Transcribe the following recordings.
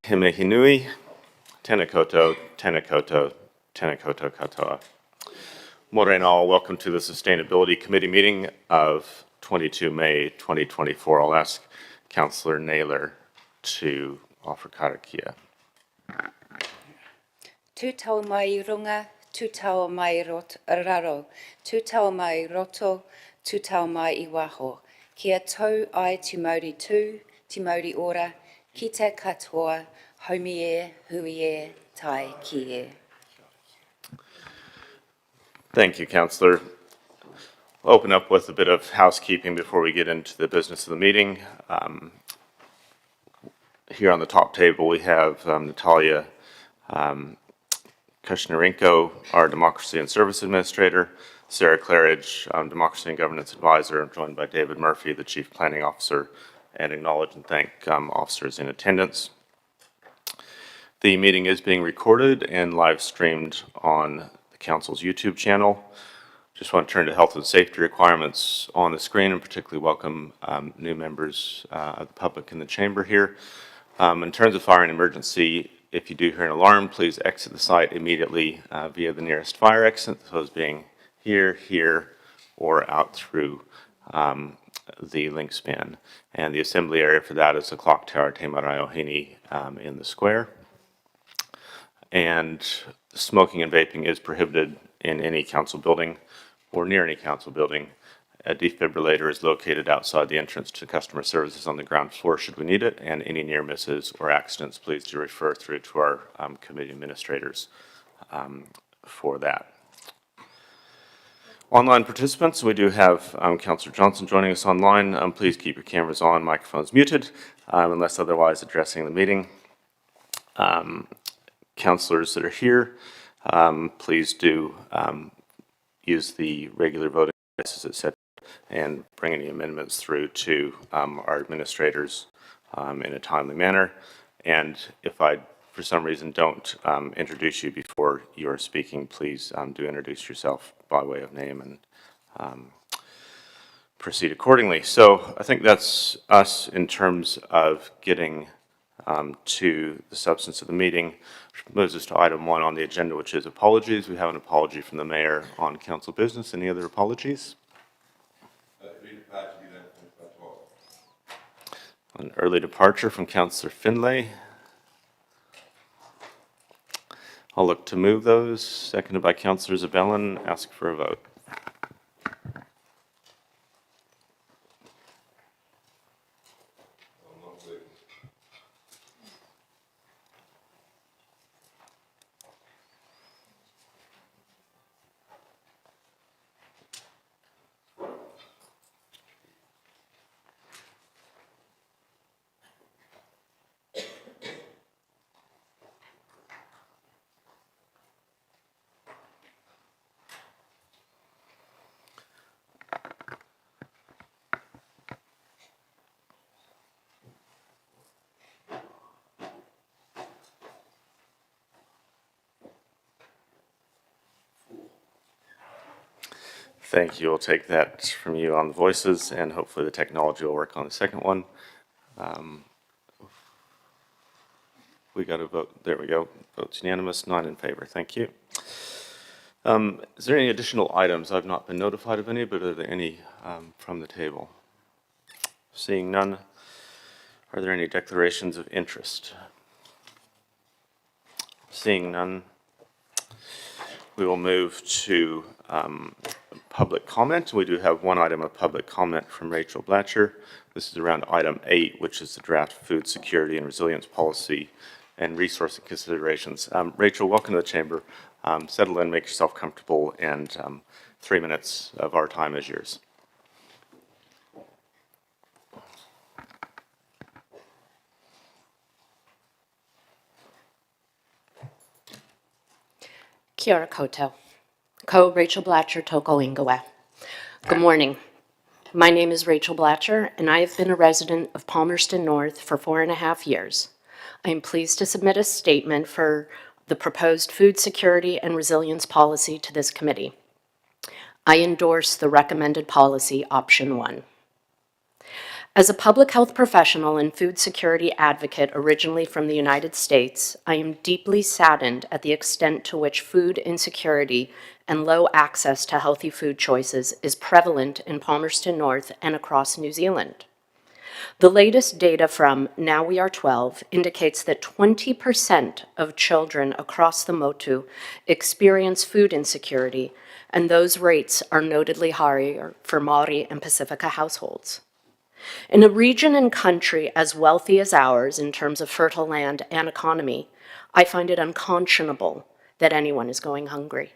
Himehinui, Tenakoto, Tenakoto, Tenakoto katoa. Morena, welcome to the Sustainability Committee meeting of 22 May 2024. I'll ask Councillor Naylor to offer karakia. Tu tau mai runga, tu tau mai raro, tu tau mai roto, tu tau mai I waho. Kia tau ai tu Māori tū, te Māori ora, ki te katoa, haumi e, hui e, tai ki e. Thank you, Councillor. We'll open up with a bit of housekeeping before we get into the business of the meeting. Here on the top table, we have Natalia Kushnarenko, our Democracy and Service Administrator, Sarah Claridge, Democracy and Governance Advisor, joined by David Murphy, the Chief Planning Officer, and acknowledge and thank officers in attendance. The meeting is being recorded and live streamed on the Council's YouTube channel. Just want to turn to health and safety requirements on the screen, and particularly welcome new members of the public in the chamber here. In terms of fire and emergency, if you do hear an alarm, please exit the site immediately via the nearest fire exit, those being here, or out through the link span. And the assembly area for that is the clock tower Te Maraeohini in the square. And smoking and vaping is prohibited in any council building or near any council building. A defibrillator is located outside the entrance to customer services on the ground floor should we need it, and any near misses or accidents, please do refer through to our committee administrators for that. Online participants, we do have Councillor Johnson joining us online. Please keep your cameras on, microphones muted, unless otherwise addressing the meeting. Councillors that are here, please do use the regular voting devices, etc., and bring any amendments through to our administrators in a timely manner. And if I, for some reason, don't introduce you before you are speaking, please do introduce yourself by way of name and proceed accordingly. So I think that's us in terms of getting to the substance of the meeting. Which moves us to item 1 on the agenda, which is apologies. We have an apology from the mayor on council business. Any other apologies? An early departure from Councillor Finlay. I'll look to move those. Seconded by Councillor Zabellin. Ask for a vote. Thank you. We'll take that from you on the voices, and hopefully the technology will work on the second one. We got a vote. There we go. Votes unanimous, 9 in favor. Thank you. Is there any additional items? I've not been notified of any, but are there any from the table? Seeing none, are there any declarations of interest? Seeing none, we will move to public comment. We do have one item of public comment from Rachel Blatcher. This is around item 8, which is the draft food security and resilience policy and resource considerations. Rachel, welcome to the chamber. Settle in, make yourself comfortable, and 3 minutes of our time is yours. Kia ora koutou. Ko Rachel Blatcher toko ingoa. Good morning. My name is Rachel Blatcher, and I have been a resident of Palmerston North for 4.5 years. I am pleased to submit a statement for the proposed food security and resilience policy to this committee. I endorse the recommended policy option 1. As a public health professional and food security advocate originally from the United States, I am deeply saddened at the extent to which food insecurity and low access to healthy food choices is prevalent in Palmerston North and across New Zealand. The latest data from Now We Are 12 indicates that 20% of children across the Motu experience food insecurity, and those rates are notably higher for Māori and Pacifica households. In a region and country as wealthy as ours in terms of fertile land and economy, I find it unconscionable that anyone is going hungry.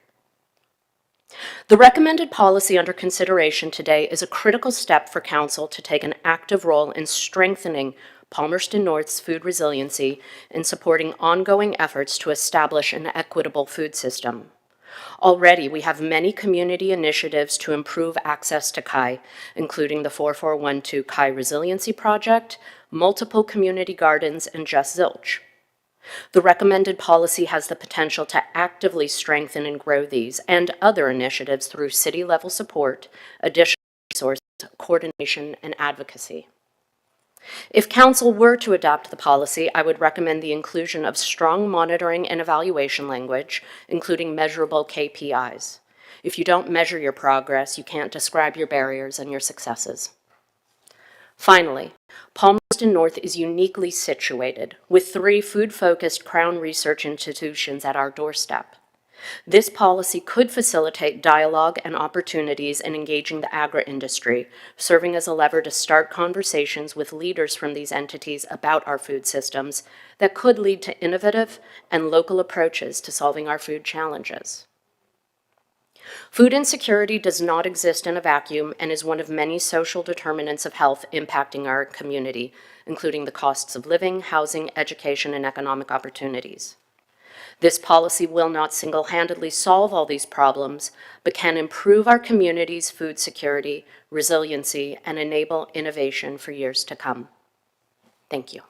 The recommended policy under consideration today is a critical step for Council to take an active role in strengthening Palmerston North's food resiliency and supporting ongoing efforts to establish an equitable food system. Already, we have many community initiatives to improve access to KAI, including the 4412 KAI Resiliency Project, multiple community gardens, and Just Zilch. The recommended policy has the potential to actively strengthen and grow these and other initiatives through city-level support, additional resources, coordination, and advocacy. If Council were to adopt the policy, I would recommend the inclusion of strong monitoring and evaluation language, including measurable KPIs. If you don't measure your progress, you can't describe your barriers and your successes. Finally, Palmerston North is uniquely situated, with 3 food-focused Crown research institutions at our doorstep. This policy could facilitate dialogue and opportunities in engaging the agri-industry, serving as a lever to start conversations with leaders from these entities about our food systems that could lead to innovative and local approaches to solving our food challenges. Food insecurity does not exist in a vacuum and is one of many social determinants of health impacting our community, including the costs of living, housing, education, and economic opportunities. This policy will not single-handedly solve all these problems, but can improve our community's food security, resiliency, and enable innovation for years to come. Thank you.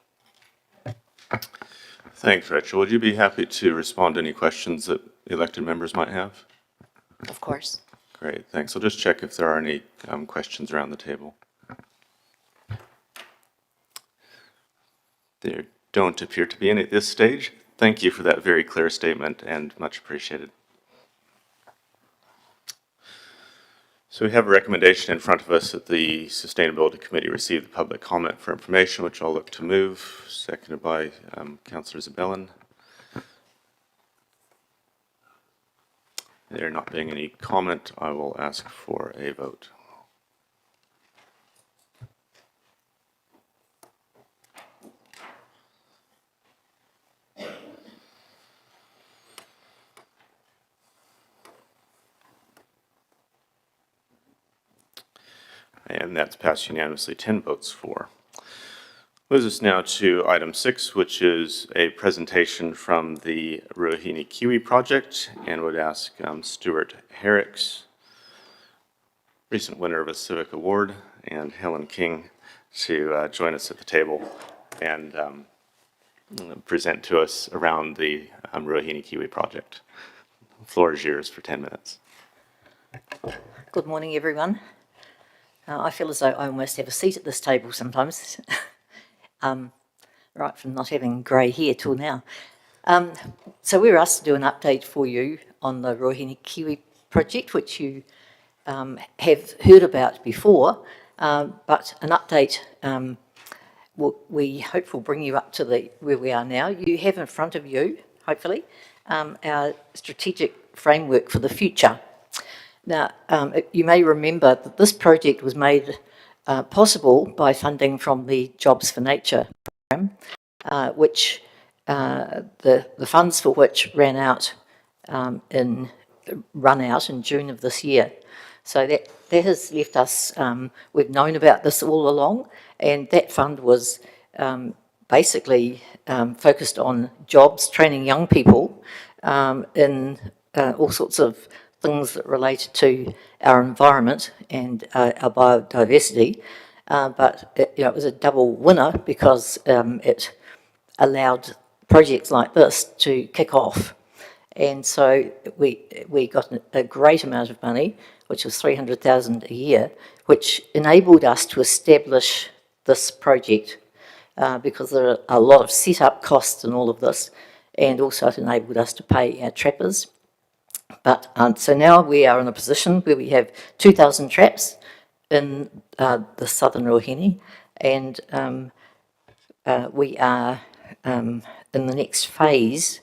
Thanks, Rachel. Would you be happy to respond to any questions that elected members might have? Of course. Great, thanks. I'll just check if there are any questions around the table. There don't appear to be any at this stage. Thank you for that very clear statement and much appreciated. So we have a recommendation in front of us that the Sustainability Committee receive the public comment for information, which I'll look to move, seconded by Councillor Zabellin. There not being any comment, I will ask for a vote. And that's passed unanimously, 10 votes for. Moves us now to item 6, which is a presentation from the Ruahine Kiwi project, and would ask Stuart Herricks, recent winner of a Civic Award, and Helen King to join us at the table and present to us around the Ruahine Kiwi project. The floor is yours for 10 minutes. Good morning, everyone. I feel as though I almost have a seat at this table sometimes, right from not having grey hair till now. So we're asked to do an update for you on the Ruahine Kiwi project, which you have heard about before, but an update we hope will bring you up to where we are now. You have in front of you, hopefully, our strategic framework for the future. Now, you may remember that this project was made possible by funding from the Jobs for Nature program, which the funds for which ran out in June of this year. So that has left us, we've known about this all along, and that fund was basically focused on jobs, training young people in all sorts of things that relate to our environment and our biodiversity, but it was a double winner because it allowed projects like this to kick off. And so we got a great amount of money, which was $300,000 a year, which enabled us to establish this project because there are a lot of set-up costs in all of this, and also it enabled us to pay our trappers. But so now we are in a position where we have 2,000 traps in the southern Ruahine, and we are in the next phase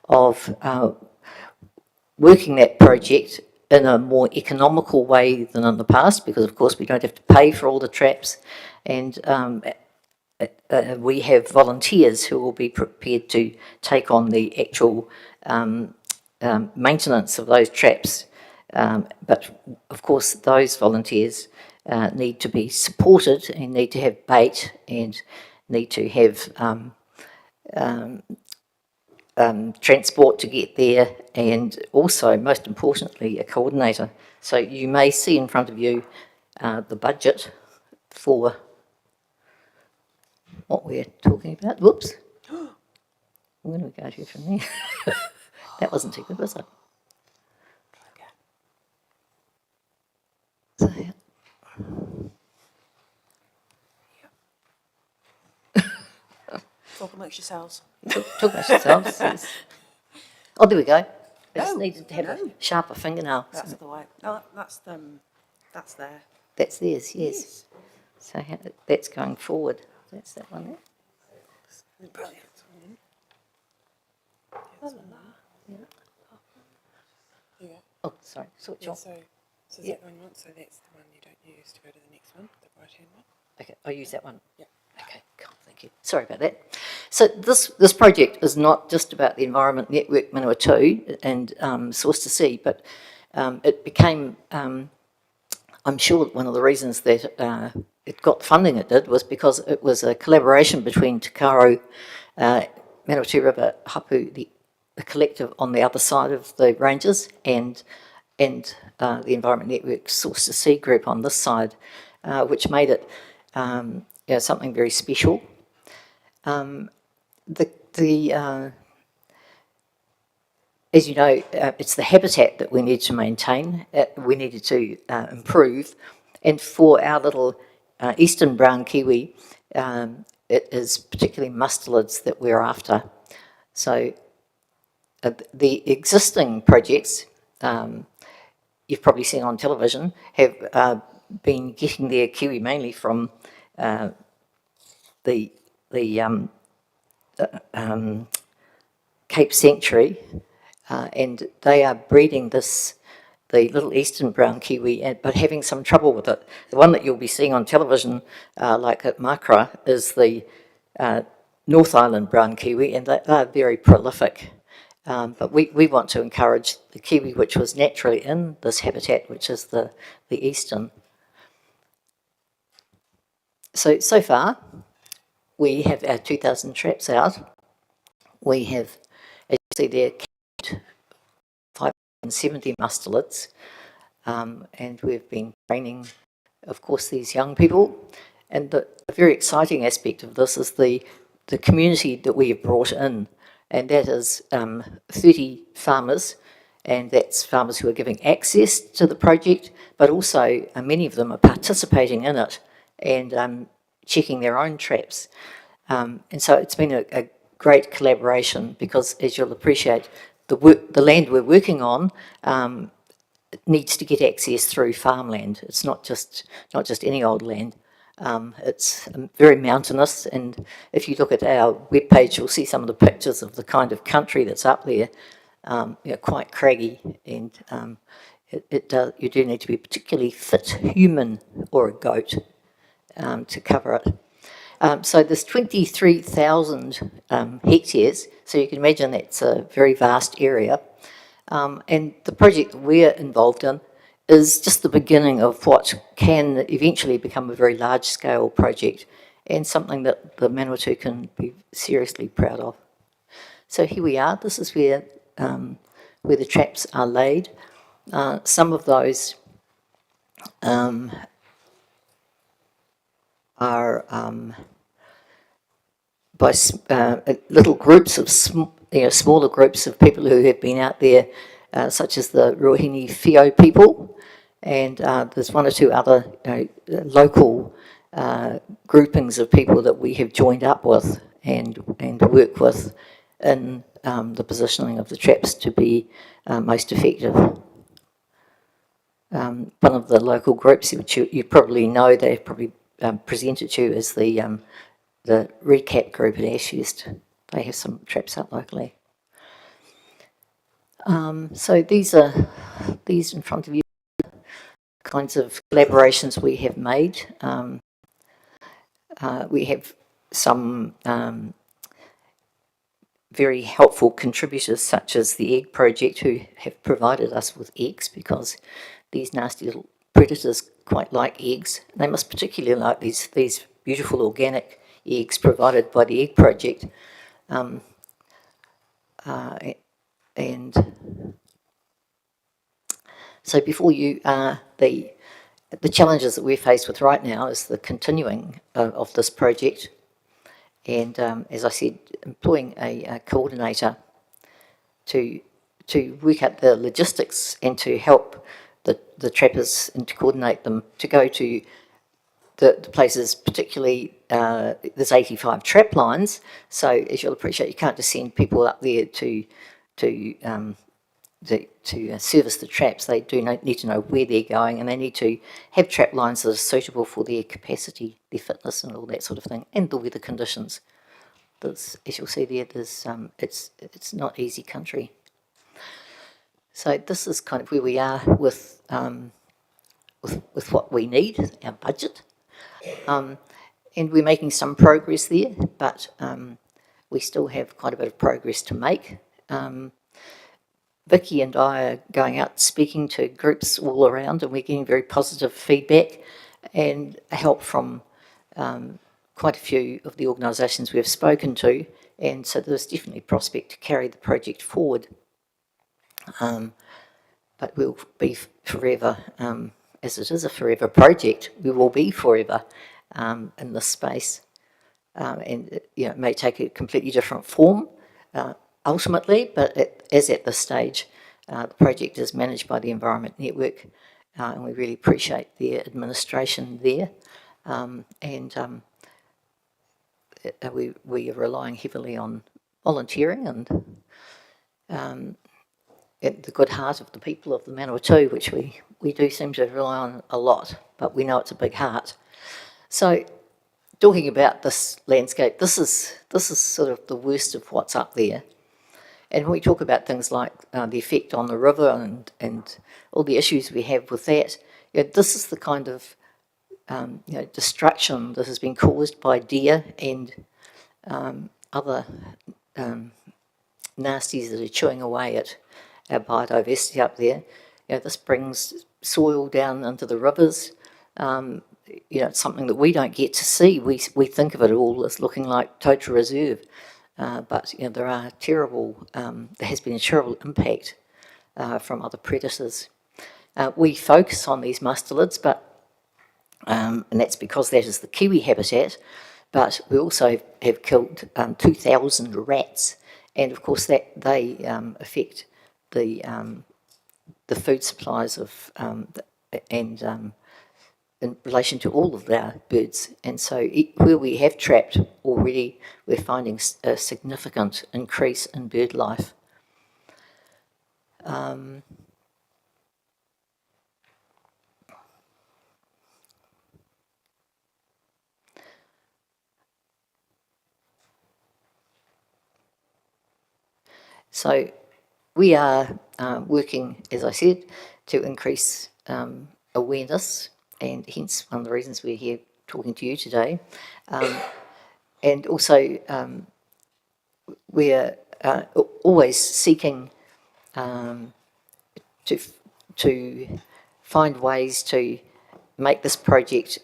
of working that project in a more economical way than in the past, because of course we don't have to pay for all the traps, and we have volunteers who will be prepared to take on the actual maintenance of those traps. But of course those volunteers need to be supported and need to have bait and need to have transport to get there, and also, most importantly, a coordinator. So you may see in front of you the budget for what we're talking about. Whoops. Where do we go to from there? That wasn't too good, was it? So, yeah. Talk amongst yourselves. Talk about yourselves. Yes. Oh, there we go. I just No, needed to have no. a sharper fingernail. That's the way. No, that's there. That's theirs, yes. So that's going forward. That's that one there. Brilliant. Yeah. Oh, sorry, switch Yeah, off. so is Yeah. that one you want? So that's the one you don't use to go to the next one, the right hand one. Okay, I'll use that one. Yeah. Okay, cool, thank you. Sorry about that. So this project is not just about the Environment Network Manawatu and Source to Sea, but it became, I'm sure one of the reasons that it got the funding it did was because it was a collaboration between Te Karo, Manawatu River, Hapu, the collective on the other side of the ranges, and the Environment Network Source to Sea group on this side, which made it something very special. As you know, it's the habitat that we need to maintain, we needed to improve, and for our little eastern brown kiwi, it is particularly mustelids that we're after. So the existing projects, you've probably seen on television, have been getting their kiwi mainly from the Cape Sanctuary, and they are breeding the little eastern brown kiwi, but having some trouble with it. The one that you'll be seeing on television, like at Makara, is the North Island brown kiwi, and they are very prolific. But we want to encourage the kiwi which was naturally in this habitat, which is the eastern. So far, we have our 2,000 traps out. We have, as you see there, 570 mustelids, and we've been training, of course, these young people. And the very exciting aspect of this is the community that we have brought in, and that is 30 farmers, and that's farmers who are giving access to the project, but also many of them are participating in it and checking their own traps. And so it's been a great collaboration because, as you'll appreciate, the land we're working on needs to get access through farmland. It's not just any old land. It's very mountainous, and if you look at our webpage, you'll see some of the pictures of the kind of country that's up there. Quite craggy, and you do need to be a particularly fit human or a goat to cover it. So there's 23,000 hectares, so you can imagine that's a very vast area. And the project we're involved in is just the beginning of what can eventually become a very large-scale project and something that the Manawatu can be seriously proud of. So here we are. This is where the traps are laid. Some of those are by little groups of smaller groups of people who have been out there, such as the Ruahine Whio people, and there's one or two other local groupings of people that we have joined up with and work with in the positioning of the traps to be most effective. One of the local groups, which you probably know, they've probably presented to you, is the Recap group at Ashurst. They have some traps out locally. So these in front of you, kinds of collaborations we have made. We have some very helpful contributors, such as the Egg Project, who have provided us with eggs, because these nasty little predators quite like eggs. They must particularly like these beautiful organic eggs provided by the Egg Project. And so before you, the challenges that we're faced with right now is the continuing of this project, and as I said, employing a coordinator to work out the logistics and to help the trappers and to coordinate them to go to the places, particularly there's 85 trap lines, so as you'll appreciate, you can't just send people up there to service the traps. They do need to know where they're going, and they need to have trap lines that are suitable for their capacity, their fitness, and all that sort of thing, and the weather conditions. As you'll see there, it's not easy country. So this is kind of where we are with what we need, our budget, and we're making some progress there, but we still have quite a bit of progress to make. Vicky and I are going out speaking to groups all around, and we're getting very positive feedback and help from quite a few of the organisations we've spoken to, and so there's definitely a prospect to carry the project forward. But we'll be forever, as it is a forever project, we will be forever in this space. And it may take a completely different form ultimately, but as at this stage, the project is managed by the Environment Network, and we really appreciate their administration there. We are relying heavily on volunteering and the good heart of the people of the Manawatu, which we do seem to rely on a lot, but we know it's a big heart. So, talking about this landscape, this is sort of the worst of what's up there. And when we talk about things like the effect on the river and all the issues we have with that, this is the kind of destruction that has been caused by deer and other nasties that are chewing away at our biodiversity up there. This brings soil down into the rivers. It's something that we don't get to see. We think of it all as looking like Totara Reserve. But there are there has been a terrible impact from other predators. We focus on these mustelids, and that's because that is the kiwi habitat, but we also have killed 2,000 rats, and of course they affect the food supplies of in relation to all of our birds. And so where we have trapped already, we're finding a significant increase in bird life. So we are working, as I said, to increase awareness, and hence one of the reasons we're here talking to you today. And also we're always seeking to find ways to make this project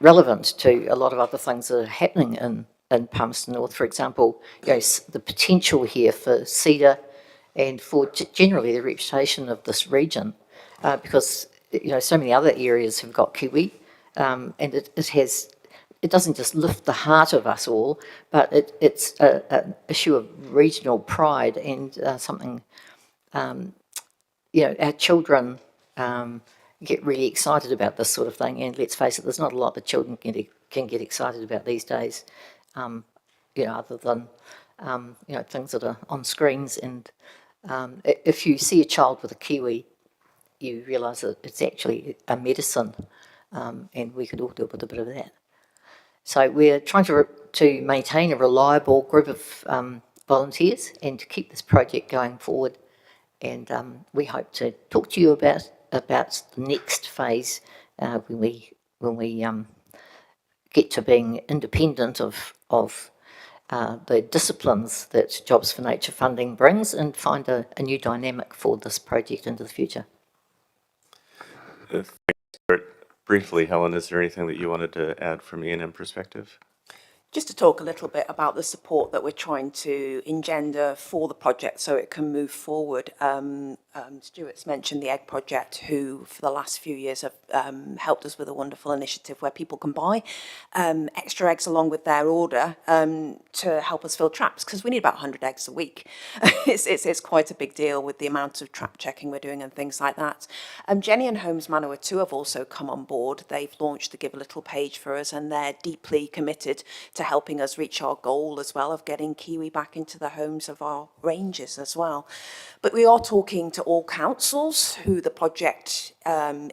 relevant to a lot of other things that are happening in Palmerston North. For example, the potential here for cedar and for generally the reputation of this region, because so many other areas have got kiwi, and it doesn't just lift the heart of us all, but it's an issue of regional pride and something, our children, get really excited about this sort of thing. And let's face it, there's not a lot that children can get excited about these days, other than, things that are on screens. And if you see a child with a kiwi, you realise that it's actually a medicine, and we could all do with a bit of that. So we're trying to maintain a reliable group of volunteers and to keep this project going forward. And we hope to talk to you about the next phase when we get to being independent of the disciplines that Jobs for Nature funding brings, and find a new dynamic for this project into the future. Briefly, Helen, is there anything that you wanted to add from E&M perspective? Just to talk a little bit about the support that we're trying to engender for the project so it can move forward. Stuart's mentioned the Egg Project, who for the last few years have helped us with a wonderful initiative where people can buy extra eggs along with their order to help us fill traps, because we need about 100 eggs a week. It's quite a big deal with the amount of trap checking we're doing and things like that. Jenny and Homes Manawatu have also come on board. They've launched the Give a Little page for us, and they're deeply committed to helping us reach our goal as well of getting kiwi back into the homes of our ranges as well. But we are talking to all councils who the project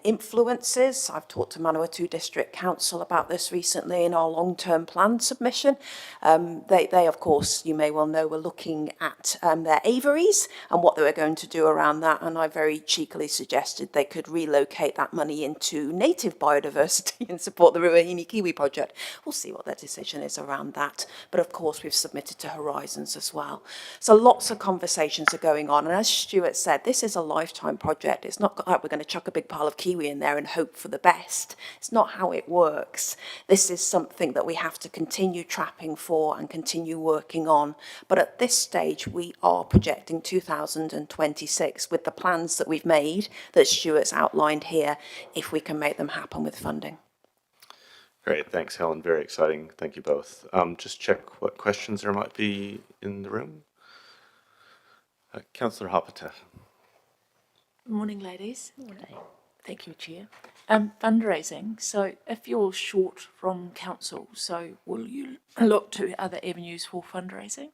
influences. I've talked to Manawatu District Council about this recently in our long-term plan submission. They, of course, you may well know, were looking at their aviaries and what they were going to do around that, and I very cheekily suggested they could relocate that money into native biodiversity and support the Ruahine Kiwi project. We'll see what their decision is around that, but of course we've submitted to Horizons as well. So lots of conversations are going on, and as Stuart said, this is a lifetime project. It's not like we're going to chuck a big pile of kiwi in there and hope for the best. It's not how it works. This is something that we have to continue trapping for and continue working on. But at this stage, we are projecting 2026 with the plans that we've made, that Stuart's outlined here, if we can make them happen with funding. Great, thanks, Helen. Very exciting. Thank you both. Just check what questions there might be in the room. Councillor Hopatef. Morning, ladies. Thank you, Chair. Fundraising. So if you're short from council, so will you look to other avenues for fundraising?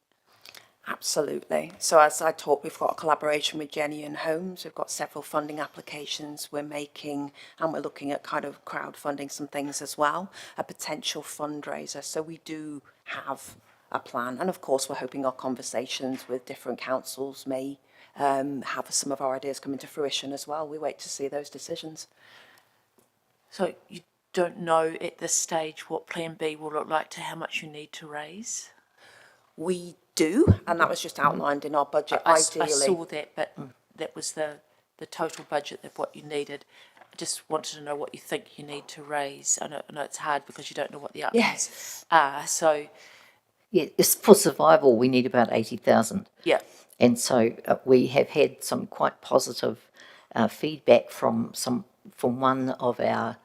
Absolutely. So as I talked, we've got a collaboration with Jenny and Homes. We've got several funding applications we're making, and we're looking at kind of crowdfunding some things as well, a potential fundraiser. So we do have a plan. And of course, we're hoping our conversations with different councils may have some of our ideas come into fruition as well. We wait to see those decisions. So you don't know at this stage what Plan B will look like to how much you need to raise? We do, and that was just outlined in our budget, ideally. I saw that, but that was the total budget of what you needed. I just wanted to know what you think you need to raise. I know it's hard because you don't know what the outcomes are. So, Yeah, for survival, we need about 80,000. yeah. And so we have had some quite positive feedback from one of our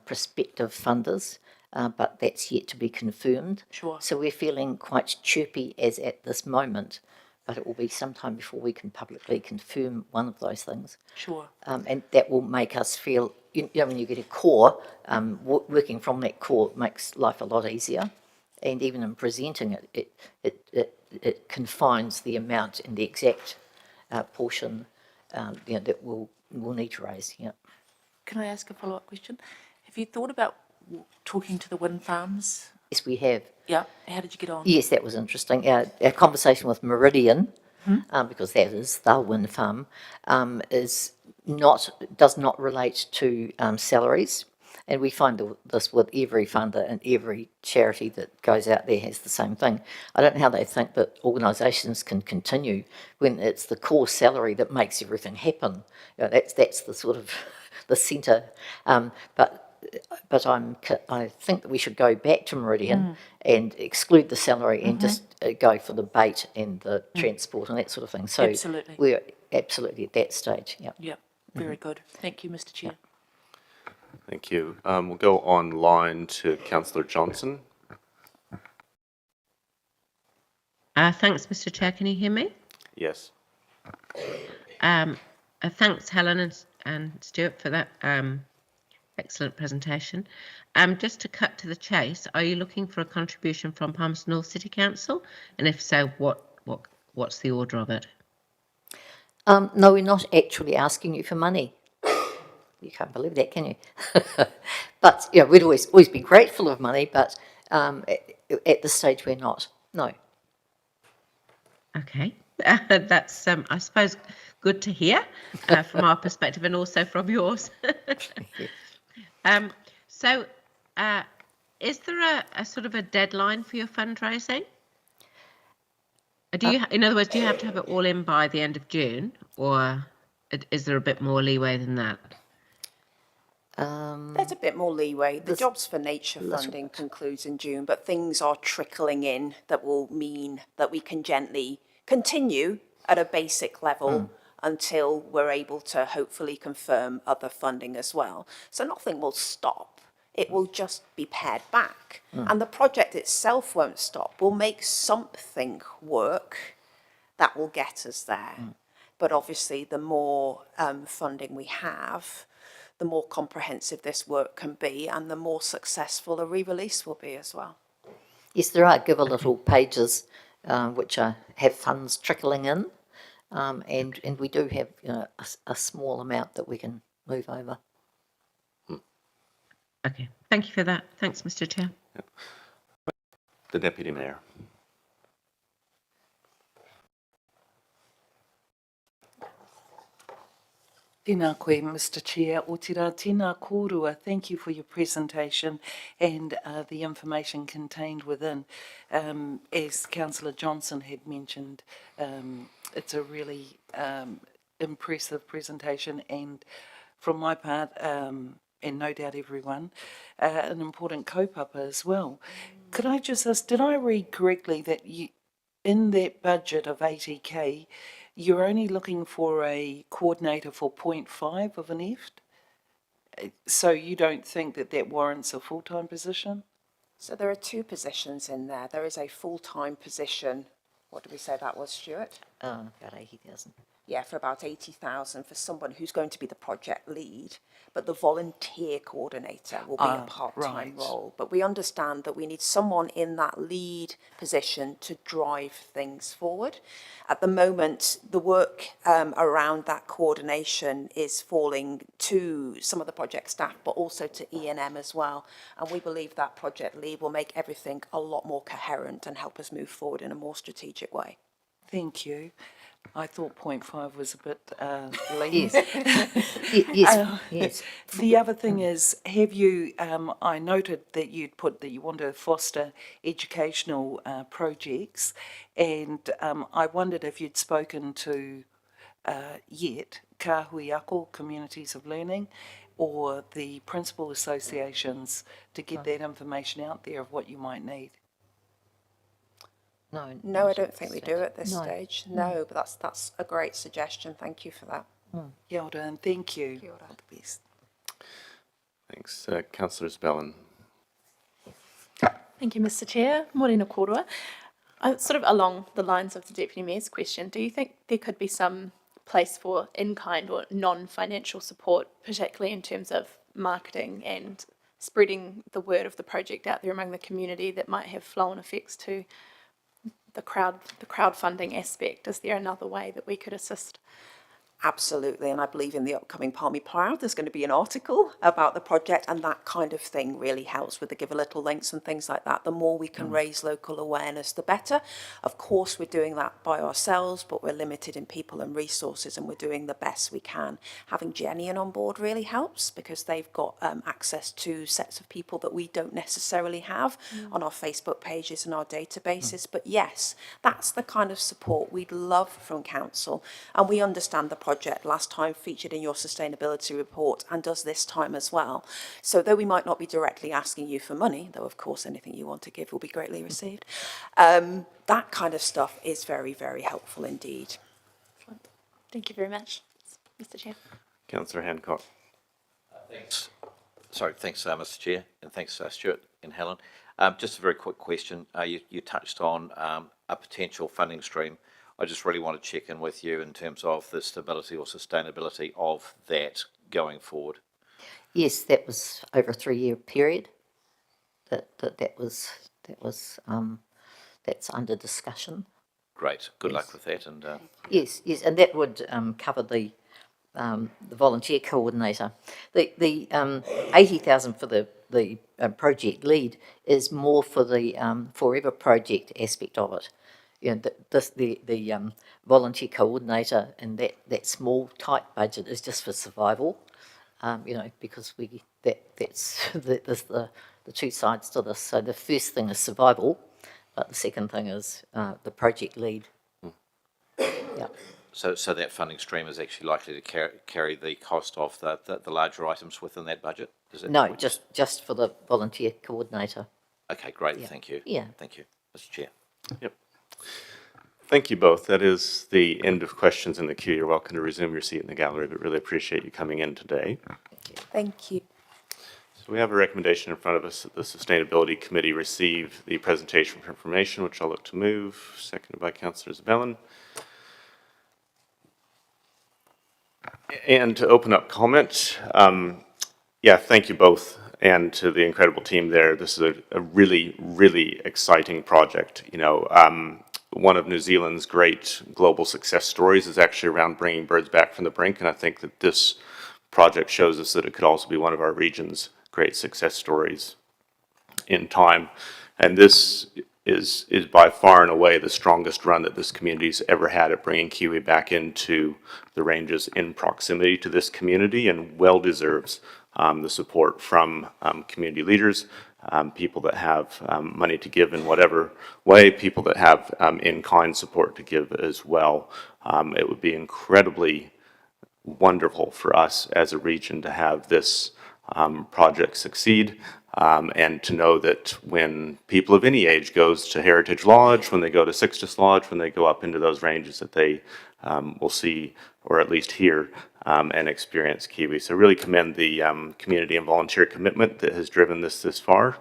prospective funders, but that's yet to be confirmed. Sure. So we're feeling quite chirpy as at this moment, but it will be some time before we can publicly confirm one of those things. Sure. And that will make us feel, when you get a core, working from that core makes life a lot easier. And even in presenting it confines the amount and the exact portion that we'll need to raise. Yeah. Can I ask a follow-up question? Have you thought about talking to the wind farms? Yes, we have. Yeah. How did you get on? Yes, that was interesting. Our conversation with Meridian, because that is the wind farm, does not relate to salaries. And we find this with every funder and every charity that goes out there has the same thing. I don't know how they think that organisations can continue when it's the core salary that makes everything happen. That's the sort of the centre. But I think that we should go back to Meridian and exclude the salary and just go for the bait and the transport and that sort of thing. So Absolutely. we're absolutely at that stage. Yeah. Yeah. Very good. Thank you, Mr. Chair. Thank you. We'll go online to Councillor Johnson. Thanks, Mr. Chair. Can you hear me? Yes. Thanks, Helen and Stuart for that excellent presentation. Just to cut to the chase, are you looking for a contribution from Palmerston North City Council? And if so, what's the order of it? No, we're not actually asking you for money. You can't believe that, can you? But, yeah, we'd always be grateful of money, but at this stage we're not, no. Okay, that's I suppose good to hear from our perspective and also from yours. So, is there a sort of a deadline for your fundraising? In other words, do you have to have it all in by the end of June, or is there a bit more leeway than that? There's a bit more leeway. The Jobs for Nature funding concludes in June, but things are trickling in that will mean that we can gently continue at a basic level until we're able to hopefully confirm other funding as well. So nothing will stop. It will just be pared back. And the project itself won't stop. We'll make something work that will get us there. But obviously, the more funding we have, the more comprehensive this work can be and the more successful a re-release will be as well. Yes, there are Give a Little pages which have funds trickling in, and we do have a small amount that we can move over. Okay, thank you for that. Thanks, Mr. Chair. The Deputy Mayor. Tēnā koe, Mr. Chair. O te rā, tēnā kōrua. Thank you for your presentation and the information contained within. As Councillor Johnson had mentioned, it's a really impressive presentation, and from my part, and no doubt everyone, an important kaupapa as well. Could I just ask, did I read correctly that you, in that budget of 80K, you're only looking for a coordinator for 0.5 of an EFT? So you don't think that that warrants a full-time position? So there are two positions in there. There is a full-time position. What did we say that was, Stuart? About 80,000. Yeah, for about 80,000 for someone who's going to be the project lead, but the volunteer coordinator will be a part-time right. role. But we understand that we need someone in that lead position to drive things forward. At the moment, the work around that coordination is falling to some of the project staff, but also to E&M as well. And we believe that project lead will make everything a lot more coherent and help us move forward in a more strategic way. Thank you. I thought 0.5 was a bit late. Yes, yes. The other thing is, have you, I noted that you'd put that you want to foster educational projects, and I wondered if you'd spoken to yet Kahui Ako Communities of Learning or the principal associations to get that information out there of what you might need. No, I don't think we do at this stage. No, but that's a great suggestion. Thank you for that. Kia ora, and thank you. Kia ora. All the best. Thanks. Councillor Spellin. Thank you, Mr. Chair. Morena kōrua. Sort of along the lines of the Deputy Mayor's question, do you think there could be some place for in-kind or non-financial support, particularly in terms of marketing and spreading the word of the project out there among the community that might have flow-on effects to the crowdfunding aspect? Is there another way that we could assist? Absolutely, and I believe in the upcoming Palmy Proud there's going to be an article about the project, and that kind of thing really helps with the Give a Little links and things like that. The more we can raise local awareness, the better. Of course, we're doing that by ourselves, but we're limited in people and resources, and we're doing the best we can. Having Jenny on board really helps because they've got access to sets of people that we don't necessarily have on our Facebook pages and our databases. But yes, that's the kind of support we'd love from Council, and we understand the project last time featured in your sustainability report and does this time as well. So though we might not be directly asking you for money, though of course anything you want to give will be greatly received, that kind of stuff is very, very helpful indeed. Thank you very much, Mr. Chair. Councillor Hancock. Thanks. Sorry, thanks, Mr. Chair, and thanks, Stuart and Helen. Just a very quick question. You touched on a potential funding stream I just really want to check in with you in terms of the stability or sustainability of that going forward. Yes, that was over a 3-year period. That's under discussion. Great. Good luck Yes. with that. And Yes, and that would cover the volunteer coordinator. The 80,000 for the project lead is more for the Forever project aspect of it. You know, the volunteer coordinator and that small tight budget is just for survival. You know, because that's the two sides to this. So the first thing is survival, but the second thing is the project lead. Yeah. so that funding stream is actually likely to carry the cost of the larger items within that budget? Is that No, what you just for the volunteer coordinator. Okay, great. Yeah. Thank you. Yeah. Thank you, Mr. Chair. Yep. Thank you both. That is the end of questions in the queue. You're welcome to resume your seat in the gallery, but really appreciate you coming in today. Thank you. So we have a recommendation in front of us that the Sustainability Committee receive the presentation for information, which I'll look to move, seconded by Councillor Zabellin. And to open up comment, yeah, thank you both, and to the incredible team there. This is a really, really exciting project. You know, one of New Zealand's great global success stories is actually around bringing birds back from the brink, and I think that this project shows us that it could also be one of our region's great success stories in time. And this is by far and away the strongest run that this community's ever had at bringing kiwi back into the ranges in proximity to this community, and well deserves the support from community leaders, people that have money to give in whatever way, people that have in-kind support to give as well. It would be incredibly wonderful for us as a region to have this project succeed, and to know that when people of any age goes to Heritage Lodge, when they go to Sixtus Lodge, when they go up into those ranges, that they will see, or at least hear, and experience kiwi. So really commend the community and volunteer commitment that has driven this far,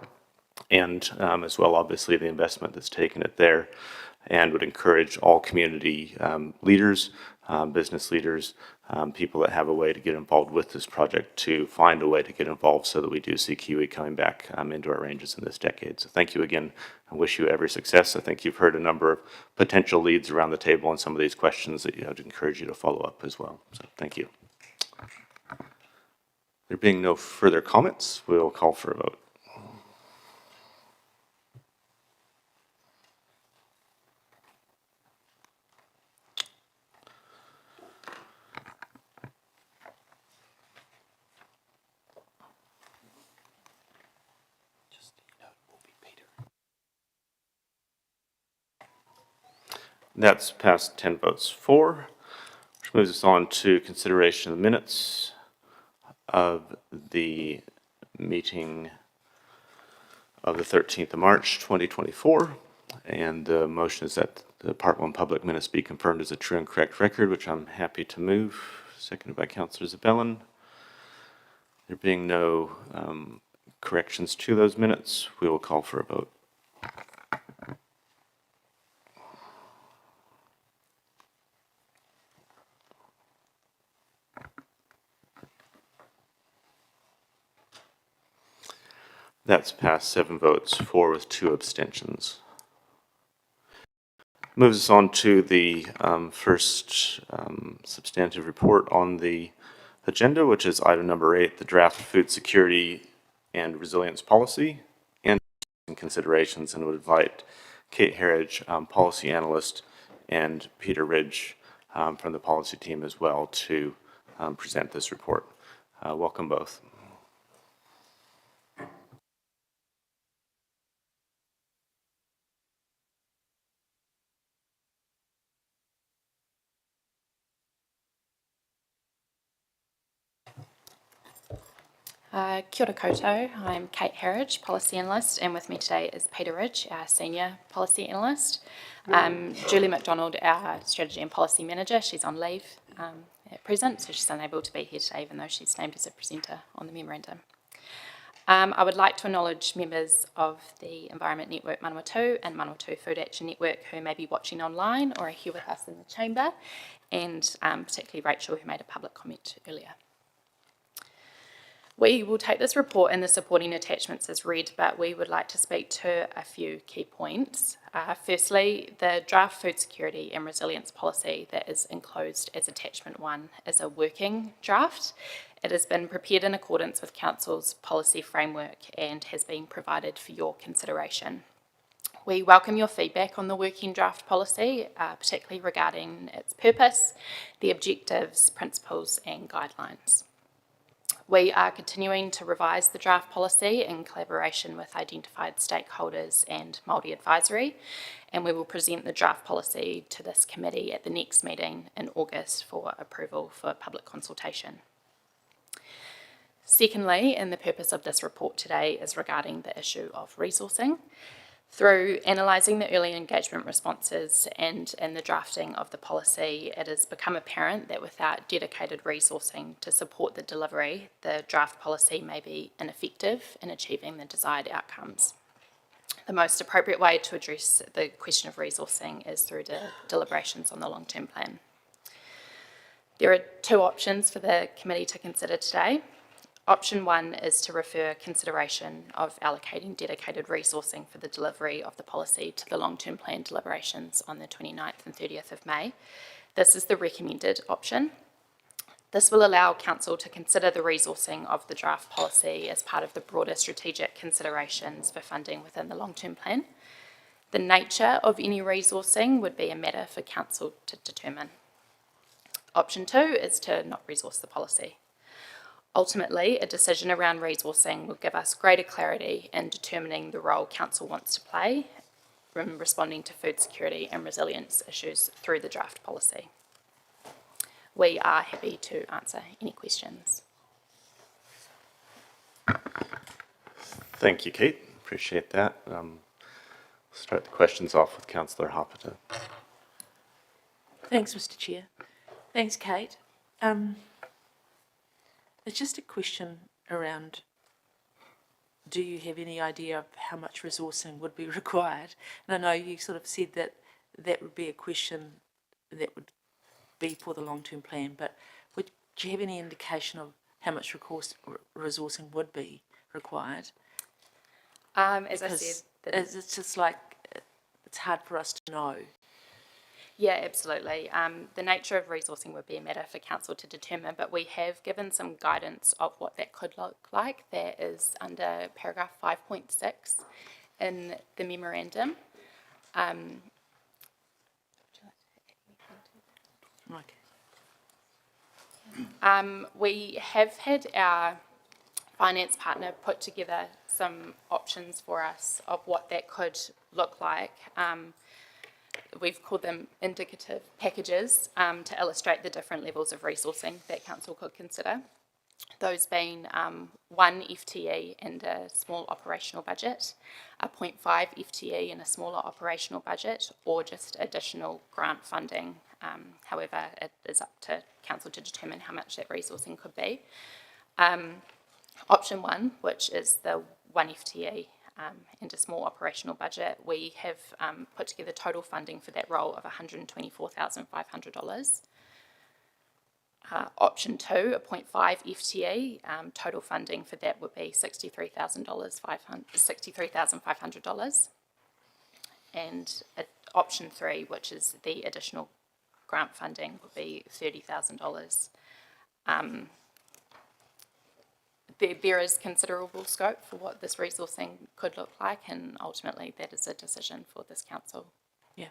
and as well, obviously, the investment that's taken it there, and would encourage all community leaders, business leaders, people that have a way to get involved with this project to find a way to get involved so that we do see kiwi coming back into our ranges in this decade. So thank you again. I wish you every success. I think you've heard a number of potential leads around the table on some of these questions that I'd encourage you to follow up as well. So thank you. There being no further comments, we'll call for a vote. That's passed 10 votes for, which moves us on to consideration of the minutes of the meeting of the 13th of March, 2024. And the motion is that the Part 1 public minutes be confirmed as a true and correct record, which I'm happy to move, seconded by Councillor Zabellin. There being no corrections to those minutes, we will call for a vote. That's passed 7 votes for with 2 abstentions. Moves us on to the first substantive report on the agenda, which is item number 8, the draft food security and resilience policy and considerations, and would invite Kate Herridge, policy analyst, and Peter Ridge from the policy team as well to present this report. Welcome both. Kia ora koutou. I'm Kate Herridge, Policy Analyst, and with me today is Peter Ridge, our Senior Policy Analyst. Julie McDonald, our Strategy and Policy Manager, she's on leave at present, so she's unable to be here today, even though she's named as a presenter on the memorandum. I would like to acknowledge members of the Environment Network Manawatu and Manawatu Food Action Network who may be watching online or are here with us in the chamber, and particularly Rachel, who made a public comment earlier. We will take this report and the supporting attachments as read, but we would like to speak to a few key points. Firstly, the draft food security and resilience policy that is enclosed as attachment 1 is a working draft. It has been prepared in accordance with Council's policy framework and has been provided for your consideration. We welcome your feedback on the working draft policy, particularly regarding its purpose, the objectives, principles and guidelines. We are continuing to revise the draft policy in collaboration with identified stakeholders and Māori Advisory, and we will present the draft policy to this committee at the next meeting in August for approval for public consultation. Secondly, and the purpose of this report today is regarding the issue of resourcing. Through analysing the early engagement responses and in the drafting of the policy, it has become apparent that without dedicated resourcing to support the delivery, the draft policy may be ineffective in achieving the desired outcomes. The most appropriate way to address the question of resourcing is through the deliberations on the long-term plan. There are 2 options for the committee to consider today. Option 1 is to refer consideration of allocating dedicated resourcing for the delivery of the policy to the long-term plan deliberations on the 29th and 30th of May. This is the recommended option. This will allow Council to consider the resourcing of the draft policy as part of the broader strategic considerations for funding within the long-term plan. The nature of any resourcing would be a matter for Council to determine. Option 2 is to not resource the policy. Ultimately, a decision around resourcing will give us greater clarity in determining the role Council wants to play in responding to food security and resilience issues through the draft policy. We are happy to answer any questions. Thank you, Kate. Appreciate that. Start the questions off with Councillor Hapeta. Thanks, Mr. Chair. Thanks, Kate. It's just a question around, do you have any idea of how much resourcing would be required? And I know you sort of said that that would be a question that would be for the long-term plan, but do you have any indication of how much resourcing would be required? As I said, it's just like, it's hard for us to know. Yeah, absolutely. The nature of resourcing would be a matter for Council to determine, but we have given some guidance of what that could look like. That is under paragraph 5.6 in the memorandum. We have had our finance partner put together some options for us of what that could look like. We've called them indicative packages to illustrate the different levels of resourcing that Council could consider. Those being 1 FTE and a small operational budget, a 0.5 FTE and a smaller operational budget, or just additional grant funding. However, it is up to Council to determine how much that resourcing could be. Option 1, which is the 1 FTE and a small operational budget, we have put together total funding for that role of $124,500. Option 2, a 0.5 FTE, total funding for that would be $63,500. And option 3, which is the additional grant funding, would be $30,000. There is considerable scope for what this resourcing could look like, and ultimately that is a decision for this Council. Yeah,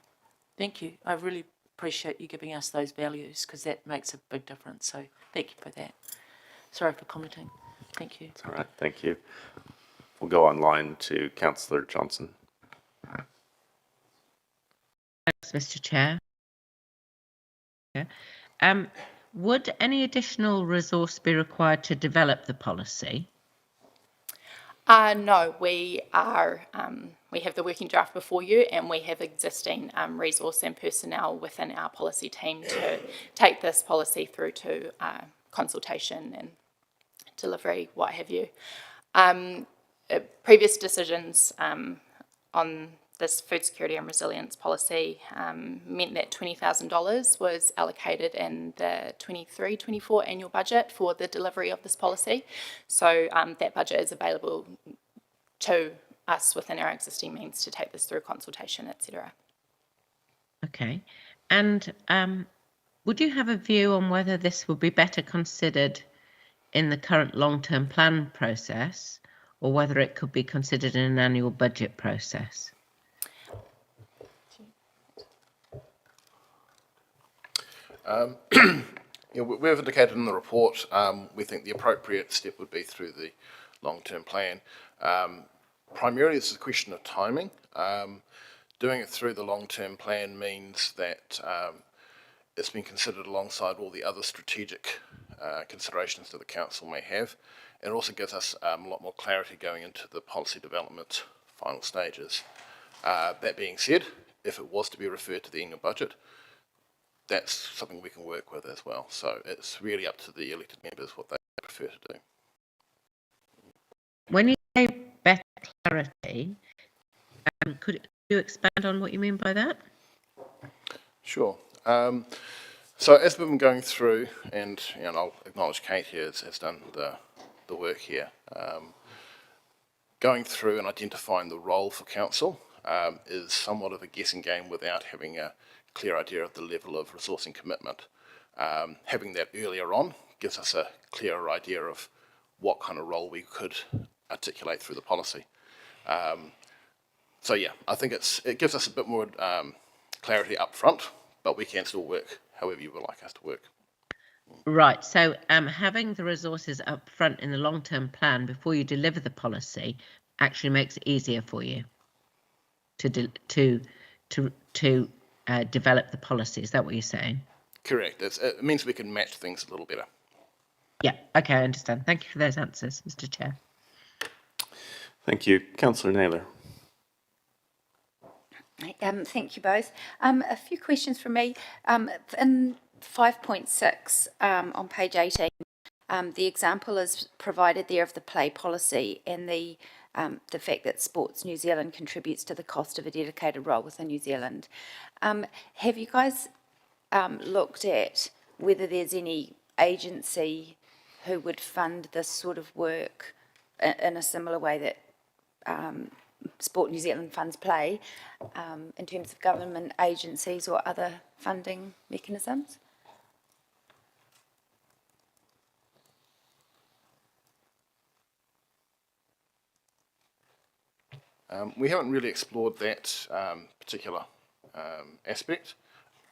thank you. I really appreciate you giving us those values because that makes a big difference. So thank you for that. Sorry for commenting. Thank you. It's all right, thank you. We'll go online to Councillor Johnson. Thanks, Mr. Chair. Would any additional resource be required to develop the policy? No, we are. We have the working draft before you, and we have existing resource and personnel within our policy team to take this policy through to consultation and delivery, what have you. Previous decisions on this food security and resilience policy meant that $20,000 was allocated in the 23-24 annual budget for the delivery of this policy. So that budget is available to us within our existing means to take this through consultation, etc. Okay. And would you have a view on whether this would be better considered in the current long-term plan process, or whether it could be considered in an annual budget process? We've indicated in the report, we think the appropriate step would be through the long-term plan. Primarily, this is a question of timing. Doing it through the long-term plan means that it's been considered alongside all the other strategic considerations that the council may have. It also gives us a lot more clarity going into the policy development final stages. That being said, if it was to be referred to the annual budget, that's something we can work with as well. So it's really up to the elected members what they prefer to do. When you say better clarity, could you expand on what you mean by that? Sure. So as we've been going through, and I'll acknowledge Kate here has done the work here, going through and identifying the role for council is somewhat of a guessing game without having a clear idea of the level of resourcing commitment. Having that earlier on gives us a clearer idea of what kind of role we could articulate through the policy. So yeah, I think it gives us a bit more clarity up front, but we can still work however you would like us to work. Right, so having the resources up front in the long-term plan before you deliver the policy actually makes it easier for you to develop the policy. Is that what you're saying? Correct. It means we can match things a little better. Yeah, okay, I understand. Thank you for those answers, Mr. Chair. Thank you. Councillor Naylor. Thank you both. A few questions from me. In 5.6 on page 18, the example is provided there of the play policy and the fact that Sports New Zealand contributes to the cost of a dedicated role within New Zealand. Have you guys looked at whether there's any agency who would fund this sort of work in a similar way that Sport New Zealand funds play, in terms of government agencies or other funding mechanisms? We haven't really explored that particular aspect.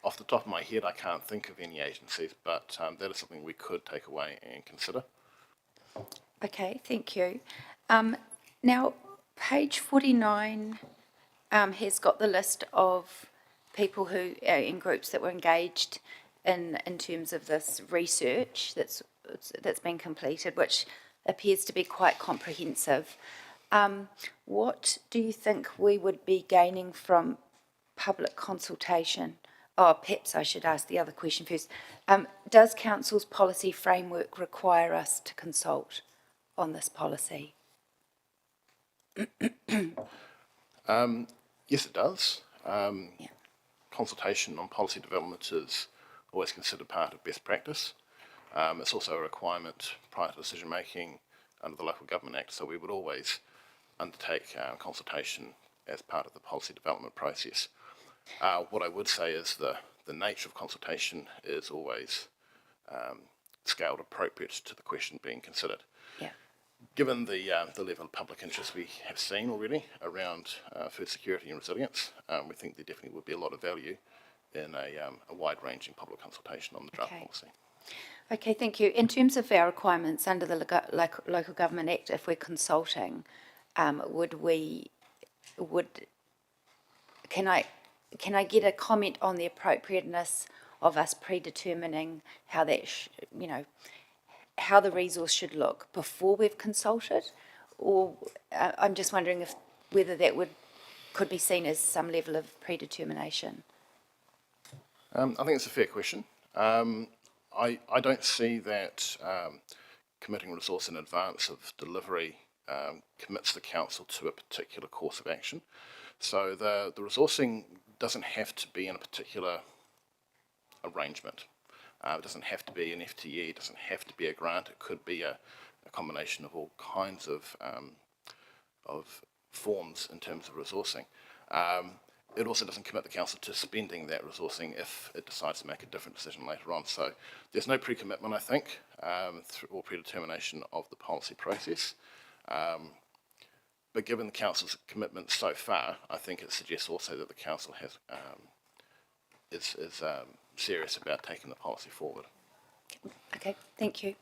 Off the top of my head, I can't think of any agencies, but that is something we could take away and consider. Okay, thank you. Now, page 49 has got the list of people who in groups that were engaged in terms of this research that's been completed, which appears to be quite comprehensive. What do you think we would be gaining from public consultation? Oh, perhaps I should ask the other question first. Does Council's policy framework require us to consult on this policy? Yes, it does. Consultation on policy development is always considered part of best practice. It's also a requirement prior to decision making under the Local Government Act, so we would always undertake consultation as part of the policy development process. What I would say is the nature of consultation is always scaled appropriate to the question being considered. Yeah. Given the level of public interest we have seen already around food security and resilience, we think there definitely would be a lot of value in a wide-ranging public consultation on the draft policy. Okay, thank you. In terms of our requirements under the Local Government Act, if we're consulting, can I get a comment on the appropriateness of us predetermining how that, how the resource should look before we've consulted? Or I'm just wondering whether that could be seen as some level of predetermination. I think it's a fair question. I don't see that committing resource in advance of delivery commits the council to a particular course of action. So the resourcing doesn't have to be in a particular arrangement. It doesn't have to be an FTE, it doesn't have to be a grant, it could be a combination of all kinds of forms in terms of resourcing. It also doesn't commit the council to spending that resourcing if it decides to make a different decision later on. So there's no pre-commitment, I think, or predetermination of the policy process. But given the council's commitment so far, I think it suggests also that the council has is serious about taking the policy forward. Okay, thank you.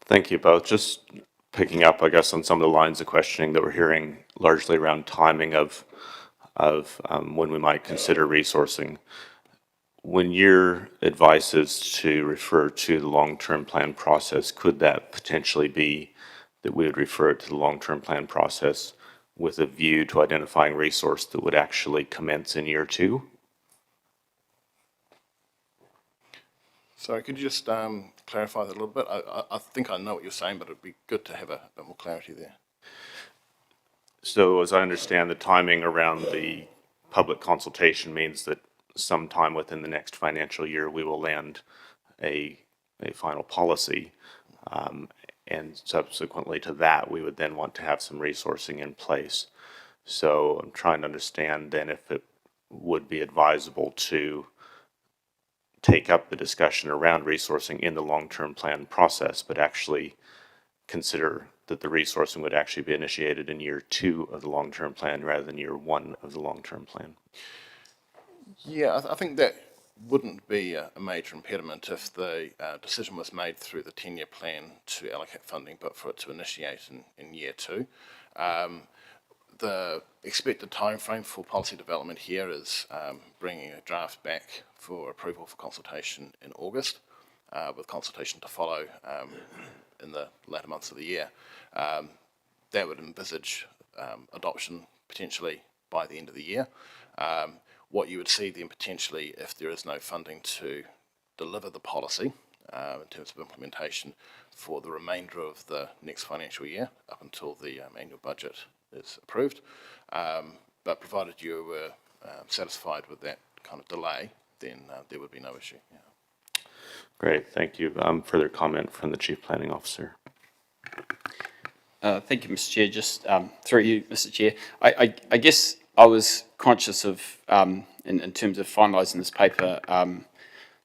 Thank you both. Just picking up, I guess, on some of the lines of questioning that we're hearing largely around timing of when we might consider resourcing. When your advice is to refer to the long-term plan process, could that potentially be that we would refer it to the long-term plan process with a view to identifying resource that would actually commence in year 2? Sorry, could you just clarify that a little bit? I think I know what you're saying, but it'd be good to have a bit more clarity there. So as I understand, the timing around the public consultation means that sometime within the next financial year, we will land a final policy. And subsequently to that, we would then want to have some resourcing in place. So I'm trying to understand then if it would be advisable to take up the discussion around resourcing in the long-term plan process, but actually consider that the resourcing would actually be initiated in year 2 of the long-term plan rather than year 1 of the long-term plan. Yeah, I think that wouldn't be a major impediment if the decision was made through the 10-year plan to allocate funding, but for it to initiate in year 2. The expected timeframe for policy development here is bringing a draft back for approval for consultation in August, with consultation to follow in the latter months of the year. That would envisage adoption potentially by the end of the year. What you would see then potentially if there is no funding to deliver the policy in terms of implementation for the remainder of the next financial year up until the annual budget is approved. But provided you were satisfied with that kind of delay, then there would be no issue. Yeah. Great, thank you. Further comment from the Chief Planning Officer. Thank you, Mr. Chair. Just through you, Mr. Chair. I guess I was conscious of, in terms of finalising this paper,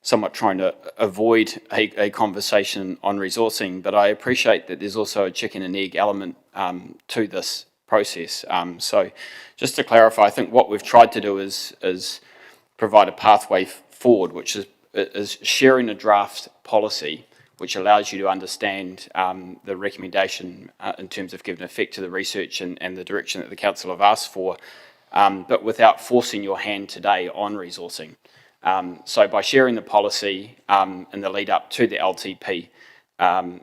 somewhat trying to avoid a conversation on resourcing, but I appreciate that there's also a chicken and egg element to this process. So just to clarify, I think what we've tried to do is provide a pathway forward, which is sharing a draft policy which allows you to understand the recommendation in terms of giving effect to the research and the direction that the council have asked for, but without forcing your hand today on resourcing. So by sharing the policy in the lead up to the LTP,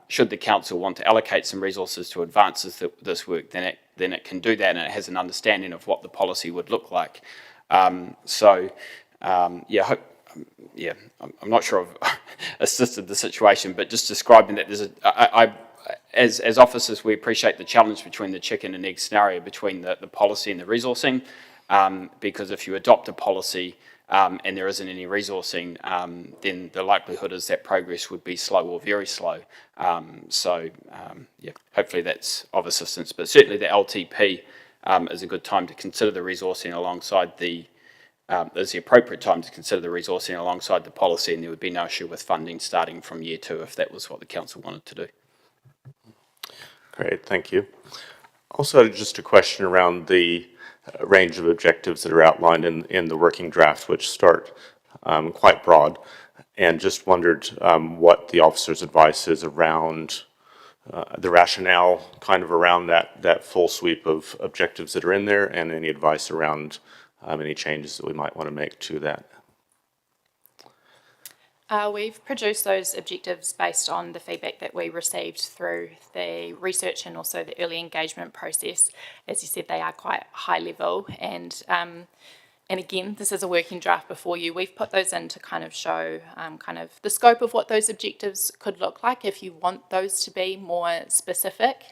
should the council want to allocate some resources to advance this work, then it can do that, and it has an understanding of what the policy would look like. I'm not sure I've assisted the situation, but just describing that as officers, we appreciate the challenge between the chicken and egg scenario between the policy and the resourcing, because if you adopt a policy and there isn't any resourcing, then the likelihood is that progress would be slow or very slow. Hopefully that's of assistance, but certainly the LTP is a good time to consider the resourcing alongside is the appropriate time to consider the resourcing alongside the policy, and there would be no issue with funding starting from year 2 if that was what the council wanted to do. Great, thank you. Also, just a question around the range of objectives that are outlined in the working draft, which start quite broad, and just wondered what the officer's advice is around the rationale kind of around that full sweep of objectives that are in there, and any advice around any changes that we might want to make to that. We've produced those objectives based on the feedback that we received through the research and also the early engagement process. As you said, they are quite high level, and and again, this is a working draft before you. We've put those in to kind of show kind of the scope of what those objectives could look like if you want those to be more specific.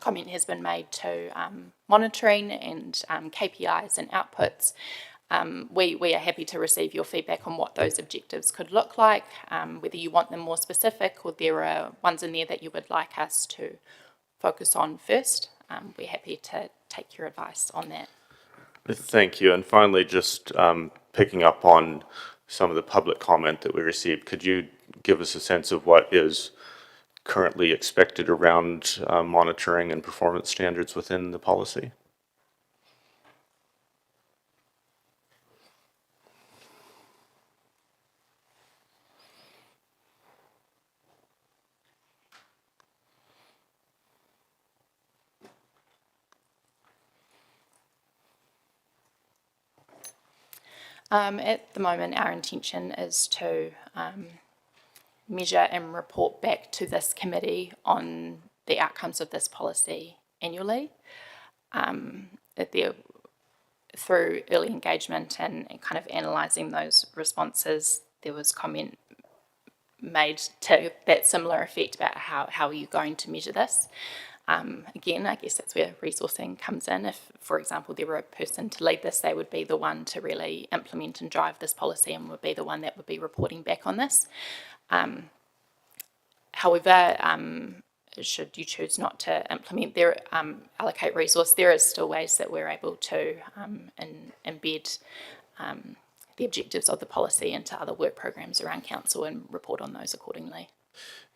Comment has been made to monitoring and KPIs and outputs. We are happy to receive your feedback on what those objectives could look like, whether you want them more specific or there are ones in there that you would like us to focus on first. We're happy to take your advice on that. Thank you. And finally, just picking up on some of the public comment that we received, could you give us a sense of what is currently expected around monitoring and performance standards within the policy? At the moment, our intention is to measure and report back to this committee on the outcomes of this policy annually. Through early engagement and kind of analysing those responses, there was comment made to that similar effect about how are you going to measure this. Again, I guess that's where resourcing comes in. If, for example, there were a person to lead this, they would be the one to really implement and drive this policy and would be the one that would be reporting back on this. However, should you choose not to implement their allocate resource, there is still ways that we're able to embed the objectives of the policy into other work programs around council and report on those accordingly.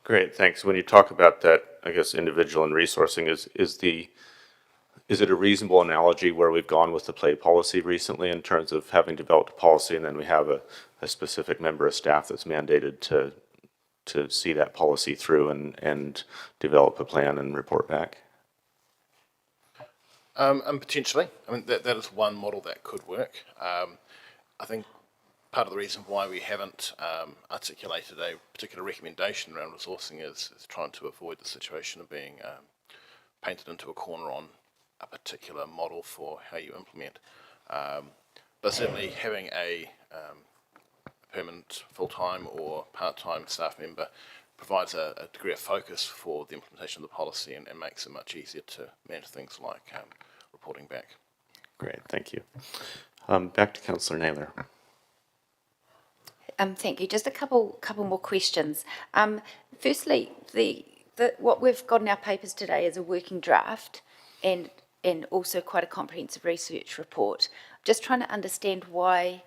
Great, thanks. When you talk about that, I guess, individual and resourcing, is it a reasonable analogy where we've gone with the play policy recently in terms of having developed a policy and then we have a specific member of staff that's mandated to see that policy through and develop a plan and report back? And potentially, I mean, that is one model that could work. I think part of the reason why we haven't articulated a particular recommendation around resourcing is trying to avoid the situation of being painted into a corner on a particular model for how you implement. But certainly having a permanent full-time or part-time staff member provides a degree of focus for the implementation of the policy and makes it much easier to manage things like reporting back. Great, thank you. Back to Councillor Naylor. Thank you. Just a couple more questions. Firstly, what we've got in our papers today is a working draft and also quite a comprehensive research report. Just trying to understand why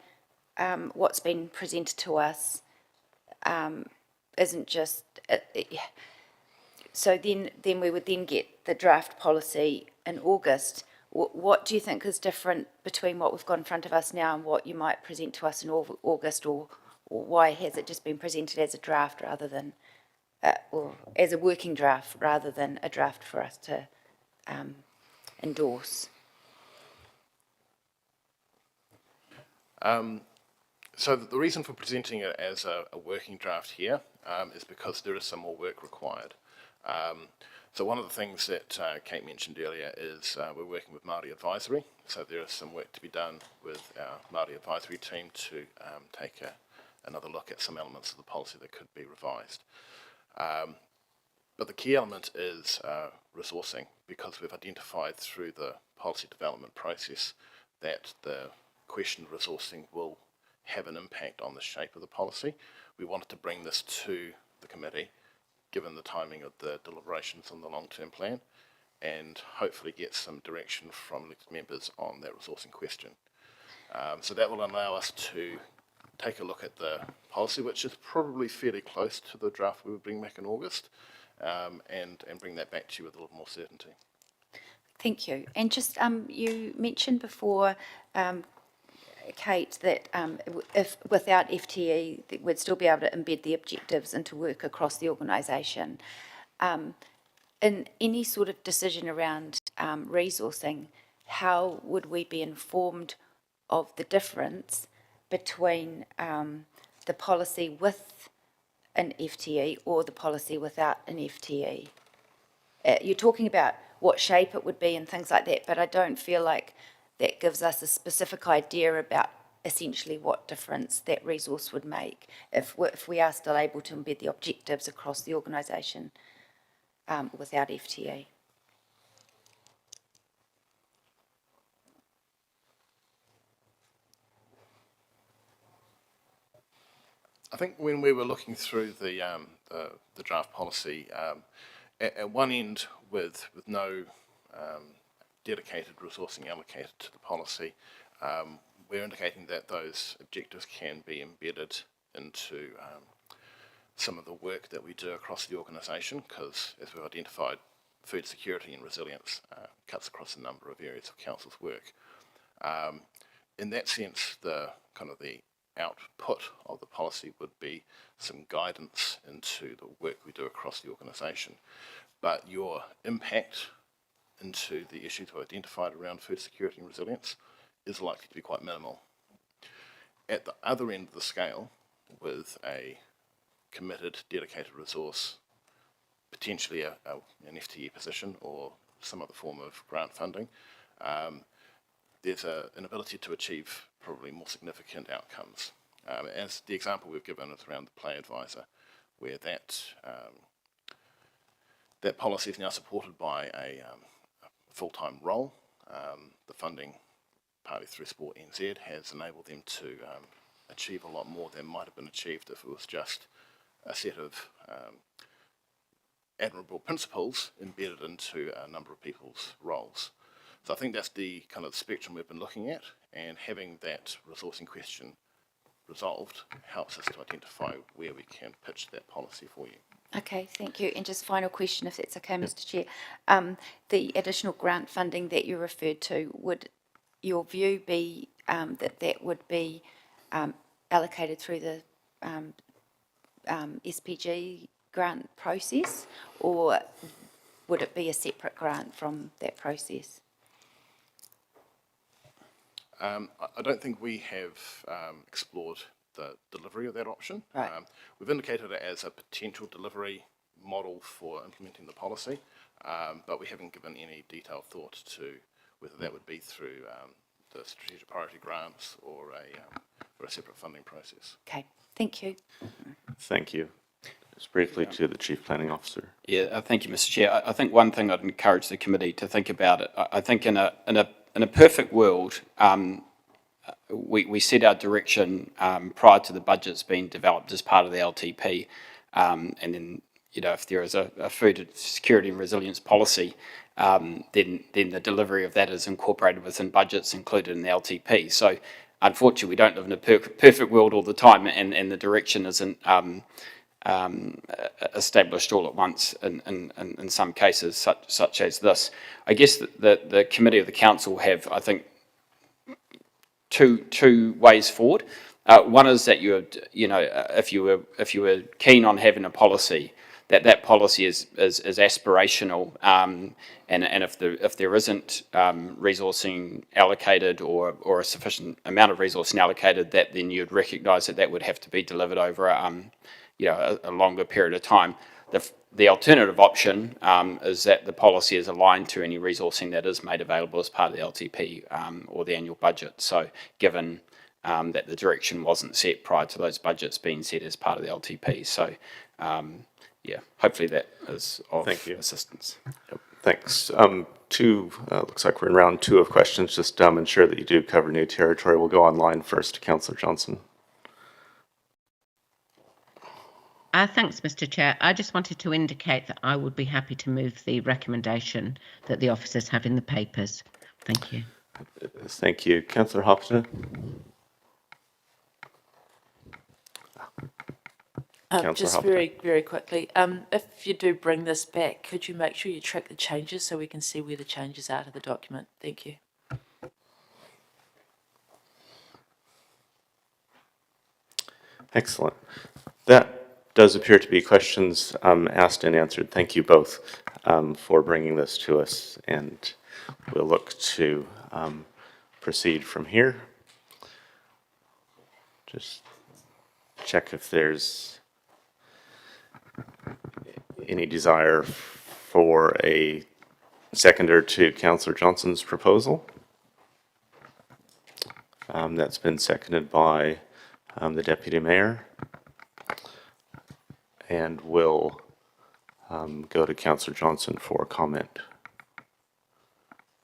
what's been presented to us isn't just... so then we would then get the draft policy in August. What do you think is different between what we've got in front of us now and what you might present to us in August, or why has it just been presented as a draft rather than, or as a working draft rather than a draft for us to endorse? So the reason for presenting it as a working draft here is because there is some more work required. So one of the things that Kate mentioned earlier is we're working with Māori Advisory. So there is some work to be done with our Māori Advisory team to take another look at some elements of the policy that could be revised. But the key element is resourcing, because we've identified through the policy development process that the question of resourcing will have an impact on the shape of the policy. We wanted to bring this to the committee, given the timing of the deliberations on the long-term plan, and hopefully get some direction from elected members on that resourcing question. So that will allow us to take a look at the policy, which is probably fairly close to the draft we would bring back in August, and bring that back to you with a little more certainty. Thank you. And just, you mentioned before, Kate, that if without FTE, we'd still be able to embed the objectives into work across the organisation. In any sort of decision around resourcing, how would we be informed of the difference between the policy with an FTE or the policy without an FTE? You're talking about what shape it would be and things like that, but I don't feel like that gives us a specific idea about essentially what difference that resource would make if we are still able to embed the objectives across the organisation without FTE. I think when we were looking through the draft policy, at one end with no dedicated resourcing allocated to the policy, we're indicating that those objectives can be embedded into some of the work that we do across the organisation, because as we've identified, food security and resilience cuts across a number of areas of Council's work. In that sense, the output of the policy would be some guidance into the work we do across the organisation. But your impact into the issues we've identified around food security and resilience is likely to be quite minimal. At the other end of the scale, with a committed, dedicated resource, potentially an FTE position or some other form of grant funding, there's an ability to achieve probably more significant outcomes. As the example we've given is around the Play Advisor, where that policy is now supported by a full-time role. The funding, partly through Sport NZ, has enabled them to achieve a lot more than might have been achieved if it was just a set of admirable principles embedded into a number of people's roles. So I think that's the kind of spectrum we've been looking at, and having that resourcing question resolved helps us to identify where we can pitch that policy for you. Okay, thank you. And just final question, if that's okay, Mr. Chair. The additional grant funding that you referred to, would your view be that would be allocated through the SPG grant process, or would it be a separate grant from that process? I don't think we have explored the delivery of that option. Right. We've indicated it as a potential delivery model for implementing the policy, but we haven't given any detailed thought to whether that would be through the strategic priority grants or a separate funding process. Okay, thank you. Thank you. Just briefly to the Chief Planning Officer. Yeah, thank you, Mr. Chair. I think one thing I'd encourage the committee to think about it. I think in a perfect world, we set our direction prior to the budgets being developed as part of the LTP, and then if there is a food security and resilience policy, then the delivery of that is incorporated within budgets included in the LTP. So unfortunately, we don't live in a perfect world all the time, and the direction isn't established all at once in some cases, such as this. I guess the committee of the council have, I think, two ways forward. One is that if you were keen on having a policy, that policy is aspirational, and if there isn't resourcing allocated or a sufficient amount of resourcing allocated, that then you'd recognise that would have to be delivered over a longer period of time. The alternative option is that the policy is aligned to any resourcing that is made available as part of the LTP or the annual budget. So given that the direction wasn't set prior to those budgets being set as part of the LTP. So hopefully that is of assistance. Yep. Thanks. Looks like we're in round 2 of questions. Just ensure that you do cover new territory. We'll go online first to Councillor Johnson. Thanks, Mr. Chair. I just wanted to indicate that I would be happy to move the recommendation that the officers have in the papers. Thank you. Thank you. Councillor Hopton. Just very, very quickly, if you do bring this back, could you make sure you track the changes so we can see where the changes are to the document? Thank you. Excellent. That does appear to be questions asked and answered. Thank you both for bringing this to us, and we'll look to proceed from here. Just check if there's any desire for a seconder to Councillor Johnson's proposal. That's been seconded by the Deputy Mayor. And we'll go to Councillor Johnson for comment.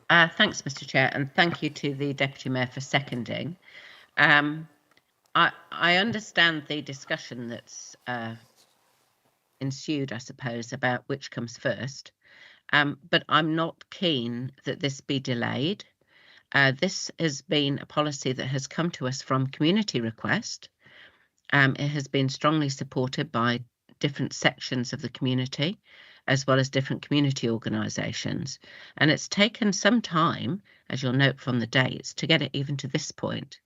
Thanks, Mr. Chair, and thank you to the Deputy Mayor for seconding. I understand the discussion that's ensued, I suppose, about which comes first, but I'm not keen that this be delayed. This has been a policy that has come to us from community request. It has been strongly supported by different sections of the community, as well as different community organisations. And it's taken some time, as you'll note from the dates, to get it even to this point.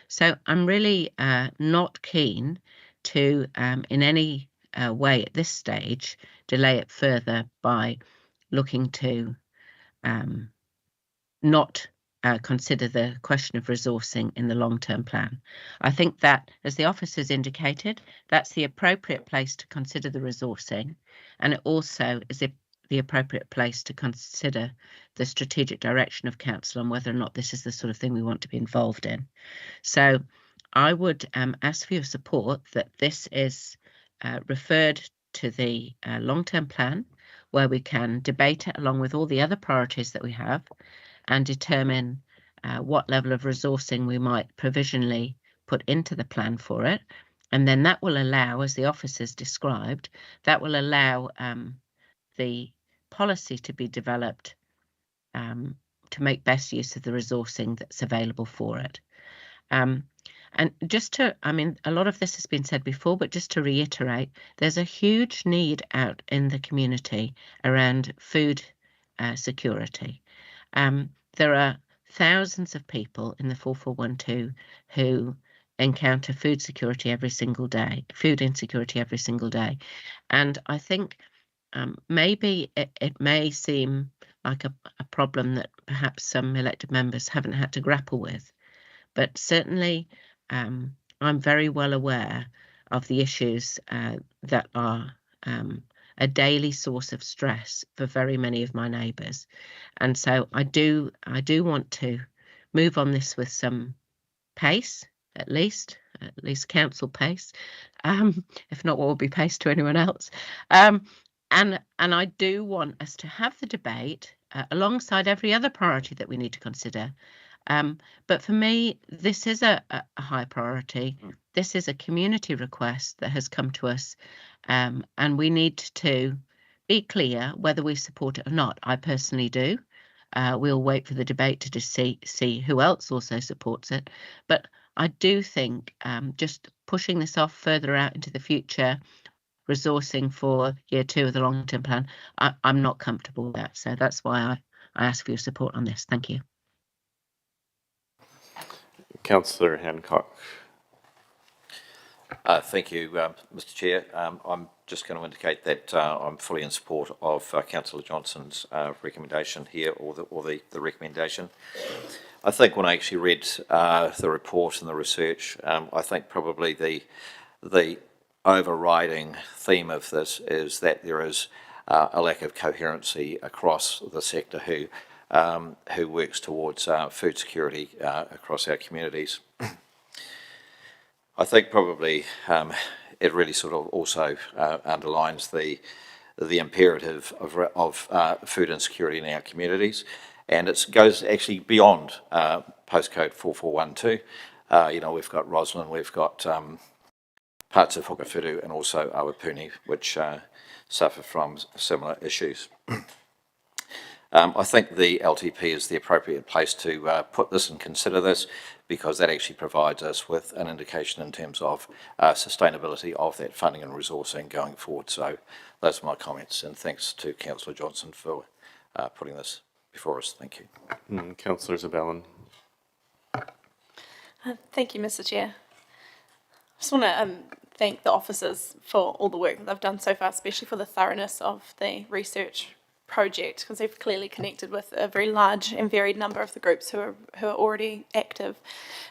So I'm really not keen to, in any way at this stage, delay it further by looking to not consider the question of resourcing in the long-term plan. I think that, as the office has indicated, that's the appropriate place to consider the resourcing, and it also is the appropriate place to consider the strategic direction of council and whether or not this is the sort of thing we want to be involved in. So I would ask for your support that this is referred to the long-term plan, where we can debate it along with all the other priorities that we have, and determine what level of resourcing we might provisionally put into the plan for it. And then that will allow, as the office has described, that will allow the policy to be developed to make best use of the resourcing that's available for it. And just to, I mean, a lot of this has been said before, but just to reiterate, there's a huge need out in the community around food security. There are thousands of people in the 4412 who encounter food insecurity every single day. And I think maybe it may seem like a problem that perhaps some elected members haven't had to grapple with, but certainly I'm very well aware of the issues that are a daily source of stress for very many of my neighbours. And so I do want to move on this with some pace, at least council pace, if not what will be pace to anyone else. And I do want us to have the debate alongside every other priority that we need to consider. But for me, this is a high priority. This is a community request that has come to us, and we need to be clear whether we support it or not. I personally do. We'll wait for the debate to just see who else also supports it. But I do think just pushing this off further out into the future, resourcing for year 2 of the long-term plan, I'm not comfortable with that. So that's why I ask for your support on this. Thank you. Councillor Hancock. Thank you, Mr. Chair. I'm just going to indicate that I'm fully in support of Councillor Johnson's recommendation here, or the recommendation. I think when I actually read the report and the research, I think probably the overriding theme of this is that there is a lack of coherency across the sector who works towards food security across our communities. I think probably it really sort of also underlines the imperative of food insecurity in our communities, and it goes actually beyond postcode 4412. You know, we've got Roslyn, we've got parts of Whakawhuru and also Awapuni, which suffer from similar issues. I think the LTP is the appropriate place to put this and consider this, because that actually provides us with an indication in terms of sustainability of that funding and resourcing going forward. So those are my comments, and thanks to Councillor Johnson for putting this before us. Thank you. Councillor Zabellan. Thank you, Mr. Chair. I just want to thank the officers for all the work that they've done so far, especially for the thoroughness of the research project, because they've clearly connected with a very large and varied number of the groups who are already active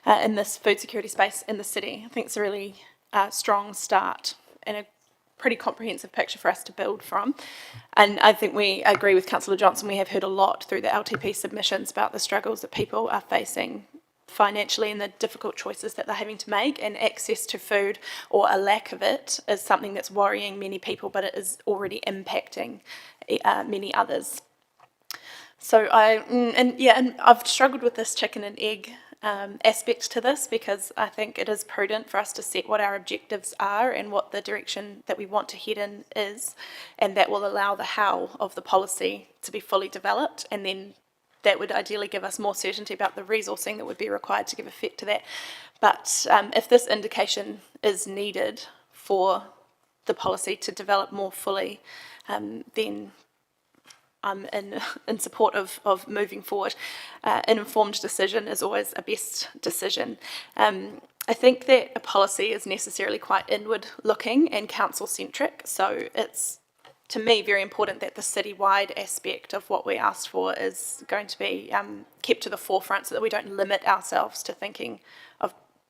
in this food security space in the city. I think it's a really strong start and a pretty comprehensive picture for us to build from. And I think we agree with Councillor Johnson. We have heard a lot through the LTP submissions about the struggles that people are facing financially and the difficult choices that they're having to make, and access to food or a lack of it is something that's worrying many people, but it is already impacting many others. So and I've struggled with this chicken and egg aspect to this, because I think it is prudent for us to set what our objectives are and what the direction that we want to head in is, and that will allow the how of the policy to be fully developed, and then that would ideally give us more certainty about the resourcing that would be required to give effect to that. But if this indication is needed for the policy to develop more fully, then I'm in support of moving forward. An informed decision is always a best decision. I think that a policy is necessarily quite inward looking and council centric, so it's, to me, very important that the citywide aspect of what we asked for is going to be kept to the forefront, so that we don't limit ourselves to thinking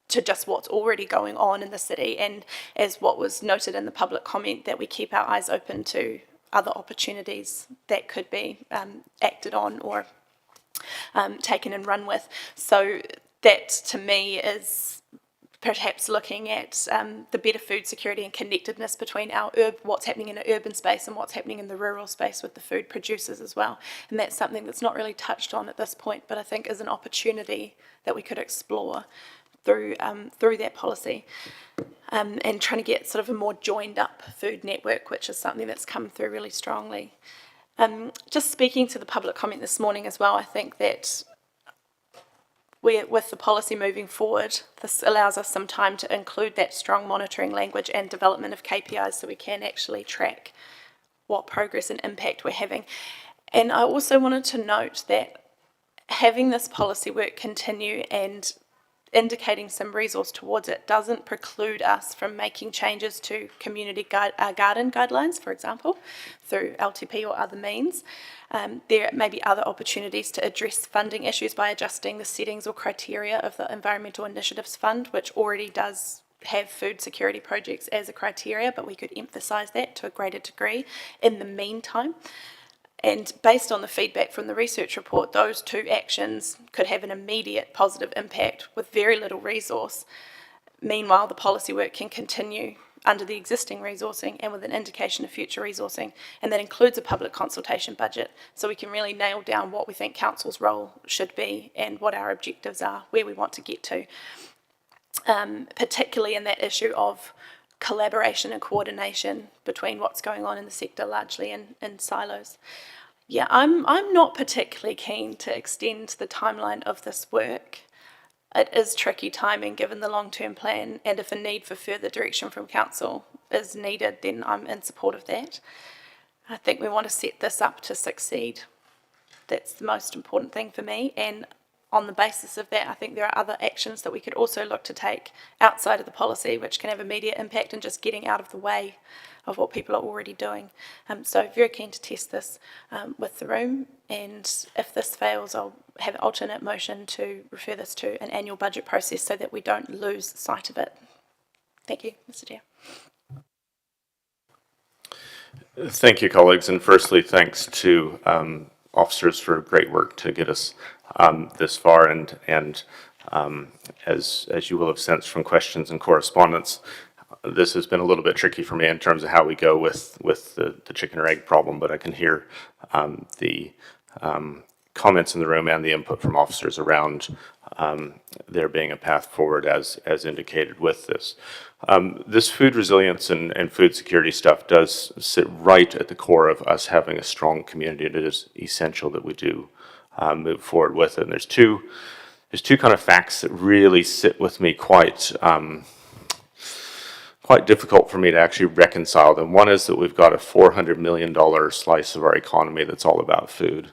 to just what's already going on in the city, and as what was noted in the public comment, that we keep our eyes open to other opportunities that could be acted on or taken and run with. So that, to me, is perhaps looking at the better food security and connectedness between our what's happening in an urban space and what's happening in the rural space with the food producers as well. And that's something that's not really touched on at this point, but I think is an opportunity that we could explore through that policy. And trying to get sort of a more joined up food network, which is something that's come through really strongly. Just speaking to the public comment this morning as well, I think that with the policy moving forward, this allows us some time to include that strong monitoring language and development of KPIs, so we can actually track what progress and impact we're having. And I also wanted to note that having this policy work continue and indicating some resource towards it doesn't preclude us from making changes to community garden guidelines, for example, through LTP or other means. There may be other opportunities to address funding issues by adjusting the settings or criteria of the Environmental Initiatives Fund, which already does have food security projects as a criteria, but we could emphasise that to a greater degree in the meantime. And based on the feedback from the research report, those two actions could have an immediate positive impact with very little resource. Meanwhile, the policy work can continue under the existing resourcing and with an indication of future resourcing, and that includes a public consultation budget, so we can really nail down what we think council's role should be and what our objectives are, where we want to get to, particularly in that issue of collaboration and coordination between what's going on in the sector, largely in silos. Yeah, I'm not particularly keen to extend the timeline of this work. It is tricky timing given the long-term plan, and if a need for further direction from council is needed, then I'm in support of that. I think we want to set this up to succeed. That's the most important thing for me, and on the basis of that, I think there are other actions that we could also look to take outside of the policy, which can have immediate impact in just getting out of the way of what people are already doing. So very keen to test this with the room, and if this fails, I'll have an alternate motion to refer this to an annual budget process so that we don't lose sight of it. Thank you, Mr. Chair. Thank you, colleagues, and firstly, thanks to officers for great work to get us this far, and as you will have sensed from questions and correspondence, this has been a little bit tricky for me in terms of how we go with the chicken or egg problem, but I can hear the comments in the room and the input from officers around there being a path forward as indicated with this. This food resilience and food security stuff does sit right at the core of us having a strong community, and it is essential that we do move forward with it. And there's two kind of facts that really sit with me quite difficult for me to actually reconcile them. One is that we've got a $400 million slice of our economy that's all about food.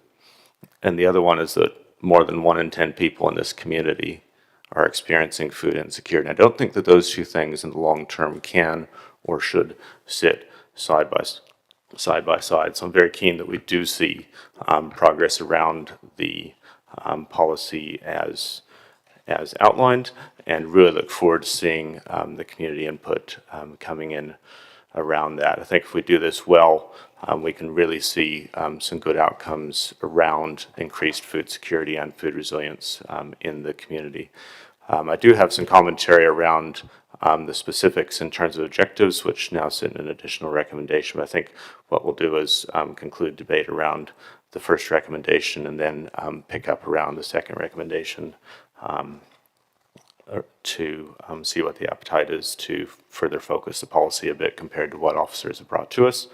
And the other one is that more than 1 in 10 people in this community are experiencing food insecurity. And I don't think that those two things in the long term can or should sit side by side. So I'm very keen that we do see progress around the policy as outlined, and really look forward to seeing the community input coming in around that. I think if we do this well, we can really see some good outcomes around increased food security and food resilience in the community. I do have some commentary around the specifics in terms of objectives, which now sit in an additional recommendation. But I think what we'll do is conclude debate around the first recommendation and then pick up around the second recommendation to see what the appetite is to further focus the policy a bit compared to what officers have brought to us.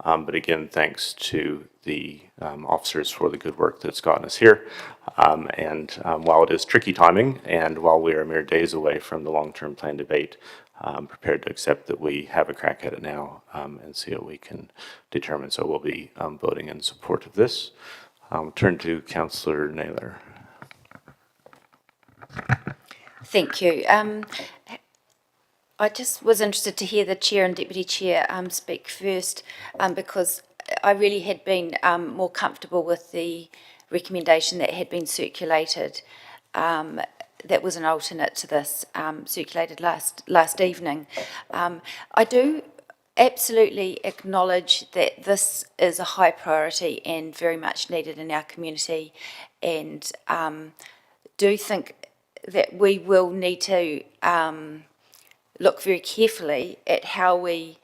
But again, thanks to the officers for the good work that's gotten us here. While it is tricky timing, and while we are mere days away from the long-term plan debate, I'm prepared to accept that we have a crack at it now and see what we can determine. So we'll be voting in support of this. Turn to Councillor Naylor. Thank you. I just was interested to hear the Chair and Deputy Chair speak first because I really had been more comfortable with the recommendation that had been circulated that was an alternate to this, circulated last evening. I do absolutely acknowledge that this is a high priority and very much needed in our community, and do think that we will need to look very carefully at how we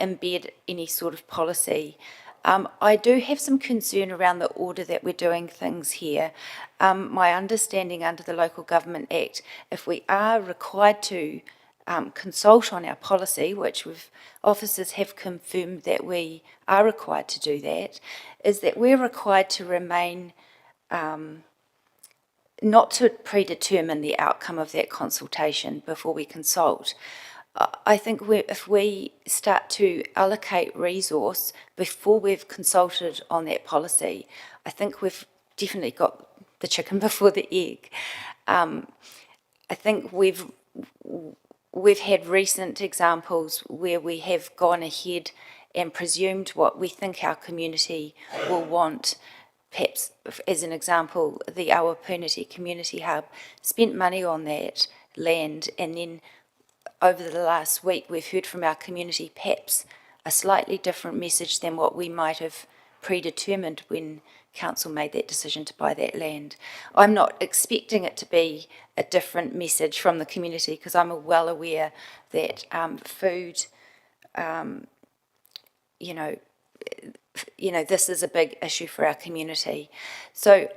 embed any sort of policy. I do have some concern around the order that we're doing things here. My understanding under the Local Government Act, if we are required to consult on our policy, which officers have confirmed that we are required to do that, is that we're required to remain not to predetermine the outcome of that consultation before we consult. I think if we start to allocate resource before we've consulted on that policy, I think we've definitely got the chicken before the egg. I think we've had recent examples where we have gone ahead and presumed what we think our community will want. Perhaps, as an example, the Awapūniti Community Hub spent money on that land, and then over the last week we've heard from our community perhaps a slightly different message than what we might have predetermined when council made that decision to buy that land. I'm not expecting it to be a different message from the community because I'm well aware that food, this is a big issue for our community. So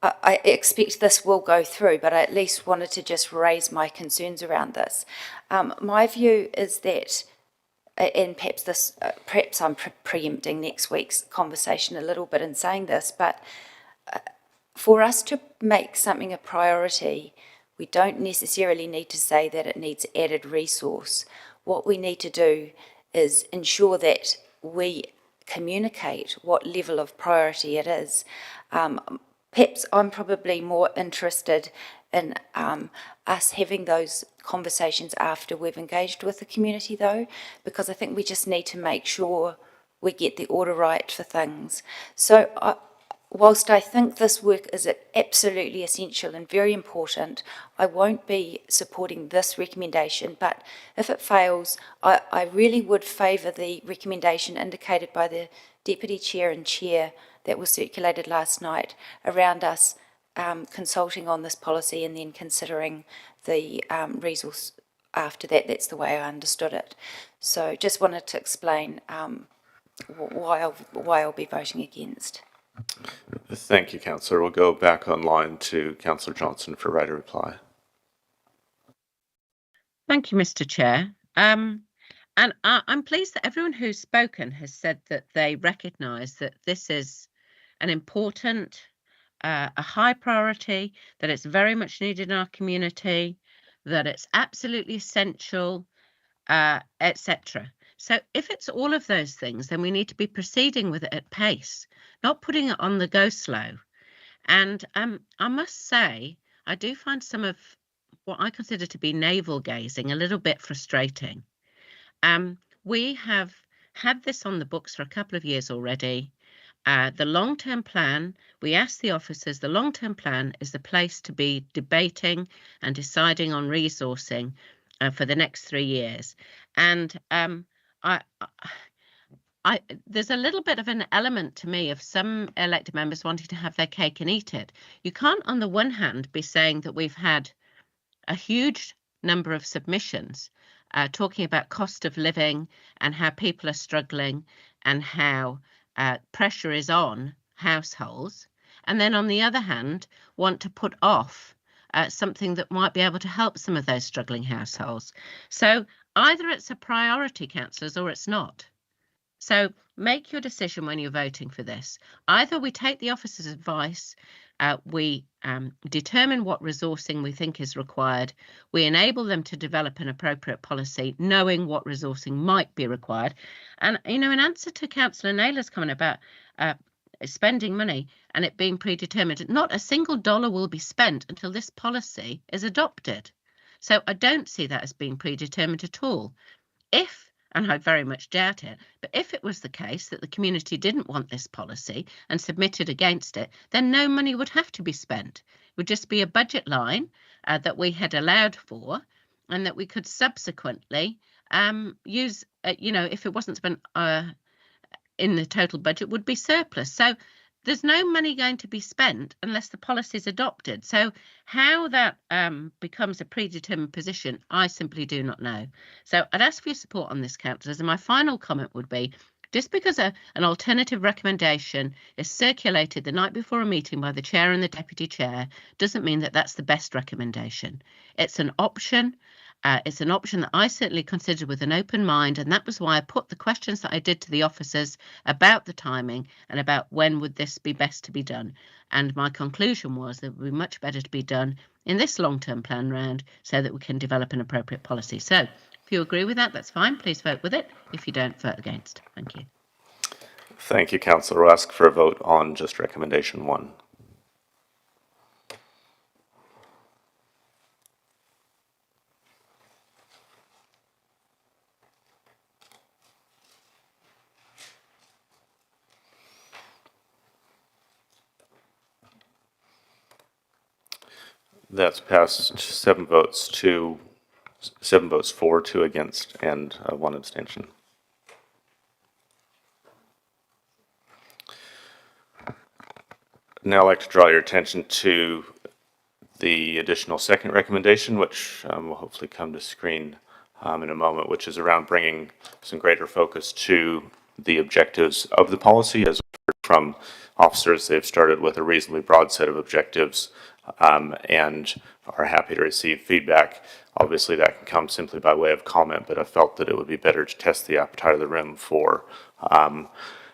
I expect this will go through, but I at least wanted to just raise my concerns around this. My view is that, and perhaps I'm preempting next week's conversation a little bit in saying this, but for us to make something a priority, we don't necessarily need to say that it needs added resource. What we need to do is ensure that we communicate what level of priority it is. Perhaps I'm probably more interested in us having those conversations after we've engaged with the community, though, because I think we just need to make sure we get the order right for things. So whilst I think this work is absolutely essential and very important, I won't be supporting this recommendation, but if it fails, I really would favour the recommendation indicated by the Deputy Chair and Chair that was circulated last night around us consulting on this policy and then considering the resource after that. That's the way I understood it. So just wanted to explain why I'll be voting against. Thank you, Councillor. We'll go back online to Councillor Johnson for right of reply. Thank you, Mr. Chair. And I'm pleased that everyone who's spoken has said that they recognise that this is an important, a high priority, that it's very much needed in our community, that it's absolutely essential, etc. So if it's all of those things, then we need to be proceeding with it at pace, not putting it on the go slow. And I must say, I do find some of what I consider to be navel gazing a little bit frustrating. We have had this on the books for a couple of years already. The long-term plan, we asked the officers, the long-term plan is the place to be debating and deciding on resourcing for the next 3 years. And there's a little bit of an element to me of some elected members wanting to have their cake and eat it. You can't, on the one hand, be saying that we've had a huge number of submissions talking about cost of living and how people are struggling and how pressure is on households, and then on the other hand want to put off something that might be able to help some of those struggling households. So either it's a priority, councillors, or it's not. So make your decision when you're voting for this. Either we take the officer's advice, we determine what resourcing we think is required, we enable them to develop an appropriate policy, knowing what resourcing might be required. And, you know, in answer to Councillor Naylor's comment about spending money and it being predetermined, not a single dollar will be spent until this policy is adopted. So I don't see that as being predetermined at all. If, and I very much doubt it, but if it was the case that the community didn't want this policy and submitted against it, then no money would have to be spent. It would just be a budget line that we had allowed for and that we could subsequently use, you know, if it wasn't spent in the total budget, would be surplus. So there's no money going to be spent unless the policy is adopted. So how that becomes a predetermined position, I simply do not know. So I'd ask for your support on this, councillors. And my final comment would be, just because an alternative recommendation is circulated the night before a meeting by the chair and the deputy chair doesn't mean that that's the best recommendation. It's an option. It's an option that I certainly considered with an open mind, and that was why I put the questions that I did to the officers about the timing and about when would this be best to be done. And my conclusion was that it would be much better to be done in this long-term plan round so that we can develop an appropriate policy. So if you agree with that, that's fine. Please vote with it. If you don't, vote against. Thank you. Thank you, Councillor. I'll ask for a vote on just recommendation 1. That's passed 7 votes for, 2 against, and 1 abstention. Now I'd like to draw your attention to the additional second recommendation, which will hopefully come to screen in a moment, which is around bringing some greater focus to the objectives of the policy. As we've heard from officers, they've started with a reasonably broad set of objectives and are happy to receive feedback. Obviously, that can come simply by way of comment, but I felt that it would be better to test the appetite of the room for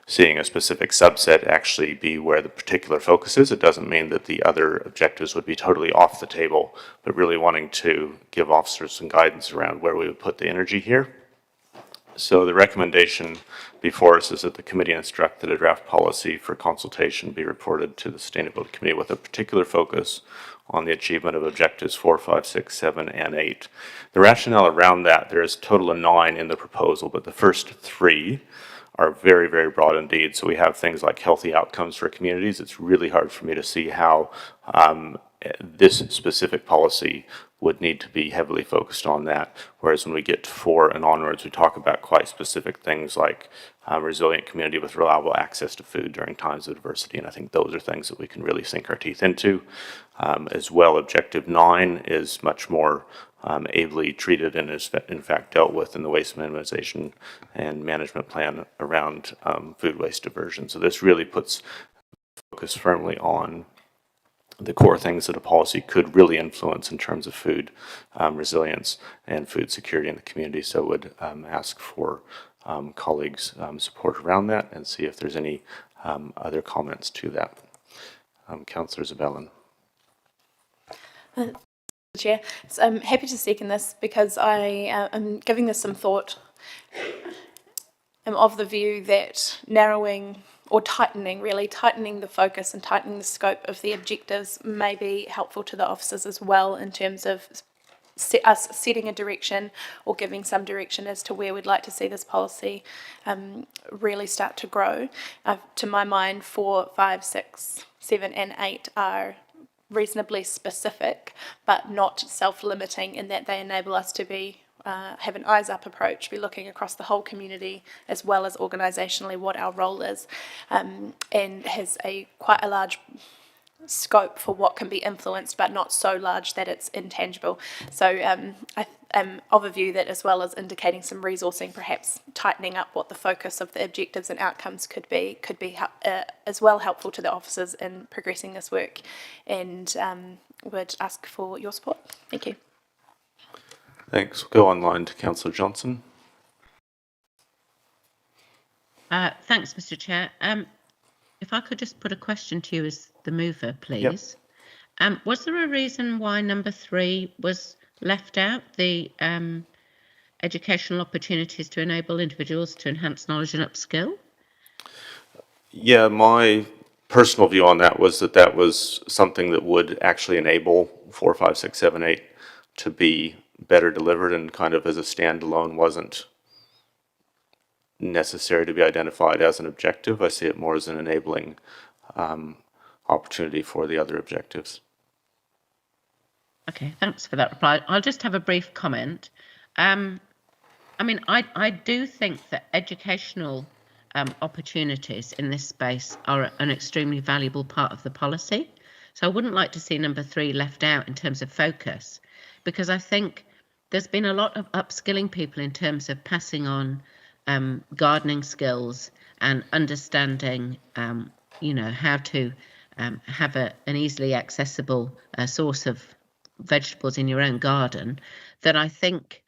seeing a specific subset actually be where the particular focus is. It doesn't mean that the other objectives would be totally off the table, but really wanting to give officers some guidance around where we would put the energy here. So the recommendation before us is that the committee instruct that a draft policy for consultation be reported to the Sustainability Committee with a particular focus on the achievement of objectives 4, 5, 6, 7, and 8. The rationale around that, there is a total of 9 in the proposal, but the first 3 are very, very broad indeed. So we have things like healthy outcomes for communities. It's really hard for me to see how this specific policy would need to be heavily focused on that. Whereas when we get to 4 and onwards, we talk about quite specific things like resilient community with reliable access to food during times of adversity. And I think those are things that we can really sink our teeth into. As well, Objective 9 is much more ably treated and is in fact dealt with in the waste minimization and management plan around food waste diversion. So this really puts focus firmly on the core things that a policy could really influence in terms of food resilience and food security in the community. So would ask for colleagues' support around that and see if there's any other comments to that. Councillor Zabelin. Chair, so I'm happy to second this because I am giving this some thought. I'm of the view that narrowing or tightening the focus and tightening the scope of the objectives may be helpful to the officers as well in terms of us setting a direction or giving some direction as to where we'd like to see this policy really start to grow. To my mind, 4, 5, 6, 7 and 8 are reasonably specific but not self-limiting in that they enable us to be have an eyes up approach, be looking across the whole community as well as organisationally what our role is, and has quite a large scope for what can be influenced, but not so large that it's intangible. So I am of a view that, as well as indicating some resourcing, perhaps tightening up what the focus of the objectives and outcomes could be as well helpful to the officers in progressing this work, and would ask for your support. Thank you. Thanks. We'll go online to Councillor Johnson. Thanks, Mr. Chair. If I could just put a question to you as the mover, please. Yep. Was there a reason why number 3 was left out, the educational opportunities to enable individuals to enhance knowledge and upskill? Yeah, my personal view on that was that was something that would actually enable 4, 5, 6, 7, 8 to be better delivered, and kind of as a standalone wasn't necessary to be identified as an objective. I see it more as an enabling opportunity for the other objectives. Okay, thanks for that reply. I'll just have a brief comment. I mean, I do think that educational opportunities in this space are an extremely valuable part of the policy. So I wouldn't like to see number 3 left out in terms of focus, because I think there's been a lot of upskilling people in terms of passing on gardening skills and understanding, you know, how to have an easily accessible source of vegetables in your own garden, that I think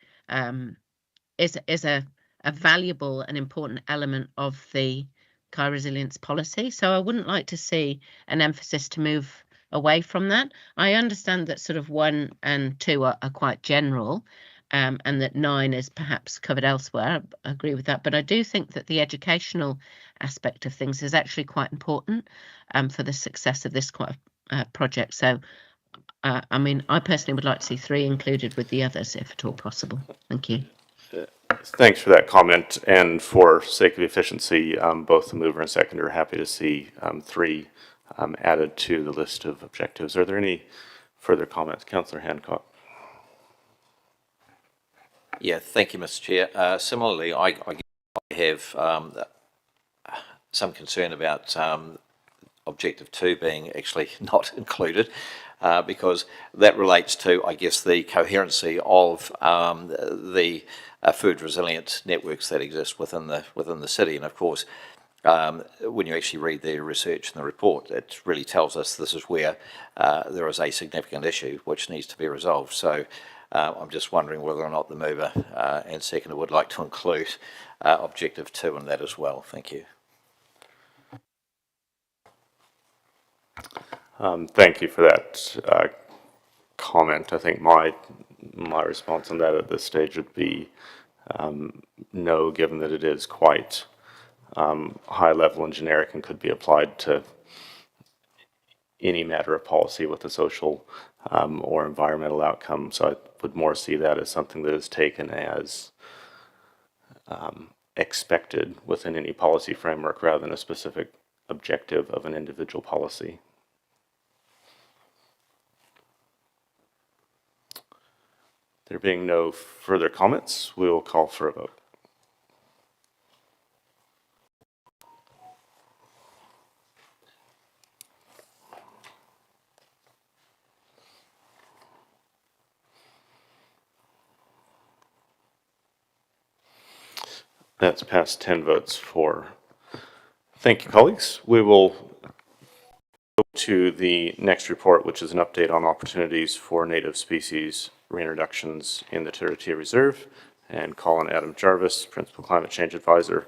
is a valuable and important element of the CAR resilience policy. So I wouldn't like to see an emphasis to move away from that. I understand that sort of 1 and 2 are quite general, and that 9 is perhaps covered elsewhere. I agree with that. But I do think that the educational aspect of things is actually quite important for the success of this project. So, I mean, I personally would like to see 3 included with the others, if at all possible. Thank you. Thanks for that comment. And for sake of efficiency, both the mover and seconder are happy to see 3 added to the list of objectives. Are there any further comments? Councillor Hancock. Yeah, thank you, Mr. Chair. Similarly, I have some concern about Objective 2 being actually not included, because that relates to, I guess, the coherency of the food resilient networks that exist within the city. And of course, when you actually read the research in the report, it really tells us this is where there is a significant issue which needs to be resolved. So I'm just wondering whether or not the mover and seconder would like to include Objective 2 in that as well. Thank you. Thank you for that comment. I think my response on that at this stage would be no, given that it is quite high level and generic and could be applied to any matter of policy with a social or environmental outcome. So I would more see that as something that is taken as expected within any policy framework rather than a specific objective of an individual policy. There being no further comments, we will call for a vote. That's passed 10 votes for. Thank you, colleagues. We will go to the next report, which is an update on opportunities for native species reintroductions in the Turitea Reserve, and call on Adam Jarvis, Principal Climate Change Advisor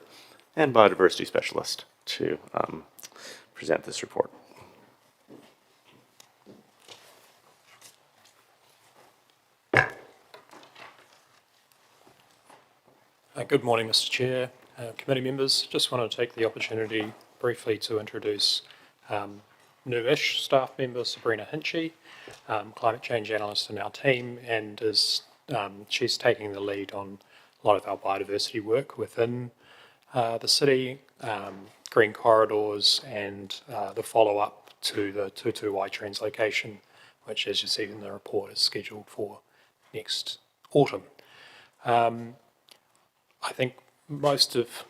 and Biodiversity Specialist, to present this report. Good morning, Mr. Chair, committee members. Just want to take the opportunity briefly to introduce newish staff member Sabrina Hinchy, climate change analyst in our team, and she's taking the lead on a lot of our biodiversity work within the city, green corridors, and the follow-up to the Tutuwai translocation, which, as you see in the report, is scheduled for next autumn. I think most of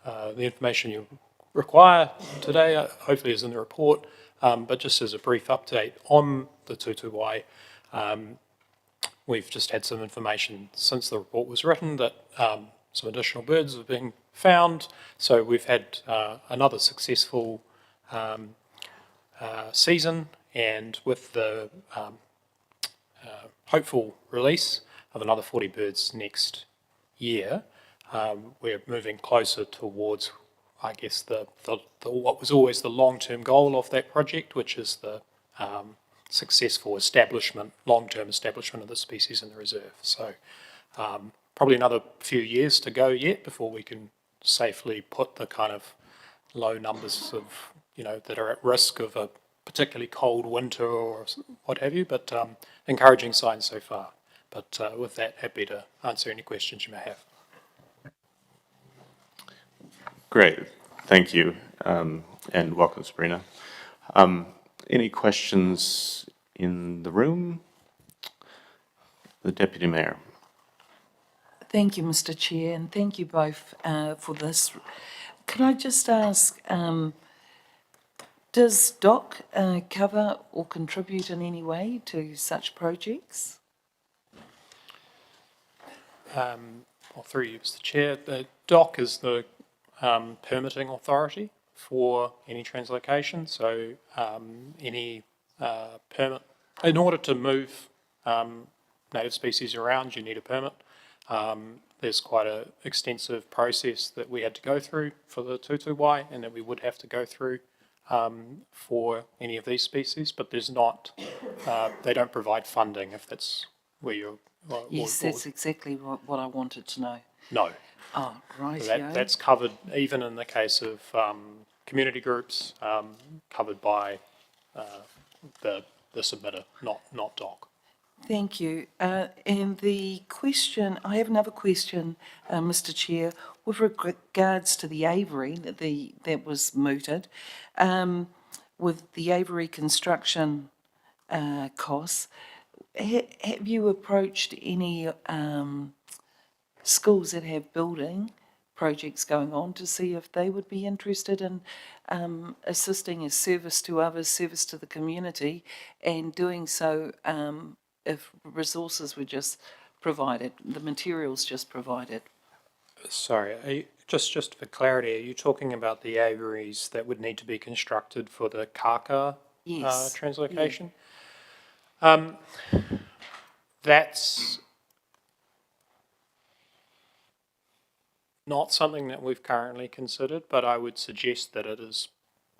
the information you require today hopefully is in the report, but just as a brief update on the Tutuwai, we've just had some information since the report was written that some additional birds have been found. So we've had another successful season, and with the hopeful release of another 40 birds next year, we're moving closer towards, I guess, the what was always the long-term goal of that project, which is the successful establishment, long-term establishment of the species in the reserve. So probably another few years to go yet before we can safely put the kind of low numbers of, that are at risk of a particularly cold winter or what have you, but encouraging signs so far. But with that, happy to answer any questions you may have. Great, thank you, and welcome, Sabrina. Any questions in the room? The Deputy Mayor. Thank you, Mr. Chair, and thank you both for this. Can I just ask, does DOC cover or contribute in any way to such projects? Well, through you, Mr. Chair, the DOC is the permitting authority for any translocation. So any permit, in order to move native species around, you need a permit. There's quite an extensive process that we had to go through for the Tutuwai and that we would have to go through for any of these species, but there's not, they don't provide funding if that's where you're... Yes, that's exactly what I wanted to know. No. Oh, right. So that's covered even in the case of community groups, covered by the submitter, not DOC. Thank you. And the question, I have another question, Mr. Chair, with regards to the aviary that was mooted, with the aviary construction costs. Have you approached any schools that have building projects going on to see if they would be interested in assisting as service to others, service to the community, and doing so if resources were just provided, the materials just provided? Sorry, just for clarity, are you talking about the aviaries that would need to be constructed for the Kaka translocation? Yeah. That's not something that we've currently considered, but I would suggest that it is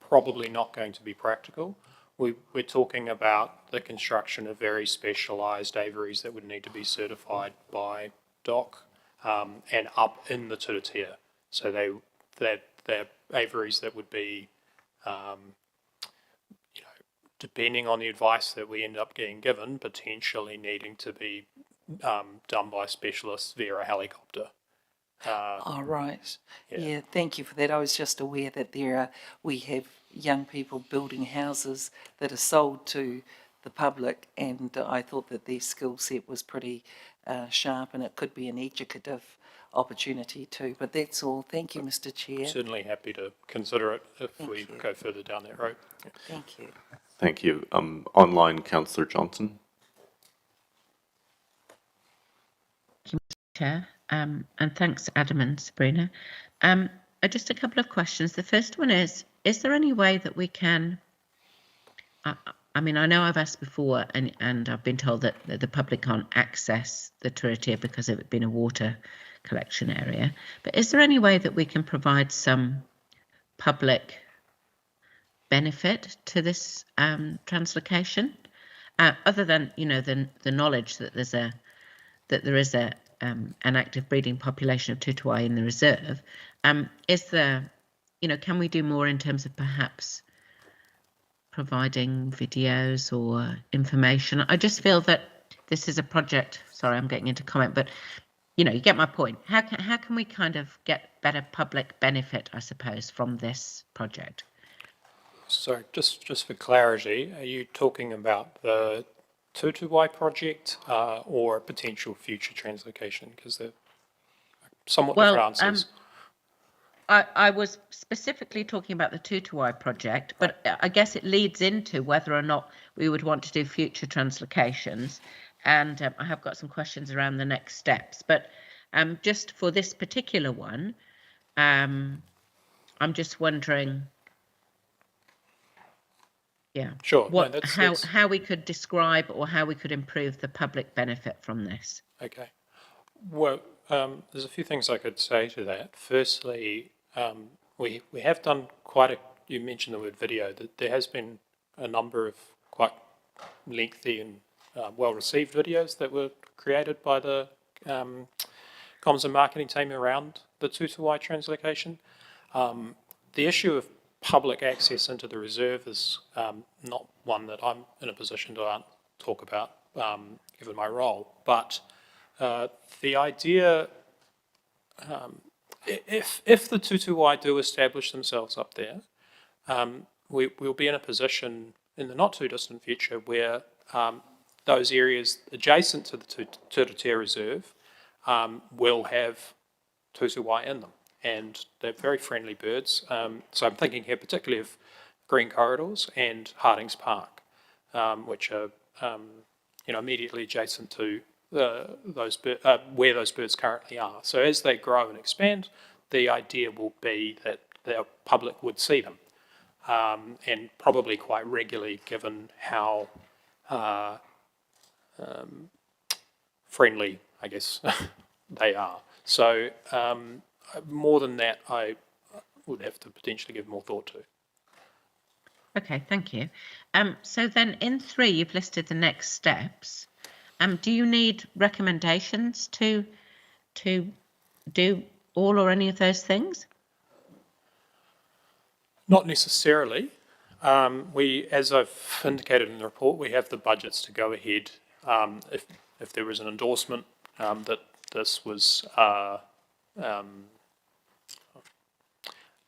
probably not going to be practical. We're talking about the construction of very specialised aviaries that would need to be certified by DOC and up in the Turitea. So they're aviaries that would be, depending on the advice that we end up getting given, potentially needing to be done by specialists via a helicopter. Right. Yeah, thank you for that. I was just aware that we have young people building houses that are sold to the public, and I thought that their skill set was pretty sharp, and it could be an educative opportunity too. But that's all. Thank you, Mr. Chair. Certainly happy to consider it if we go further down that road. Thank you. Thank you. Online, Councillor Johnson. Thank you, Mr. Chair, and thanks, Adam and Sabrina. Just a couple of questions. The first one is there any way that we can, I mean, I know I've asked before and I've been told that the public can't access the Turitea because of it being a water collection area, but is there any way that we can provide some public benefit to this translocation, other than the knowledge that there is an active breeding population of Tutuwai in the reserve? Is there, can we do more in terms of perhaps providing videos or information? I just feel that this is a project. Sorry, I'm getting into comment, but you get my point. How can we kind of get better public benefit, I suppose, from this project? So just for clarity, are you talking about the Tutuwai project or a potential future translocation? Because they're somewhat different answers. I was specifically talking about the Tutuwai project, but I guess it leads into whether or not we would want to do future translocations. And I have got some questions around the next steps. But just for this particular one, I'm just wondering, yeah, Sure. No, what how we could describe or how we could improve the public benefit from this. Okay. Well, there's a few things I could say to that. Firstly, we have done you mentioned the word video, that there has been a number of quite lengthy and well-received videos that were created by the comms and marketing team around the Tutuwai translocation. The issue of public access into the reserve is not one that I'm in a position to talk about, given my role, but the idea, if the Tutuwai do establish themselves up there, we'll be in a position in the not too distant future where those areas adjacent to the Turitea Reserve will have Tutuwai in them, and they're very friendly birds. So I'm thinking here particularly of Green Corridors and Hardings Park, which are immediately adjacent to where those birds currently are. So as they grow and expand, the idea will be that the public would see them, and probably quite regularly, given how friendly, I guess, they are. So more than that, I would have to potentially give more thought to. Okay, thank you. So then in 3, you've listed the next steps. Do you need recommendations to do all or any of those things? Not necessarily. As I've indicated in the report, we have the budgets to go ahead. If there was an endorsement that this was a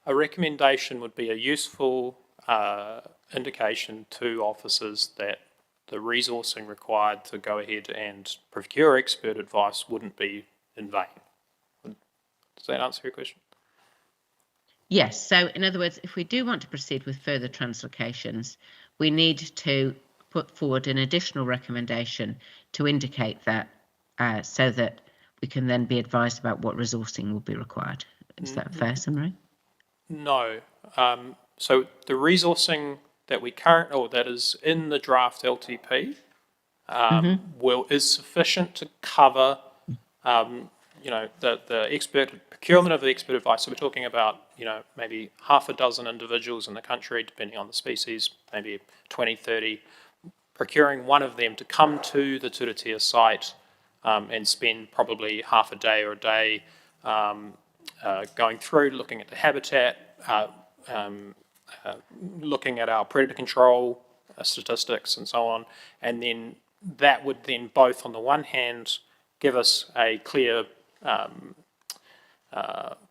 recommendation, would be a useful indication to officers that the resourcing required to go ahead and procure expert advice wouldn't be in vain. Does that answer your question? Yes. So in other words, if we do want to proceed with further translocations, we need to put forward an additional recommendation to indicate that so that we can then be advised about what resourcing will be required. Is that a fair summary? No. So the resourcing that that is in the draft LTP is sufficient to cover the expert procurement of the expert advice. So we're talking about maybe half a dozen individuals in the country, depending on the species, maybe 20, 30, procuring one of them to come to the Turitea site and spend probably half a day or a day going through, looking at the habitat, looking at our predator control statistics and so on, and then that would then both, on the one hand, give us a clear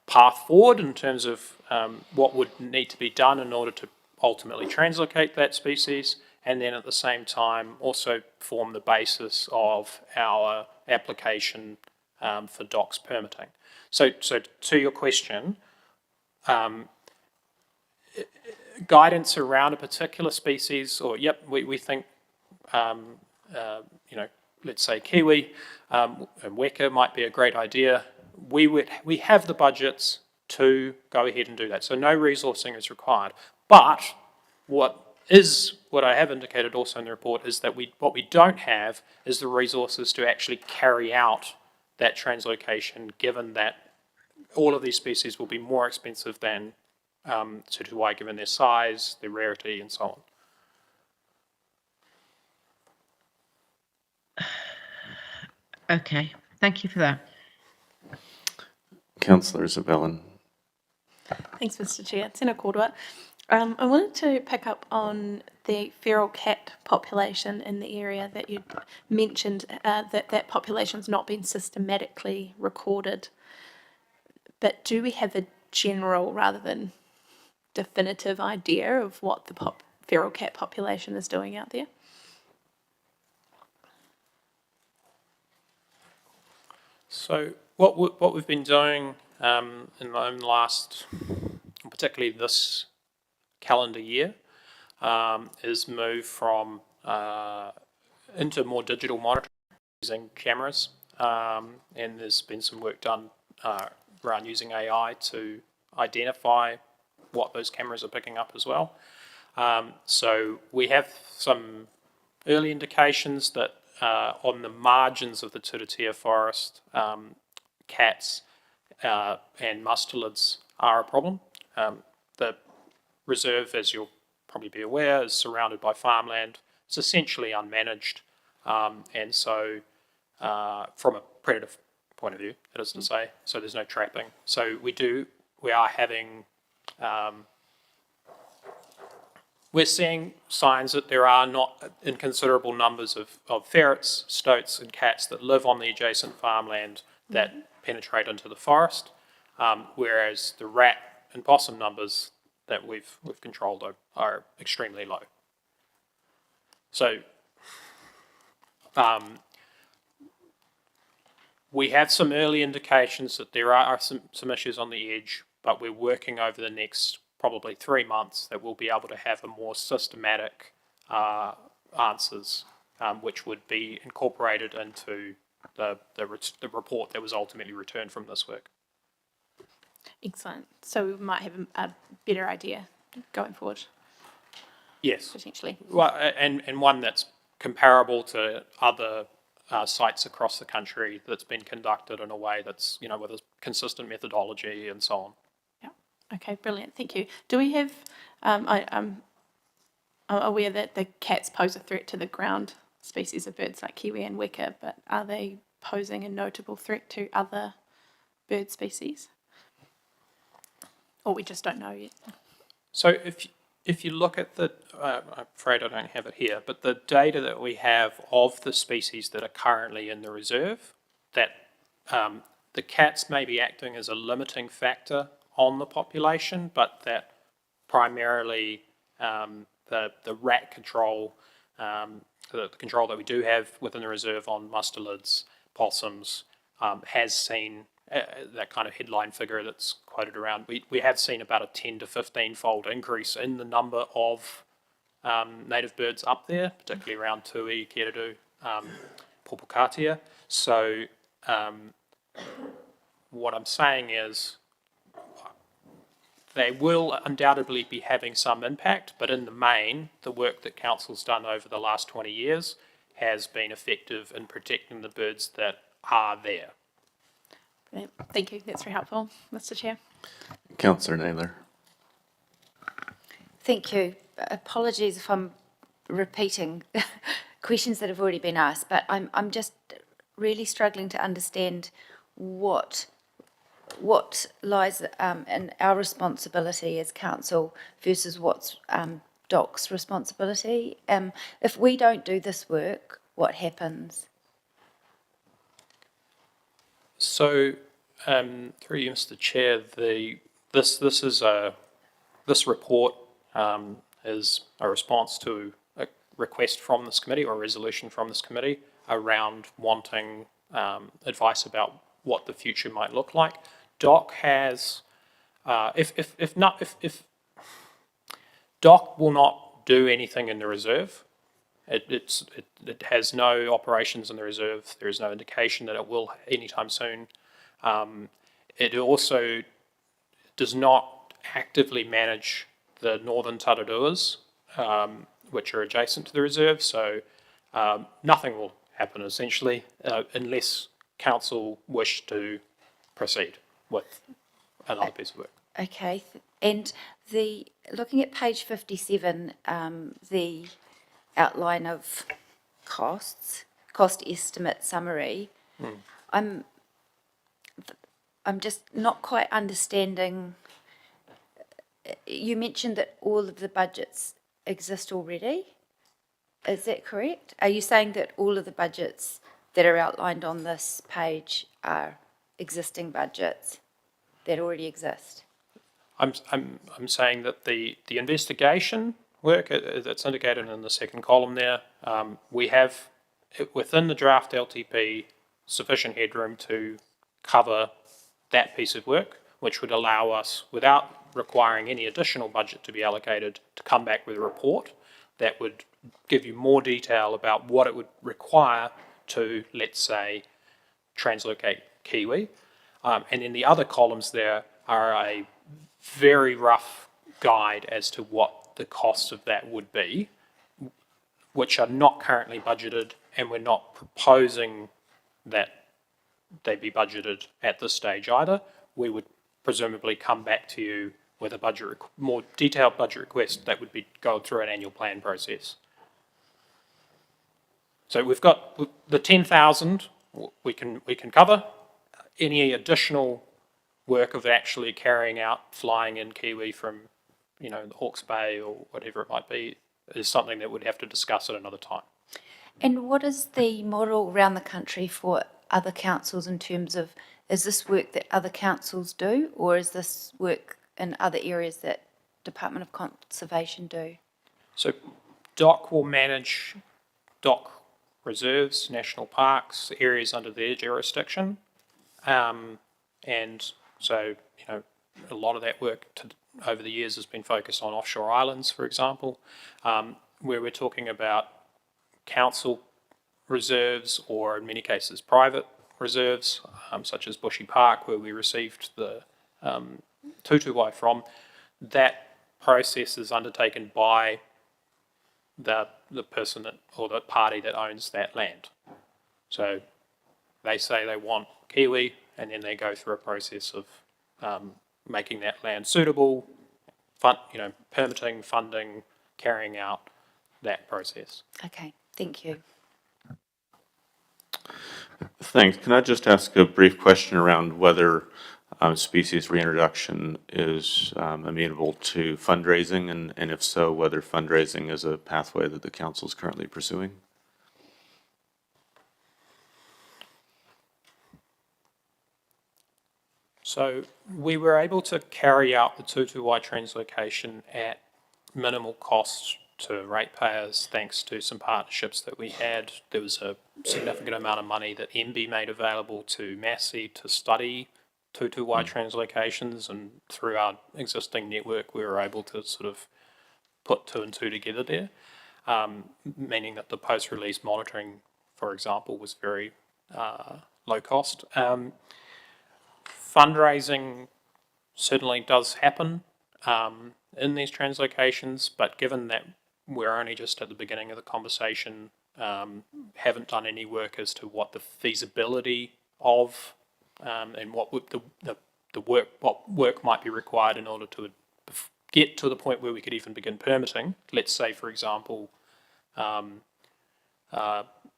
path forward in terms of what would need to be done in order to ultimately translocate that species, and then at the same time also form the basis of our application for DOCS permitting. So to your question, guidance around a particular species, or we think, let's say kiwi and weka might be a great idea. We have the budgets to go ahead and do that. So no resourcing is required. But what I have indicated also in the report is that what we don't have is the resources to actually carry out that translocation, given that all of these species will be more expensive than Tutuwai, given their size, their rarity, and so on. Okay, thank you for that. Councillor Isabellan. Thanks, Mr. Chair. Tēnā kōrua. I wanted to pick up on the feral cat population in the area that you mentioned, that population's not been systematically recorded. But do we have a general rather than definitive idea of what the feral cat population is doing out there? So what we've been doing in the last, particularly this calendar year, is move from into more digital monitoring using cameras, and there's been some work done around using AI to identify what those cameras are picking up as well. So we have some early indications that on the margins of the Turitea forest, cats and mustelids are a problem. The reserve, as you'll probably be aware, is surrounded by farmland. It's essentially unmanaged, and so from a predator point of view, that is to say, so there's no trapping. So we are having, we're seeing signs that there are not inconsiderable numbers of ferrets, stoats and cats that live on the adjacent farmland that penetrate into the forest, whereas the rat and possum numbers that we've controlled are extremely low. So we have some early indications that there are some issues on the edge, but we're working over the next probably 3 months that we'll be able to have a more systematic answers, which would be incorporated into the report that was ultimately returned from this work. Excellent. So we might have a better idea going forward, Yes. potentially. Well, and one that's comparable to other sites across the country that's been conducted in a way that's, with a consistent methodology and so on. Yeah. Okay, brilliant. Thank you. Do we have, I'm aware that the cats pose a threat to the ground species of birds like kiwi and weka, but are they posing a notable threat to other bird species? Or we just don't know yet? So if you look at I'm afraid I don't have it here, but the data that we have of the species that are currently in the reserve, that the cats may be acting as a limiting factor on the population, but that primarily the rat control, the control that we do have within the reserve on mustelids, possums, has seen that kind of headline figure that's quoted around. We have seen about a 10 to 15-fold increase in the number of native birds up there, particularly around Tui, Kereru, Popokatea. So what I'm saying is they will undoubtedly be having some impact, but in the main, the work that Council's done over the last 20 years has been effective in protecting the birds that are there. Brilliant. Thank you. That's very helpful, Mr. Chair. Councillor Naylor. Thank you. Apologies if I'm repeating questions that have already been asked, but I'm just really struggling to understand what lies in our responsibility as council versus what's DOC's responsibility. If we don't do this work, what happens? So, through you, Mr. Chair, this report is a response to a request from this committee or a resolution from this committee around wanting advice about what the future might look like. DOC has, if DOC will not do anything in the reserve. It has no operations in the reserve. There is no indication that it will anytime soon. It also does not actively manage the northern Tararuas, which are adjacent to the reserve. So nothing will happen essentially unless council wish to proceed with another piece of work. Okay, and looking at page 57, the outline of cost estimate summary, I'm just not quite understanding. You mentioned that all of the budgets exist already. Is that correct? Are you saying that all of the budgets that are outlined on this page are existing budgets that already exist? I'm saying that the investigation work that's indicated in the second column there, we have within the draft LTP sufficient headroom to cover that piece of work, which would allow us, without requiring any additional budget to be allocated, to come back with a report that would give you more detail about what it would require to, let's say, translocate Kiwi. And in the other columns there are a very rough guide as to what the cost of that would be, which are not currently budgeted, and we're not proposing that they be budgeted at this stage either. We would presumably come back to you with a budget, more detailed budget request that would be go through an annual plan process. So we've got the 10,000 we can cover. Any additional work of actually carrying out flying in Kiwi from, the Hawke's Bay or whatever it might be, is something that we'd have to discuss at another time. And what is the model around the country for other councils in terms of, is this work that other councils do, or is this work in other areas that Department of Conservation do? So DOC will manage DOC reserves, national parks, areas under their jurisdiction. And so, a lot of that work over the years has been focused on offshore islands, for example, where we're talking about council reserves, or in many cases private reserves, such as Bushy Park, where we received the Tutuwai from. That process is undertaken by the person or the party that owns that land. So they say they want Kiwi, and then they go through a process of making that land suitable, permitting, funding, carrying out that process. Okay, thank you. Thanks. Can I just ask a brief question around whether species reintroduction is amenable to fundraising, and if so, whether fundraising is a pathway that the council is currently pursuing? So we were able to carry out the Tutuwai translocation at minimal cost to ratepayers, thanks to some partnerships that we had. There was a significant amount of money that MB made available to Massey to study Tutuwai translocations, and through our existing network we were able to sort of put two and two together there, meaning that the post-release monitoring, for example, was very low cost. Fundraising certainly does happen in these translocations, but given that we're only just at the beginning of the conversation, haven't done any work as to what the feasibility of and what would what work might be required in order to get to the point where we could even begin permitting. Let's say, for example,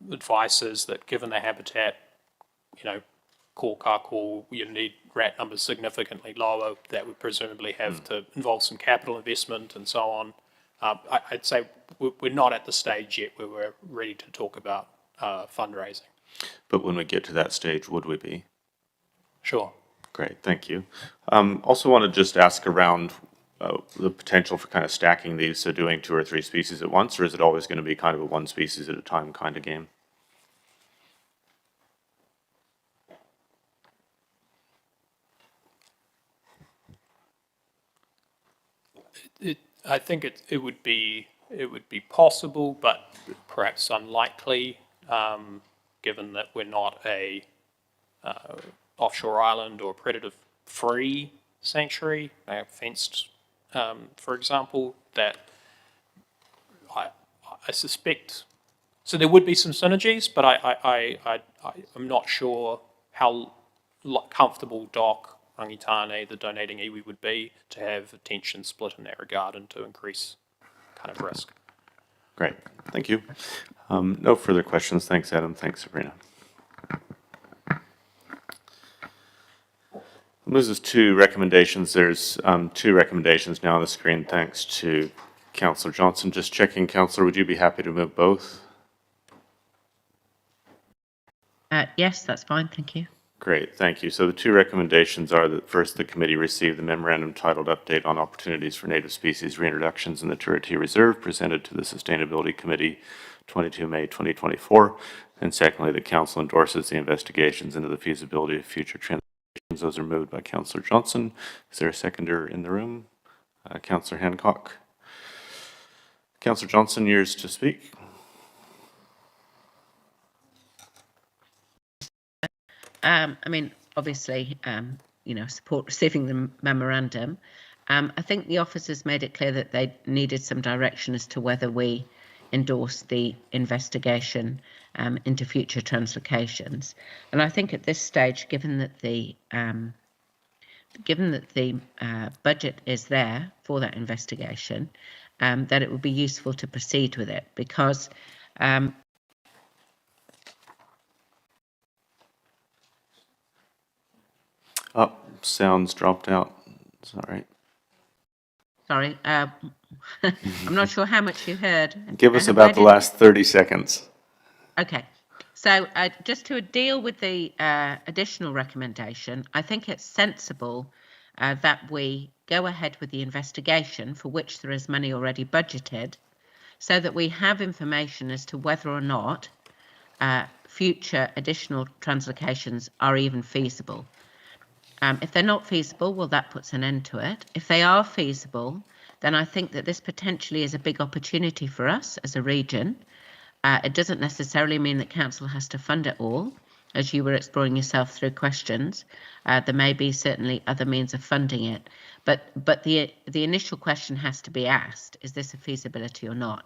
advice is that given the habitat, Kōkako, you need rat numbers significantly lower. That would presumably have to involve some capital investment and so on. I'd say we're not at the stage yet where we're ready to talk about fundraising. But when we get to that stage, would we be? Sure. Great, thank you. Also want to just ask around the potential for kind of stacking these, so doing 2 or 3 species at once, or is it always going to be kind of a one species at a time kind of game? I think it would be possible, but perhaps unlikely, given that we're not a offshore island or predator-free sanctuary, fenced, for example. That I suspect. So there would be some synergies, but I'm not sure how comfortable DOC, Rangitane, the donating iwi, would be to have attention split in that regard and to increase kind of risk. Great, thank you. No further questions. Thanks, Adam. Thanks, Sabrina. Moves us to recommendations. There's 2 recommendations now on the screen, thanks to Councillor Johnson. Just checking, Councillor, would you be happy to move both? Yes, that's fine, thank you. Great, thank you. So the 2 recommendations are that first, the committee received the memorandum titled Update on Opportunities for Native Species Reintroductions in the Turritia Reserve, presented to the Sustainability Committee 22 May 2024, And secondly, that council endorses the investigations into the feasibility of future transactions. Those are moved by Councillor Johnson. Is there a seconder in the room? Councillor Hancock. Councillor Johnson, yours to speak. I mean, obviously, support receiving the memorandum. I think the officers made it clear that they needed some direction as to whether we endorse the investigation into future translocations. And I think at this stage, given that the budget is there for that investigation, that it would be useful to proceed with it, because Sounds dropped out. Sorry. Sorry, I'm not sure how much you heard. Give us about the last 30 seconds. Okay, so just to deal with the additional recommendation, I think it's sensible that we go ahead with the investigation, for which there is money already budgeted, so that we have information as to whether or not future additional translocations are even feasible. If they're not feasible, well, that puts an end to it. If they are feasible, then I think that this potentially is a big opportunity for us as a region. It doesn't necessarily mean that council has to fund it all, as you were exploring yourself through questions. There may be certainly other means of funding it, but the initial question has to be asked: is this a feasibility or not?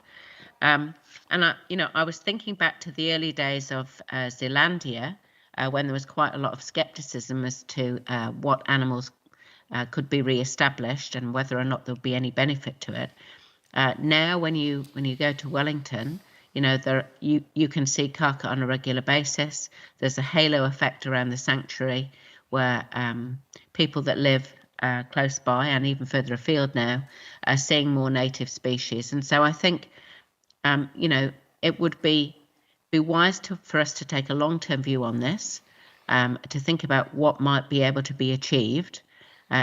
And I was thinking back to the early days of Zealandia, when there was quite a lot of scepticism as to what animals could be re-established and whether or not there would be any benefit to it. Now, when you go to Wellington, you can see kaka on a regular basis. There's a halo effect around the sanctuary, where people that live close by and even further afield now are seeing more native species. And so I think, it would be wise for us to take a long-term view on this, to think about what might be able to be achieved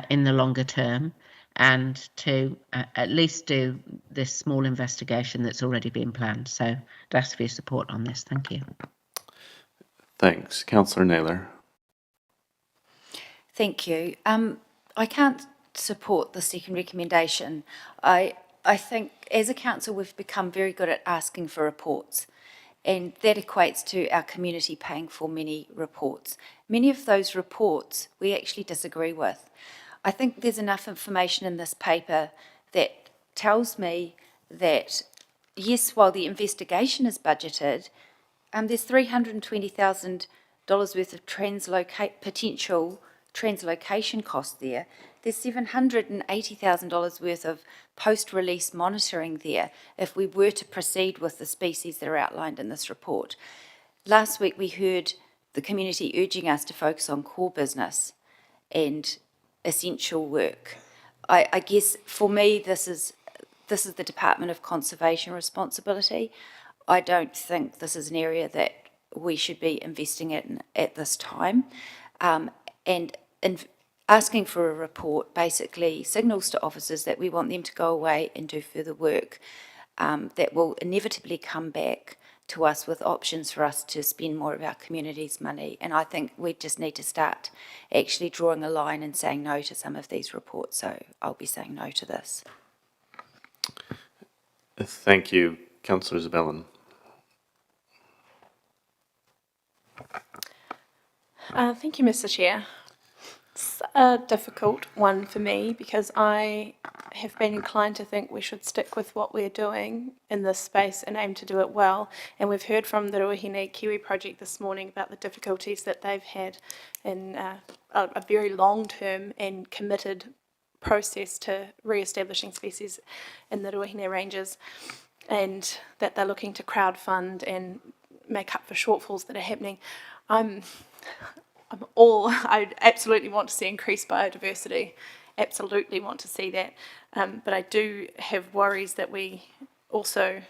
in the longer term, and to at least do this small investigation that's already been planned. So I'd ask for your support on this. Thank you. Thanks. Councillor Naylor. Thank you. I can't support the second recommendation. I think as a council we've become very good at asking for reports, and that equates to our community paying for many reports. Many of those reports we actually disagree with. I think there's enough information in this paper that tells me that, yes, while the investigation is budgeted, there's $320,000 worth of potential translocation costs there. There's $780,000 worth of post-release monitoring there if we were to proceed with the species that are outlined in this report. Last week we heard the community urging us to focus on core business and essential work. I guess for me this is the Department of Conservation responsibility. I don't think this is an area that we should be investing in at this time. And asking for a report basically signals to officers that we want them to go away and do further work that will inevitably come back to us with options for us to spend more of our community's money. And I think we just need to start actually drawing a line and saying no to some of these reports. So I'll be saying no to this. Thank you. Councillor Zabellin. Thank you, Mr. Chair. It's a difficult one for me because I have been inclined to think we should stick with what we're doing in this space and aim to do it well. And we've heard from the Ruahine Kiwi Project this morning about the difficulties that they've had in a very long-term and committed process to re-establishing species in the Ruahine Ranges, and that they're looking to crowdfund and make up for shortfalls that are happening. I absolutely want to see increased biodiversity, absolutely want to see that, but I do have worries that we also,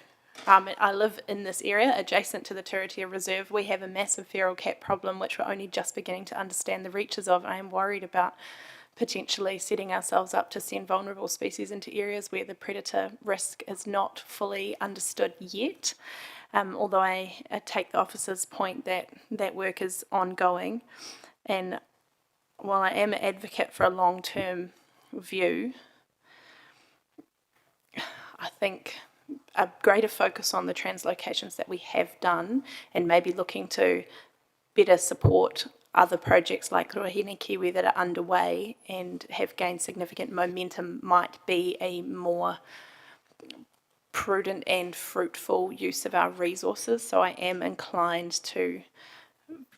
I live in this area adjacent to the Turitea Reserve. We have a massive feral cat problem which we're only just beginning to understand the reaches of. I am worried about potentially setting ourselves up to send vulnerable species into areas where the predator risk is not fully understood yet. although I take the officer's point that that work is ongoing. And while I am an advocate for a long-term view, I think a greater focus on the translocations that we have done and maybe looking to better support other projects like Ruahine Kiwi that are underway and have gained significant momentum might be a more prudent and fruitful use of our resources. So I am inclined to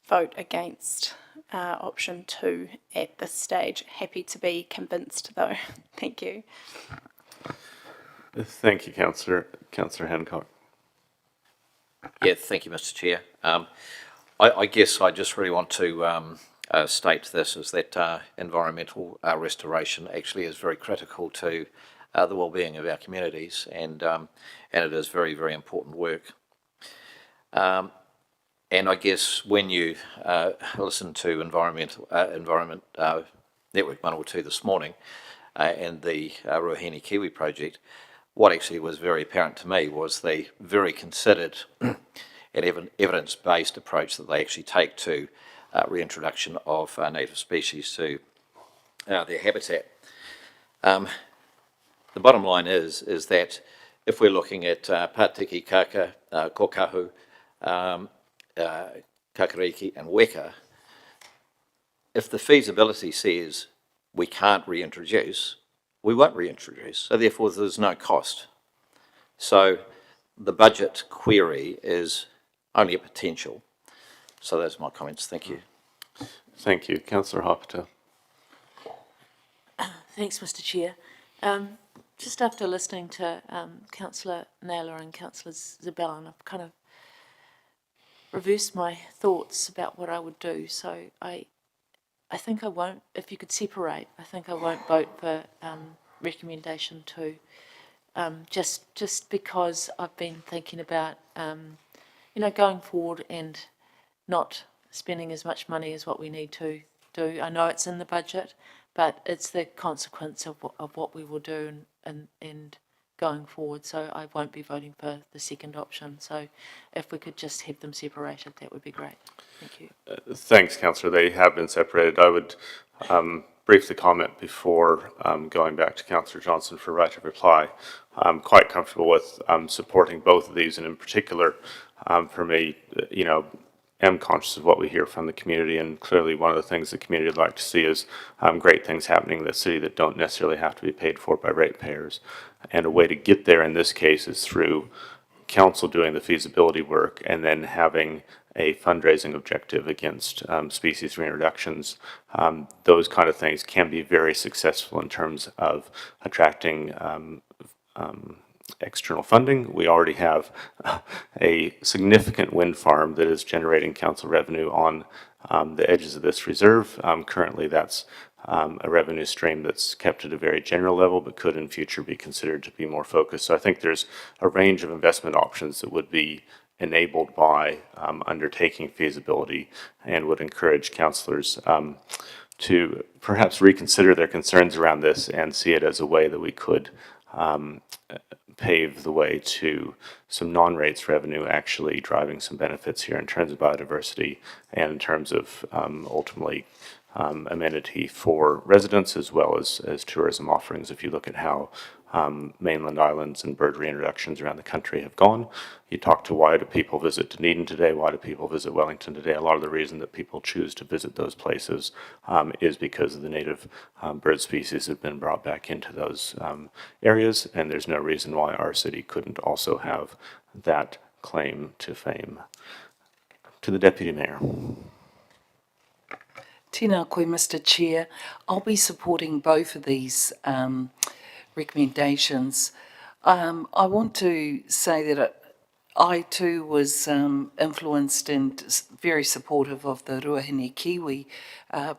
vote against option 2 at this stage. Happy to be convinced though. Thank you. Thank you, Councillor Hancock. Yeah, thank you, Mr. Chair. I guess I just really want to state this, is that environmental restoration actually is very critical to the well-being of our communities, and it is very, very important work. And I guess when you listen to Environment Network 102 this morning and the Ruahine Kiwi project, what actually was very apparent to me was the very considered and evidence-based approach that they actually take to reintroduction of native species to their habitat. The bottom line is that if we're looking at Patiki Kaka, Kokahu, Kakariki and Weka, if the feasibility says we can't reintroduce, we won't reintroduce, so therefore there's no cost. So the budget query is only a potential. So those are my comments. Thank you. Thank you. Councillor Hopata. Thanks, Mr. Chair. Just after listening to Councillor Naylor and Councillor Zabella, I've kind of reversed my thoughts about what I would do. So I think I won't, if you could separate, I think I won't vote for recommendation 2, just because I've been thinking about, going forward and not spending as much money as what we need to do. I know it's in the budget, but it's the consequence of what we will do and going forward. So I won't be voting for the second option. So if we could just have them separated, that would be great. Thank you. Thanks, Councillor. They have been separated. I would briefly comment before going back to Councillor Johnson for right of reply. I'm quite comfortable with supporting both of these, and in particular, for me, am conscious of what we hear from the community, and clearly one of the things the community would like to see is great things happening in the city that don't necessarily have to be paid for by ratepayers. And a way to get there in this case is through council doing the feasibility work and then having a fundraising objective against species reintroductions. Those kind of things can be very successful in terms of attracting external funding. We already have a significant wind farm that is generating council revenue on the edges of this reserve. Currently, that's a revenue stream that's kept at a very general level, but could in future be considered to be more focused. So I think there's a range of investment options that would be enabled by undertaking feasibility, and would encourage councillors to perhaps reconsider their concerns around this and see it as a way that we could pave the way to some non-rates revenue actually driving some benefits here in terms of biodiversity and in terms of ultimately amenity for residents as well as tourism offerings. If you look at how mainland islands and bird reintroductions around the country have gone, you talk to why do people visit Dunedin today, why do people visit Wellington today, a lot of the reason that people choose to visit those places is because of the native bird species have been brought back into those areas, and there's no reason why our city couldn't also have that claim to fame. To the Deputy Mayor. Tēnā koe, Mr. Chair. I'll be supporting both of these recommendations. I want to say that I too was influenced and very supportive of the Ruahine Kiwi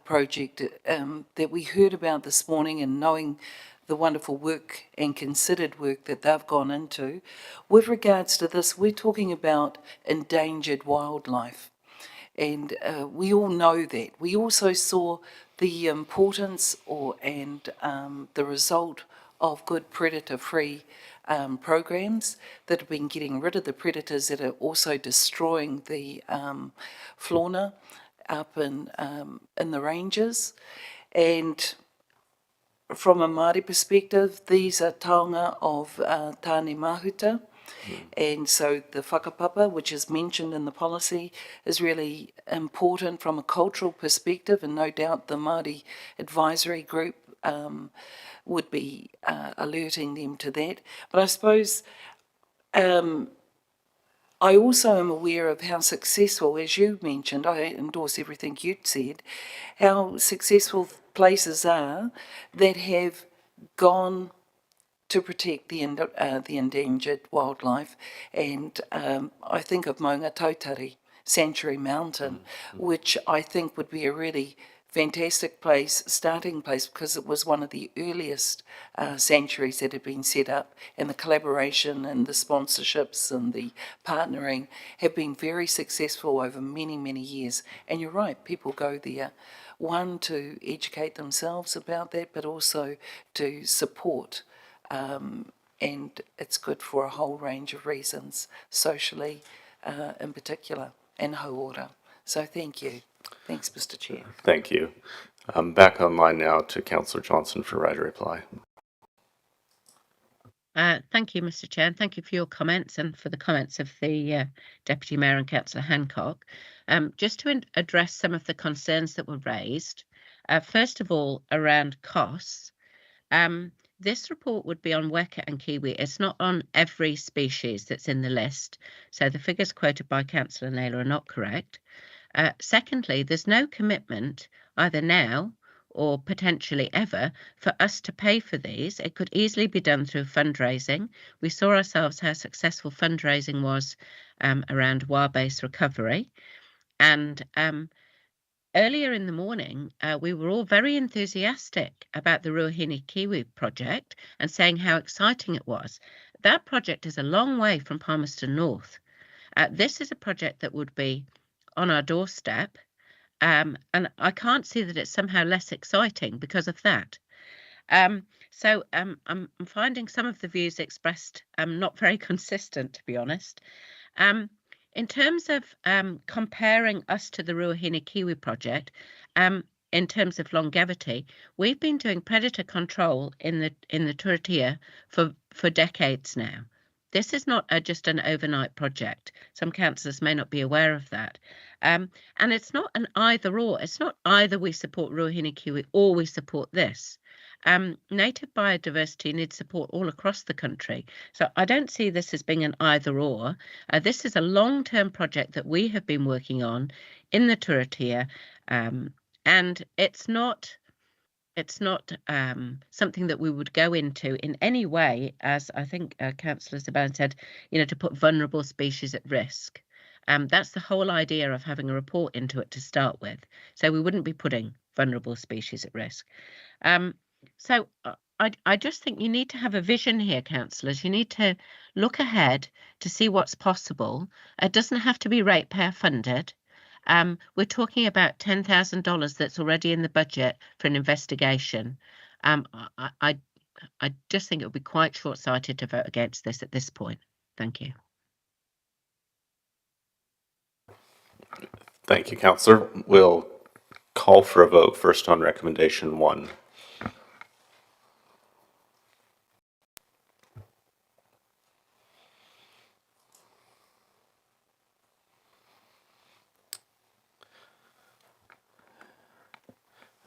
project that we heard about this morning, and knowing the wonderful work and considered work that they've gone into. With regards to this, we're talking about endangered wildlife. And we all know that. We also saw the importance and the result of good predator-free programs that have been getting rid of the predators that are also destroying the fauna up in the ranges. And from a Māori perspective, these are taonga of tāne mahuta. And so the whakapapa, which is mentioned in the policy, is really important from a cultural perspective, and no doubt the Māori advisory group would be alerting them to that. But I suppose I also am aware of how successful, as you mentioned, I endorse everything you'd said, how successful places are that have gone to protect the endangered wildlife. And I think of Maunga Tautari Sanctuary Mountain, which I think would be a really fantastic starting place, because it was one of the earliest sanctuaries that had been set up, and the collaboration and the sponsorships and the partnering have been very successful over many, many years. And you're right, people go there, one, to educate themselves about that, but also to support. And it's good for a whole range of reasons, socially in particular, and hauora. So thank you. Thanks, Mr. Chair. Thank you. Back online now to Councillor Johnson for right of reply. Thank you, Mr. Chair, and thank you for your comments and for the comments of the Deputy Mayor and Councillor Hancock. Just to address some of the concerns that were raised, first of all, around costs. This report would be on weka and kiwi. It's not on every species that's in the list, so the figures quoted by Councillor Naylor are not correct. Secondly, there's no commitment either now or potentially ever for us to pay for these. It could easily be done through fundraising. We saw ourselves how successful fundraising was around wild-based recovery. And earlier in the morning, we were all very enthusiastic about the Ruahine Kiwi project and saying how exciting it was. That project is a long way from Palmerston North. This is a project that would be on our doorstep, and I can't see that it's somehow less exciting because of that. So I'm finding some of the views expressed not very consistent, to be honest. In terms of comparing us to the Ruahine Kiwi project, in terms of longevity, we've been doing predator control in the Turitea for decades now. This is not just an overnight project. Some councillors may not be aware of that. And it's not an either or. It's not either we support Ruahine Kiwi or we support this. Native biodiversity needs support all across the country. So I don't see this as being an either or. This is a long-term project that we have been working on in the Turitea, and it's not something that we would go into in any way, as I think Councillor Zabane said, to put vulnerable species at risk. That's the whole idea of having a report into it to start with. So we wouldn't be putting vulnerable species at risk. So I just think you need to have a vision here, councillors. You need to look ahead to see what's possible. It doesn't have to be ratepayer funded. We're talking about $10,000 that's already in the budget for an investigation. I just think it would be quite short-sighted to vote against this at this point. Thank you. Thank you, Councillor. We'll call for a vote first on recommendation 1.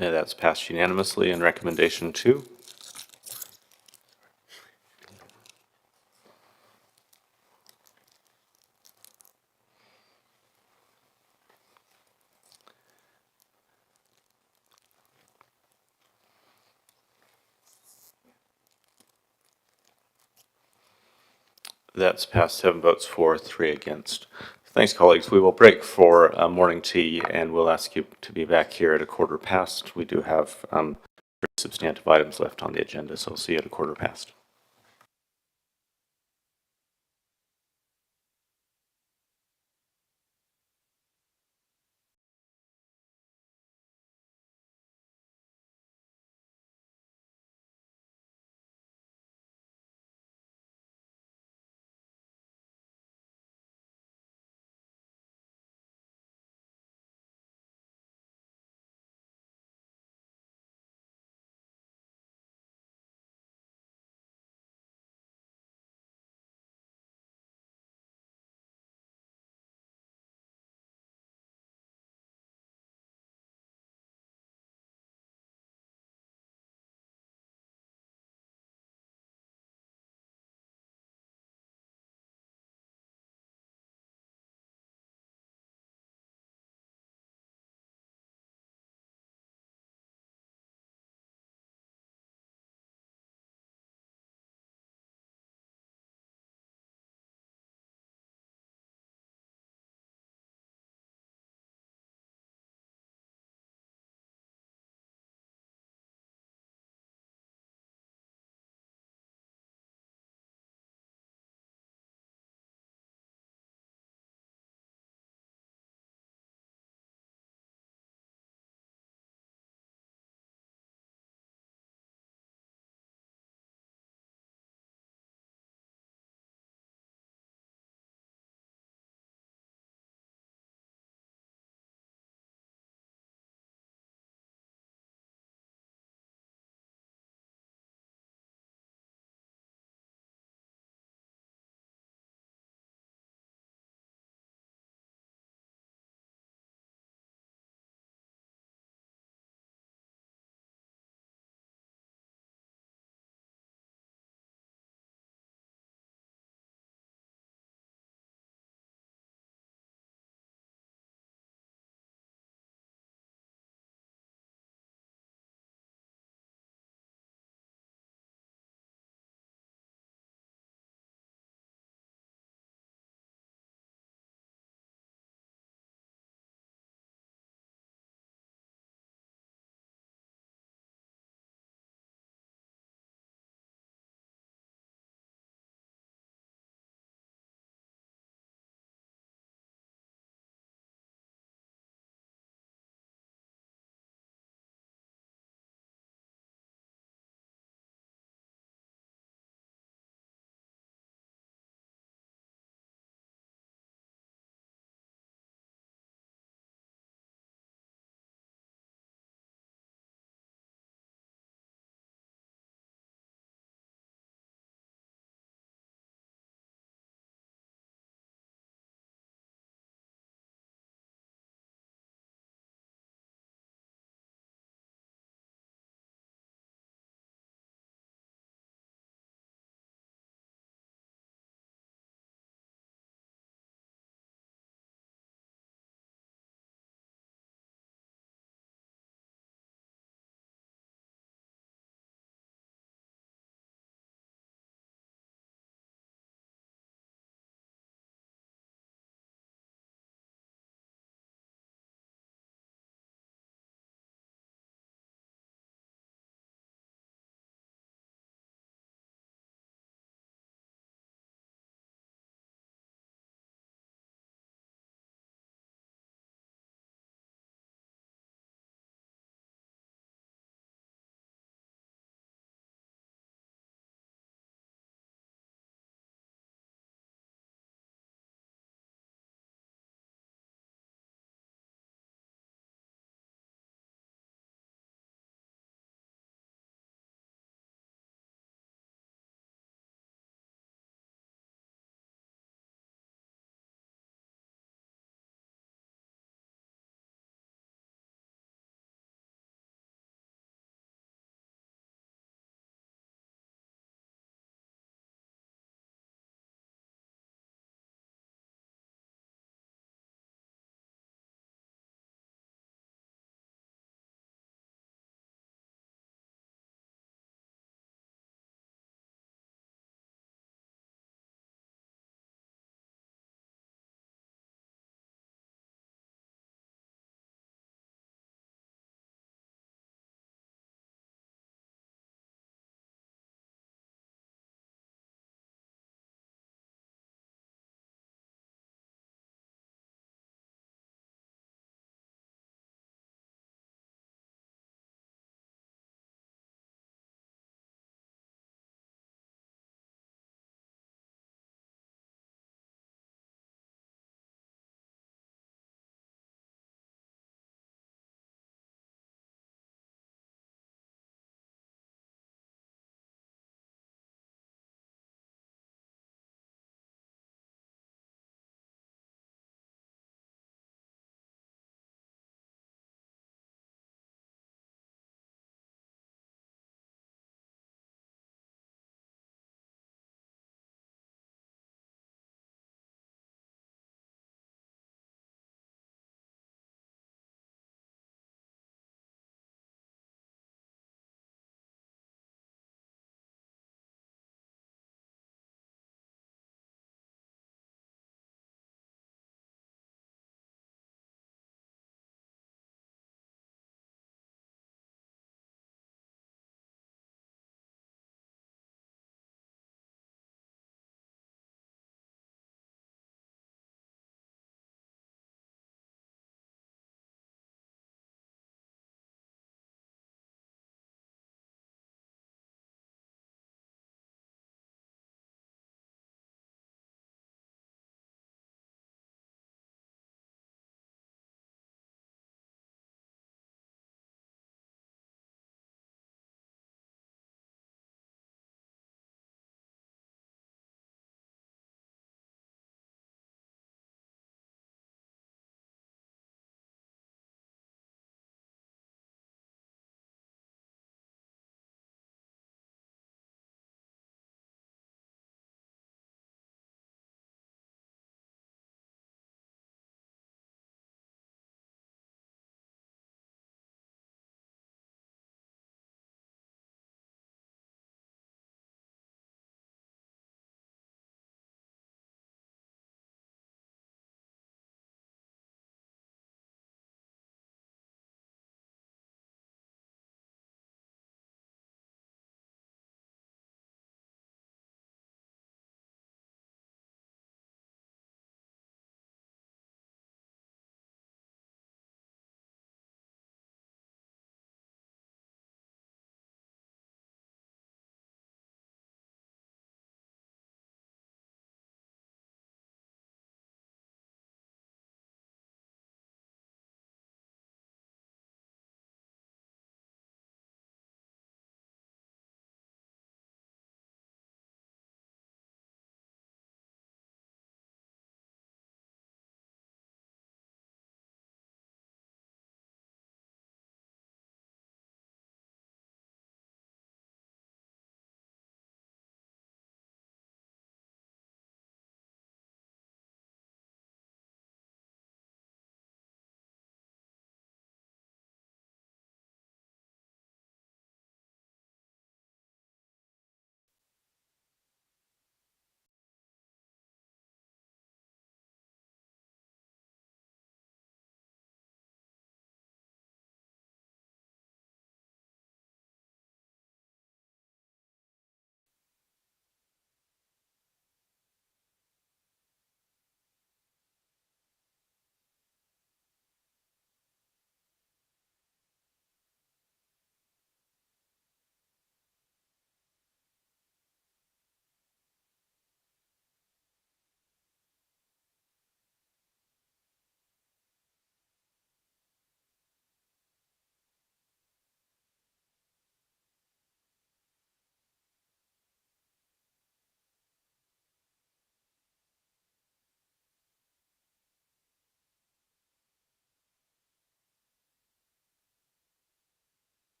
And that's passed unanimously. And recommendation 2. That's passed 7 votes for, 3 against. Thanks, colleagues. We will break for morning tea, and we'll ask you to be back here at 1:15. We do have substantive items left on the agenda, so I'll see you at 1:15.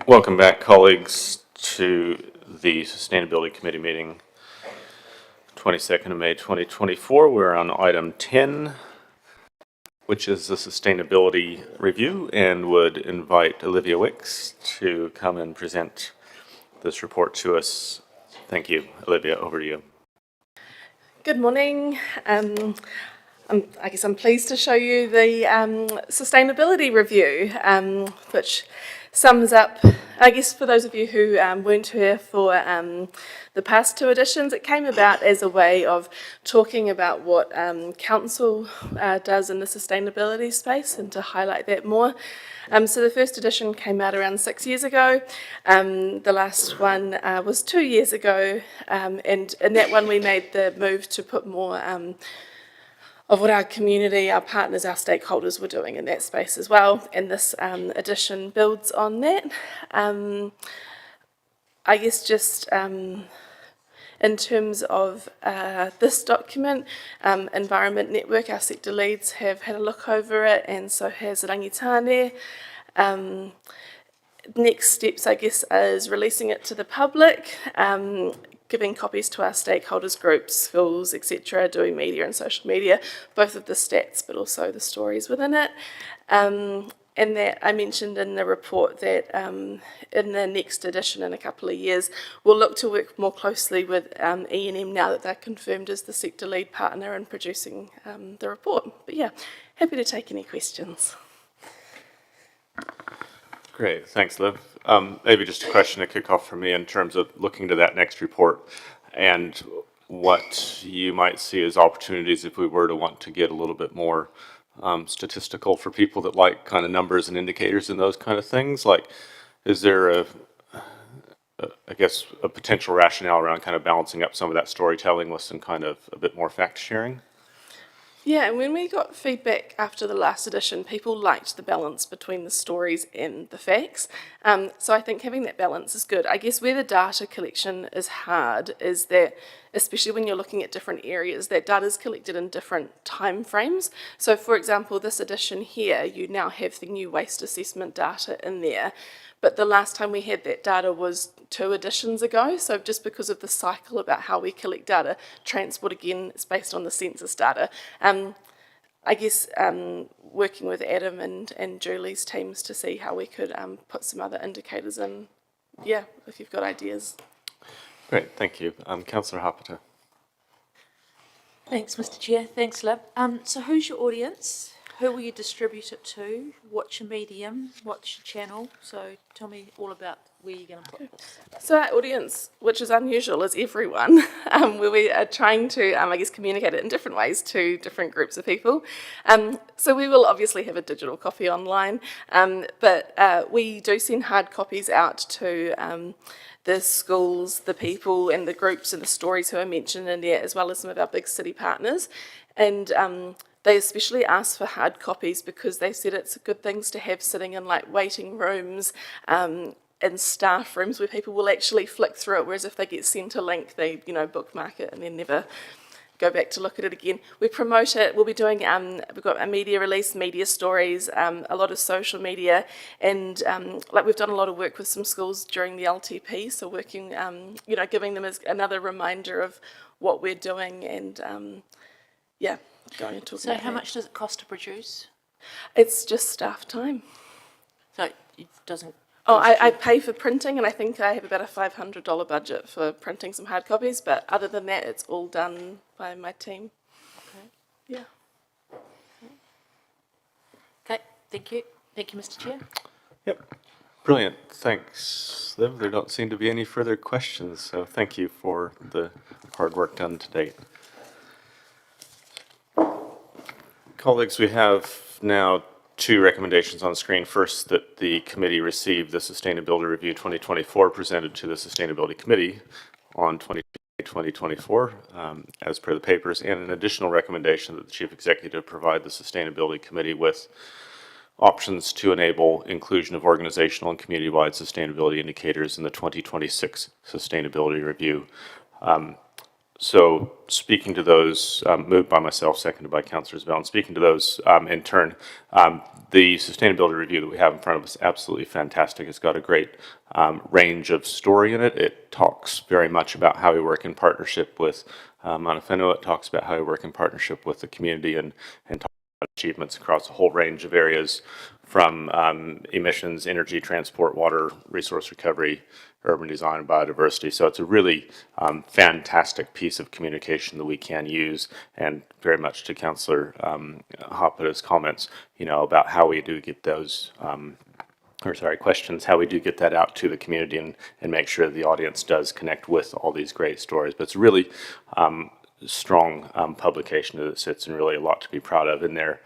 Welcome back, colleagues, to the Sustainability Committee meeting, 22nd of May 2024. We're on item 10, which is the sustainability review, and would invite Olivia Wicks to come and present this report to us. Thank you. Olivia, over to you. Good morning. I guess I'm pleased to show you the sustainability review, which sums up, I guess for those of you who weren't here for the past two editions, it came about as a way of talking about what council does in the sustainability space and to highlight that more. So the first edition came out around 6 years ago. The last one was 2 years ago, and in that one we made the move to put more of what our community, our partners, our stakeholders were doing in that space as well. And this edition builds on that. I guess just in terms of this document, Environment Network, our sector leads have had a look over it, and so has Rangitane. Next steps, I guess, is releasing it to the public, giving copies to our stakeholders, groups, schools, etc., doing media and social media, both of the stats but also the stories within it. And that I mentioned in the report that in the next edition in a couple of years, we'll look to work more closely with E&M now that they're confirmed as the sector lead partner in producing the report. But yeah, happy to take any questions. Great, thanks, Liv. Maybe just a question to kick off for me in terms of looking to that next report and what you might see as opportunities if we were to want to get a little bit more statistical for people that like kind of numbers and indicators and those kind of things. Like, is there I guess, a potential rationale around kind of balancing up some of that storytelling with some kind of a bit more fact sharing? Yeah, and when we got feedback after the last edition, people liked the balance between the stories and the facts. So I think having that balance is good. I guess where the data collection is hard is that, especially when you're looking at different areas, that data is collected in different time frames. So for example, this edition here, you now have the new waste assessment data in there. But the last time we had that data was 2 editions ago, so just because of the cycle about how we collect data, transport again is based on the census data. I guess working with Adam and Julie's teams to see how we could put some other indicators in, yeah, if you've got ideas. Great, thank you. Councillor Hapata. Thanks, Mr. Chair. Thanks, Lib. So who's your audience? Who will you distribute it to? What's your medium? What's your channel? So tell me all about where you're going to put this. So our audience, which is unusual, is everyone, where we are trying to, I guess, communicate it in different ways to different groups of people. So we will obviously have a digital copy online, but we do send hard copies out to the schools, the people and the groups and the stories who are mentioned in there, as well as some of our big city partners. And they especially ask for hard copies because they said it's good things to have sitting in like waiting rooms and staff rooms where people will actually flick through it, whereas if they get sent a link, they, bookmark it and then never go back to look at it again. We promote it. We'll be doing, we've got a media release, media stories, a lot of social media, and we've done a lot of work with some schools during the LTP, so working, giving them as another reminder of what we're doing and, going and talking So about how that. much does it cost to produce? It's just staff time. So it doesn't. Oh, I pay for printing, and I think I have about a $500 budget for printing some hard copies, but other than that, it's all done by my team. Okay. Yeah. Okay, thank you. Thank you, Mr. Chair. Yep. Brilliant. Thanks, Liv. There don't seem to be any further questions, so thank you for the hard work done to date. Colleagues, we have now 2 recommendations on the screen. First, that the committee receive the Sustainability Review 2024 presented to the Sustainability Committee on 2024 as per the papers, and an additional recommendation that the Chief Executive provide the Sustainability Committee with options to enable inclusion of organizational and community-wide sustainability indicators in the 2026 Sustainability Review. So speaking to those, moved by myself, seconded by Councillor Isabel, and speaking to those in turn, the sustainability review that we have in front of us is absolutely fantastic. It's got a great range of story in it. It talks very much about how we work in partnership with Mana Whenua. It talks about how we work in partnership with the community and talks about achievements across a whole range of areas from emissions, energy, transport, water, resource recovery, urban design, and biodiversity. So it's a really fantastic piece of communication that we can use, and very much to Councillor Hapara's comments, you know, about how we do get those, questions, how we do get that out to the community and make sure the audience does connect with all these great stories. But it's a really strong publication that sits, and really a lot to be proud of in there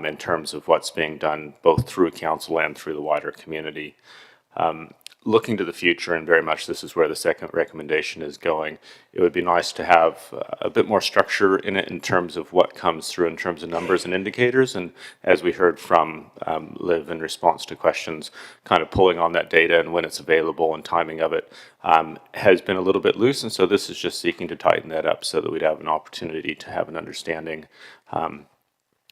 in terms of what's being done both through council and through the wider community. Looking to the future, and very much this is where the second recommendation is going, it would be nice to have a bit more structure in it in terms of what comes through in terms of numbers and indicators. And as we heard from Liv in response to questions, kind of pulling on that data and when it's available and timing of it has been a little bit loose. And so this is just seeking to tighten that up so that we'd have an opportunity to have an understanding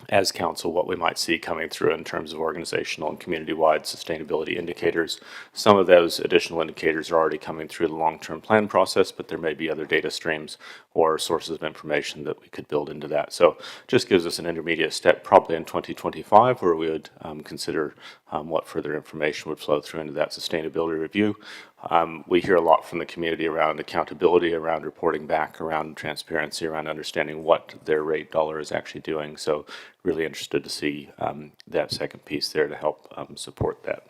as council what we might see coming through in terms of organizational and community-wide sustainability indicators. Some of those additional indicators are already coming through the long-term plan process, but there may be other data streams or sources of information that we could build into that. So just gives us an intermediate step probably in 2025 where we would consider what further information would flow through into that sustainability review. We hear a lot from the community around accountability, around reporting back, around transparency, around understanding what their rate dollar is actually doing. So really interested to see that second piece there to help support that.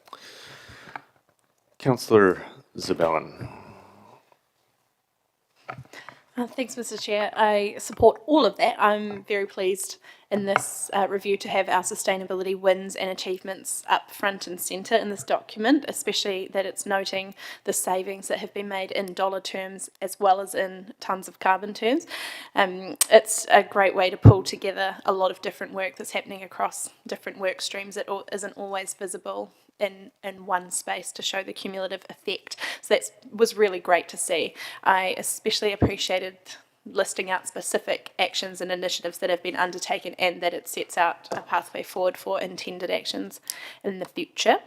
Councillor Zabellan. Thanks, Mr. Chair. I support all of that. I'm very pleased in this review to have our sustainability wins and achievements up front and centre in this document, especially that it's noting the savings that have been made in dollar terms as well as in tonnes of carbon terms. It's a great way to pull together a lot of different work that's happening across different work streams that isn't always visible in one space to show the cumulative effect. So that was really great to see. I especially appreciated listing out specific actions and initiatives that have been undertaken and that it sets out a pathway forward for intended actions in the future.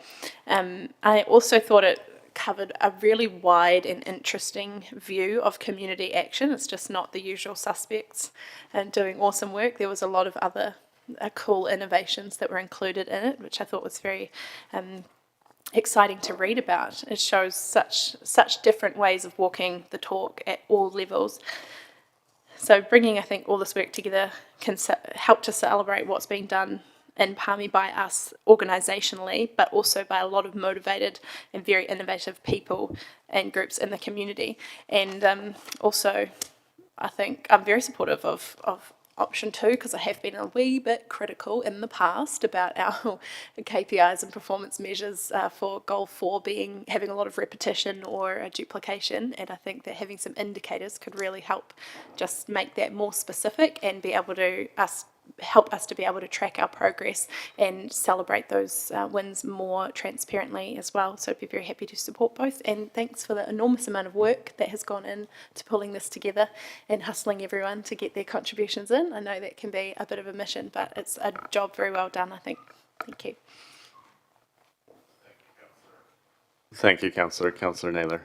I also thought it covered a really wide and interesting view of community action. It's just not the usual suspects and doing awesome work. There was a lot of other cool innovations that were included in it, which I thought was very exciting to read about. It shows such different ways of walking the talk at all levels. So bringing, I think, all this work together can help to celebrate what's being done in Palmy by us organisationally, but also by a lot of motivated and very innovative people and groups in the community. And also, I think I'm very supportive of option 2, because I have been a wee bit critical in the past about our KPIs and performance measures for goal 4 having a lot of repetition or a duplication, and I think that having some indicators could really help just make that more specific and be able to help us to be able to track our progress and celebrate those wins more transparently as well. So I'd be very happy to support both, and thanks for the enormous amount of work that has gone into pulling this together and hustling everyone to get their contributions in. I know that can be a bit of a mission, but it's a job very well done, I think. Thank you. Thank you, Councillor. Councillor Naylor.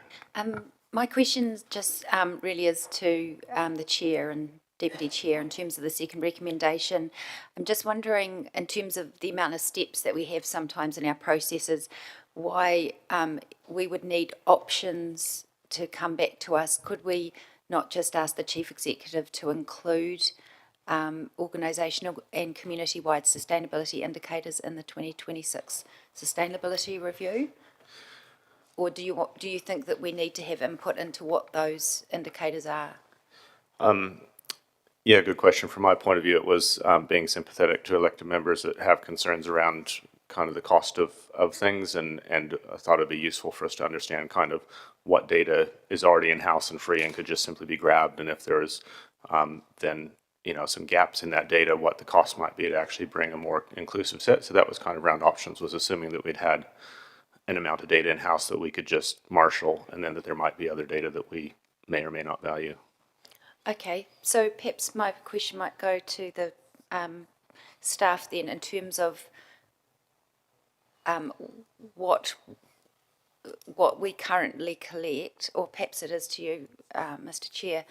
My question just really is to the Chair and Deputy Chair in terms of the second recommendation. I'm just wondering, in terms of the amount of steps that we have sometimes in our processes, why we would need options to come back to us. Could we not just ask the Chief Executive to include organisational and community-wide sustainability indicators in the 2026 sustainability review? Or do you think that we need to have input into what those indicators are? Yeah, good question. From my point of view, it was being sympathetic to elected members that have concerns around kind of the cost of things, and I thought it'd be useful for us to understand kind of what data is already in-house and free and could just simply be grabbed, and if there's then, you know, some gaps in that data, what the cost might be to actually bring a more inclusive set. So that was kind of around options, was assuming that we'd had an amount of data in-house that we could just marshal, and then that there might be other data that we may or may not value. Okay, so perhaps my question might go to the staff then in terms of what we currently collect, or perhaps it is to you, Mr. Chair.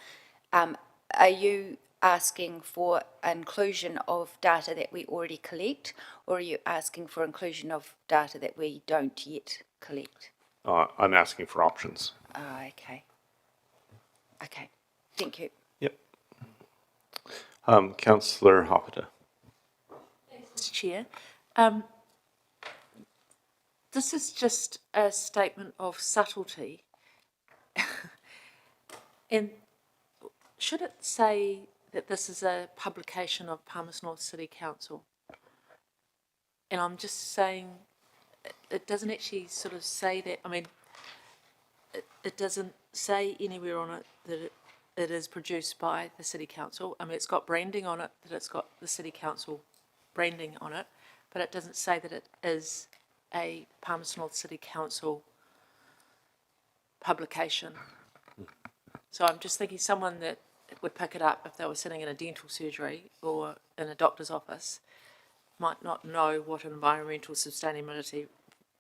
Are you asking for inclusion of data that we already collect, or are you asking for inclusion of data that we don't yet collect? I'm asking for options. Okay. Okay, thank you. Yep. Councillor Hoppita. Mr. Chair. This is just a statement of subtlety. And should it say that this is a publication of Palmerston North City Council? And I'm just saying, it doesn't actually sort of say that. I mean, it doesn't say anywhere on it that it is produced by the City Council. I mean, it's got branding on it, that it's got the City Council branding on it, but it doesn't say that it is a Palmerston North City Council publication. So I'm just thinking someone that would pick it up if they were sitting in a dental surgery or in a doctor's office might not know what Environmental Sustainability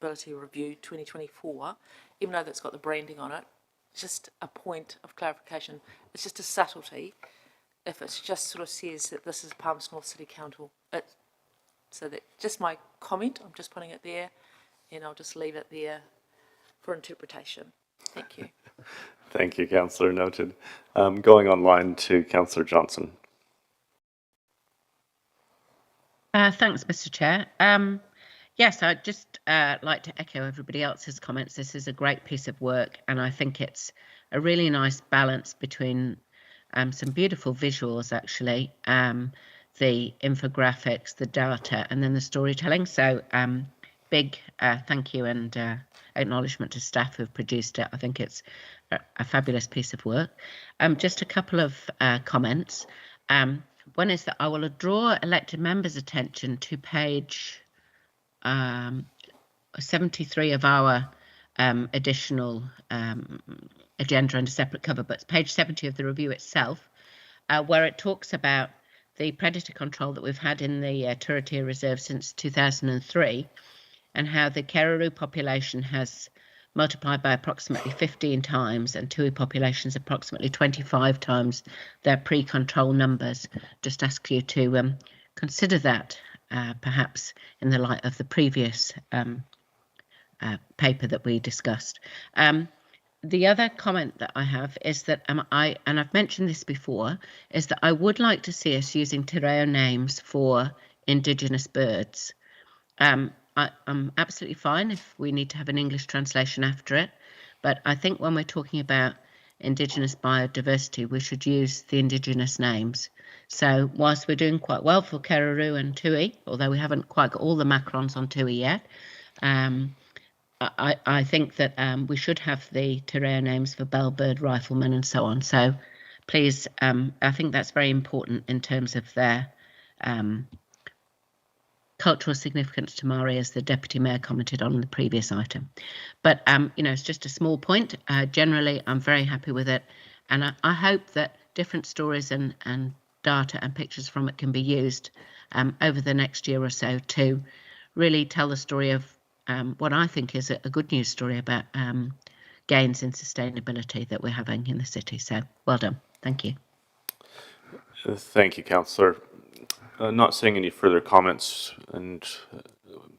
Review 2024, even though that's got the branding on it. Just a point of clarification. It's just a subtlety if it just sort of says that this is Palmerston North City Council. So that just my comment, I'm just putting it there, and I'll just leave it there for interpretation. Thank you. Thank you, Councillor. Noted. Going online to Councillor Johnson. Thanks, Mr. Chair. Yes, I'd just like to echo everybody else's comments. This is a great piece of work, and I think it's a really nice balance between some beautiful visuals, actually, the infographics, the data, and then the storytelling. So big thank you and acknowledgement to staff who've produced it. I think it's a fabulous piece of work. Just a couple of comments. One is that I will draw elected members' attention to page 73 of our additional agenda and a separate cover, but it's page 70 of the review itself, where it talks about the predator control that we've had in the Turitea Reserve since 2003, and how the Kereroo population has multiplied by approximately 15 times and Tui populations approximately 25 times their pre-control numbers. Just ask you to consider that perhaps in the light of the previous paper that we discussed. The other comment that I have is that and I've mentioned this before, is that I would like to see us using te reo names for Indigenous birds. I'm absolutely fine if we need to have an English translation after it, but I think when we're talking about Indigenous biodiversity, we should use the Indigenous names. So whilst we're doing quite well for Kereroo and Tui, although we haven't quite got all the macrons on Tui yet, I think that we should have the te reo names for bellbird, rifleman, and so on. So please, I think that's very important in terms of their cultural significance to Māori, as the Deputy Mayor commented on the previous item. But, it's just a small point. Generally, I'm very happy with it. And I hope that different stories and data and pictures from it can be used over the next year or so to really tell the story of what I think is a good news story about gains in sustainability that we're having in the city. So well done. Thank you. Thank you, Councillor. Not seeing any further comments, and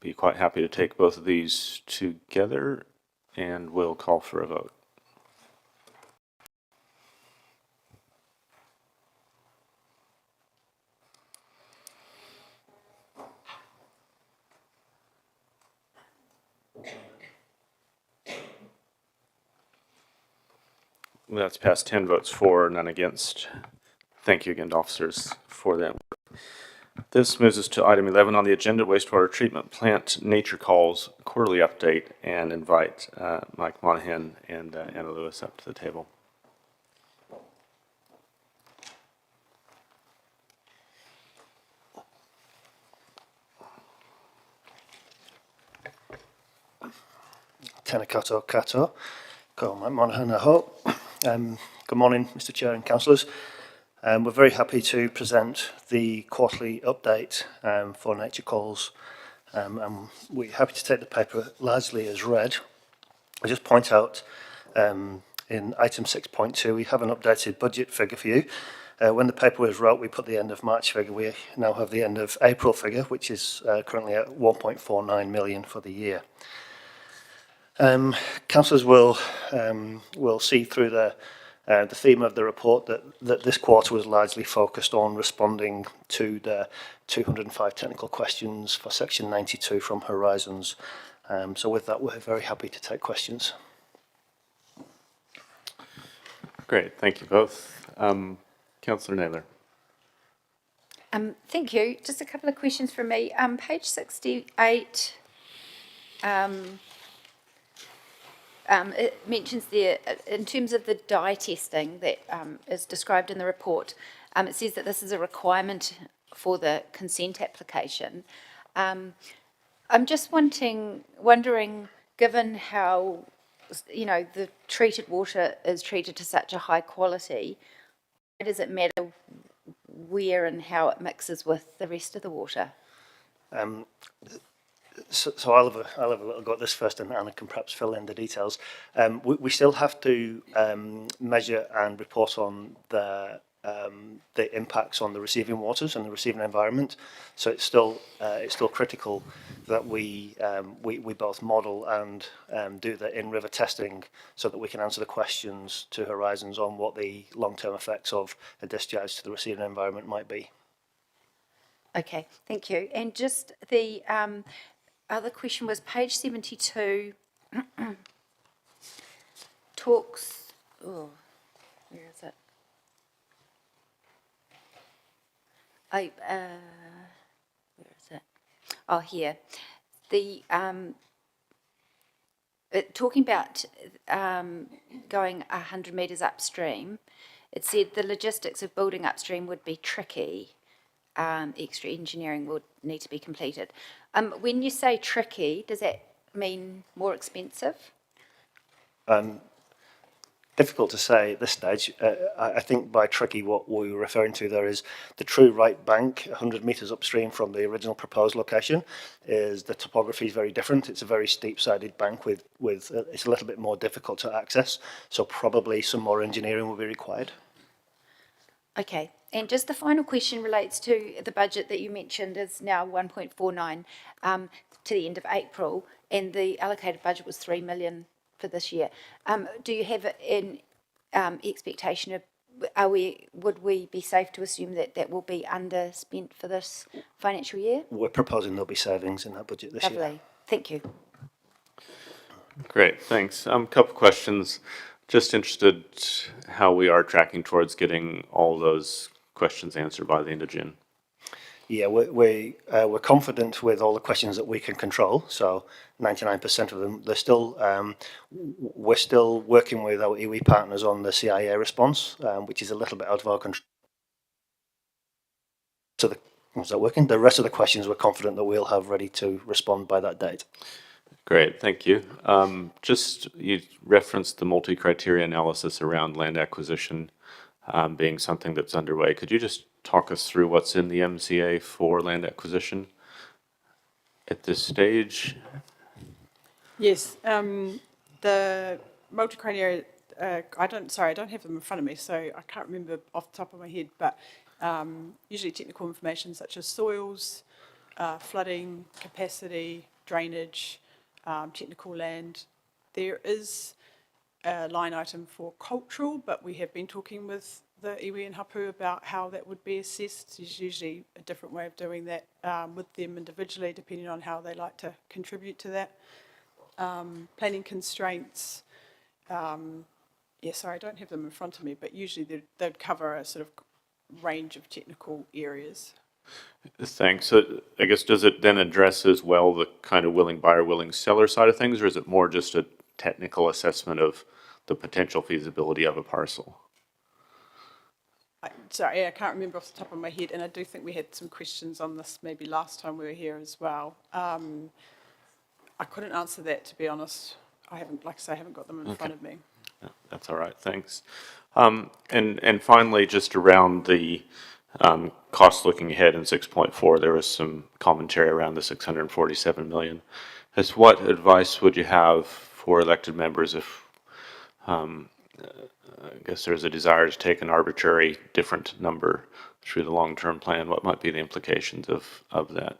be quite happy to take both of these together, and we'll call for a vote. That's passed 10 votes for, none against. Thank you again, officers, for that work. This moves us to item 11 on the agenda, wastewater treatment plant nature calls quarterly update, and invite Mike Monahan and Anna Lewis up to the table. Tēnā koutou katoa. Ko Mike Monahan aho. Good morning, Mr Chair and Councillors. We're very happy to present the quarterly update for Nature Calls, and we're happy to take the paper largely as read. I just point out in item 6.2 we have an updated budget figure for you. When the paper was wrote, we put the end of March figure. We now have the end of April figure, which is currently at 1.49 million for the year. Councillors will see through the theme of the report that this quarter was largely focused on responding to the 205 technical questions for Section 92 from Horizons. So with that, we're very happy to take questions. Great, thank you both. Councillor Naylor. Thank you. Just a couple of questions from me. Page 68, it mentions there, in terms of the dye testing that is described in the report, it says that this is a requirement for the consent application. I'm just wondering, given how, the treated water is treated to such a high quality, why does it matter where and how it mixes with the rest of the water? So I'll have a little go at this first, and Anna can perhaps fill in the details. We still have to measure and report on the impacts on the receiving waters and the receiving environment. So it's still critical that we both model and do the in-river testing so that we can answer the questions to Horizons on what the long-term effects of a discharge to the receiving environment might be. Okay, thank you. And just the other question was page 72 talks, where is it? Where is it? Oh, here. The talking about going 100 metres upstream, it said the logistics of building upstream would be tricky. Extra engineering would need to be completed. When you say tricky, does that mean more expensive? Difficult to say at this stage. I think by tricky what we were referring to there is the true right bank 100 metres upstream from the original proposed location. Is the topography is very different. It's a very steep-sided bank with it's a little bit more difficult to access, so probably some more engineering will be required. Okay, and just the final question relates to the budget that you mentioned is now 1.49 to the end of April, and the allocated budget was 3 million for this year. Do you have an expectation of, would we be safe to assume that that will be underspent for this financial year? We're proposing there'll be savings in that budget this year. Lovely, thank you. Great, thanks. Couple questions. Just interested how we are tracking towards getting all those questions answered by the end of June. Yeah, we're confident with all the questions that we can control. So 99% of them. They're still we're still working with our iwi partners on the CIA response, which is a little bit out of our control. So is that working? The rest of the questions we're confident that we'll have ready to respond by that date. Great, thank you. Just you referenced the multi-criteria analysis around land acquisition being something that's underway. Could you just talk us through what's in the MCA for land acquisition at this stage? Yes, the multi-criteria, I don't have them in front of me, so I can't remember off the top of my head, but usually technical information such as soils, flooding, capacity, drainage, technical land. There is a line item for cultural, but we have been talking with the iwi and hapu about how that would be assessed. There's usually a different way of doing that with them individually, depending on how they like to contribute to that. Planning constraints, sorry, I don't have them in front of me, but usually they'd cover a sort of range of technical areas. Thanks. So I guess, does it then address as well the kind of willing buyer, willing seller side of things, or is it more just a technical assessment of the potential feasibility of a parcel? Sorry, I can't remember off the top of my head, and I do think we had some questions on this maybe last time we were here as well. I couldn't answer that, to be honest. I haven't got them in front of me. Yeah, that's all right, thanks. And finally, just around the cost looking ahead in 6.4, there was some commentary around the 647 million. What advice would you have for elected members if I guess there's a desire to take an arbitrary different number through the long-term plan? What might be the implications of that?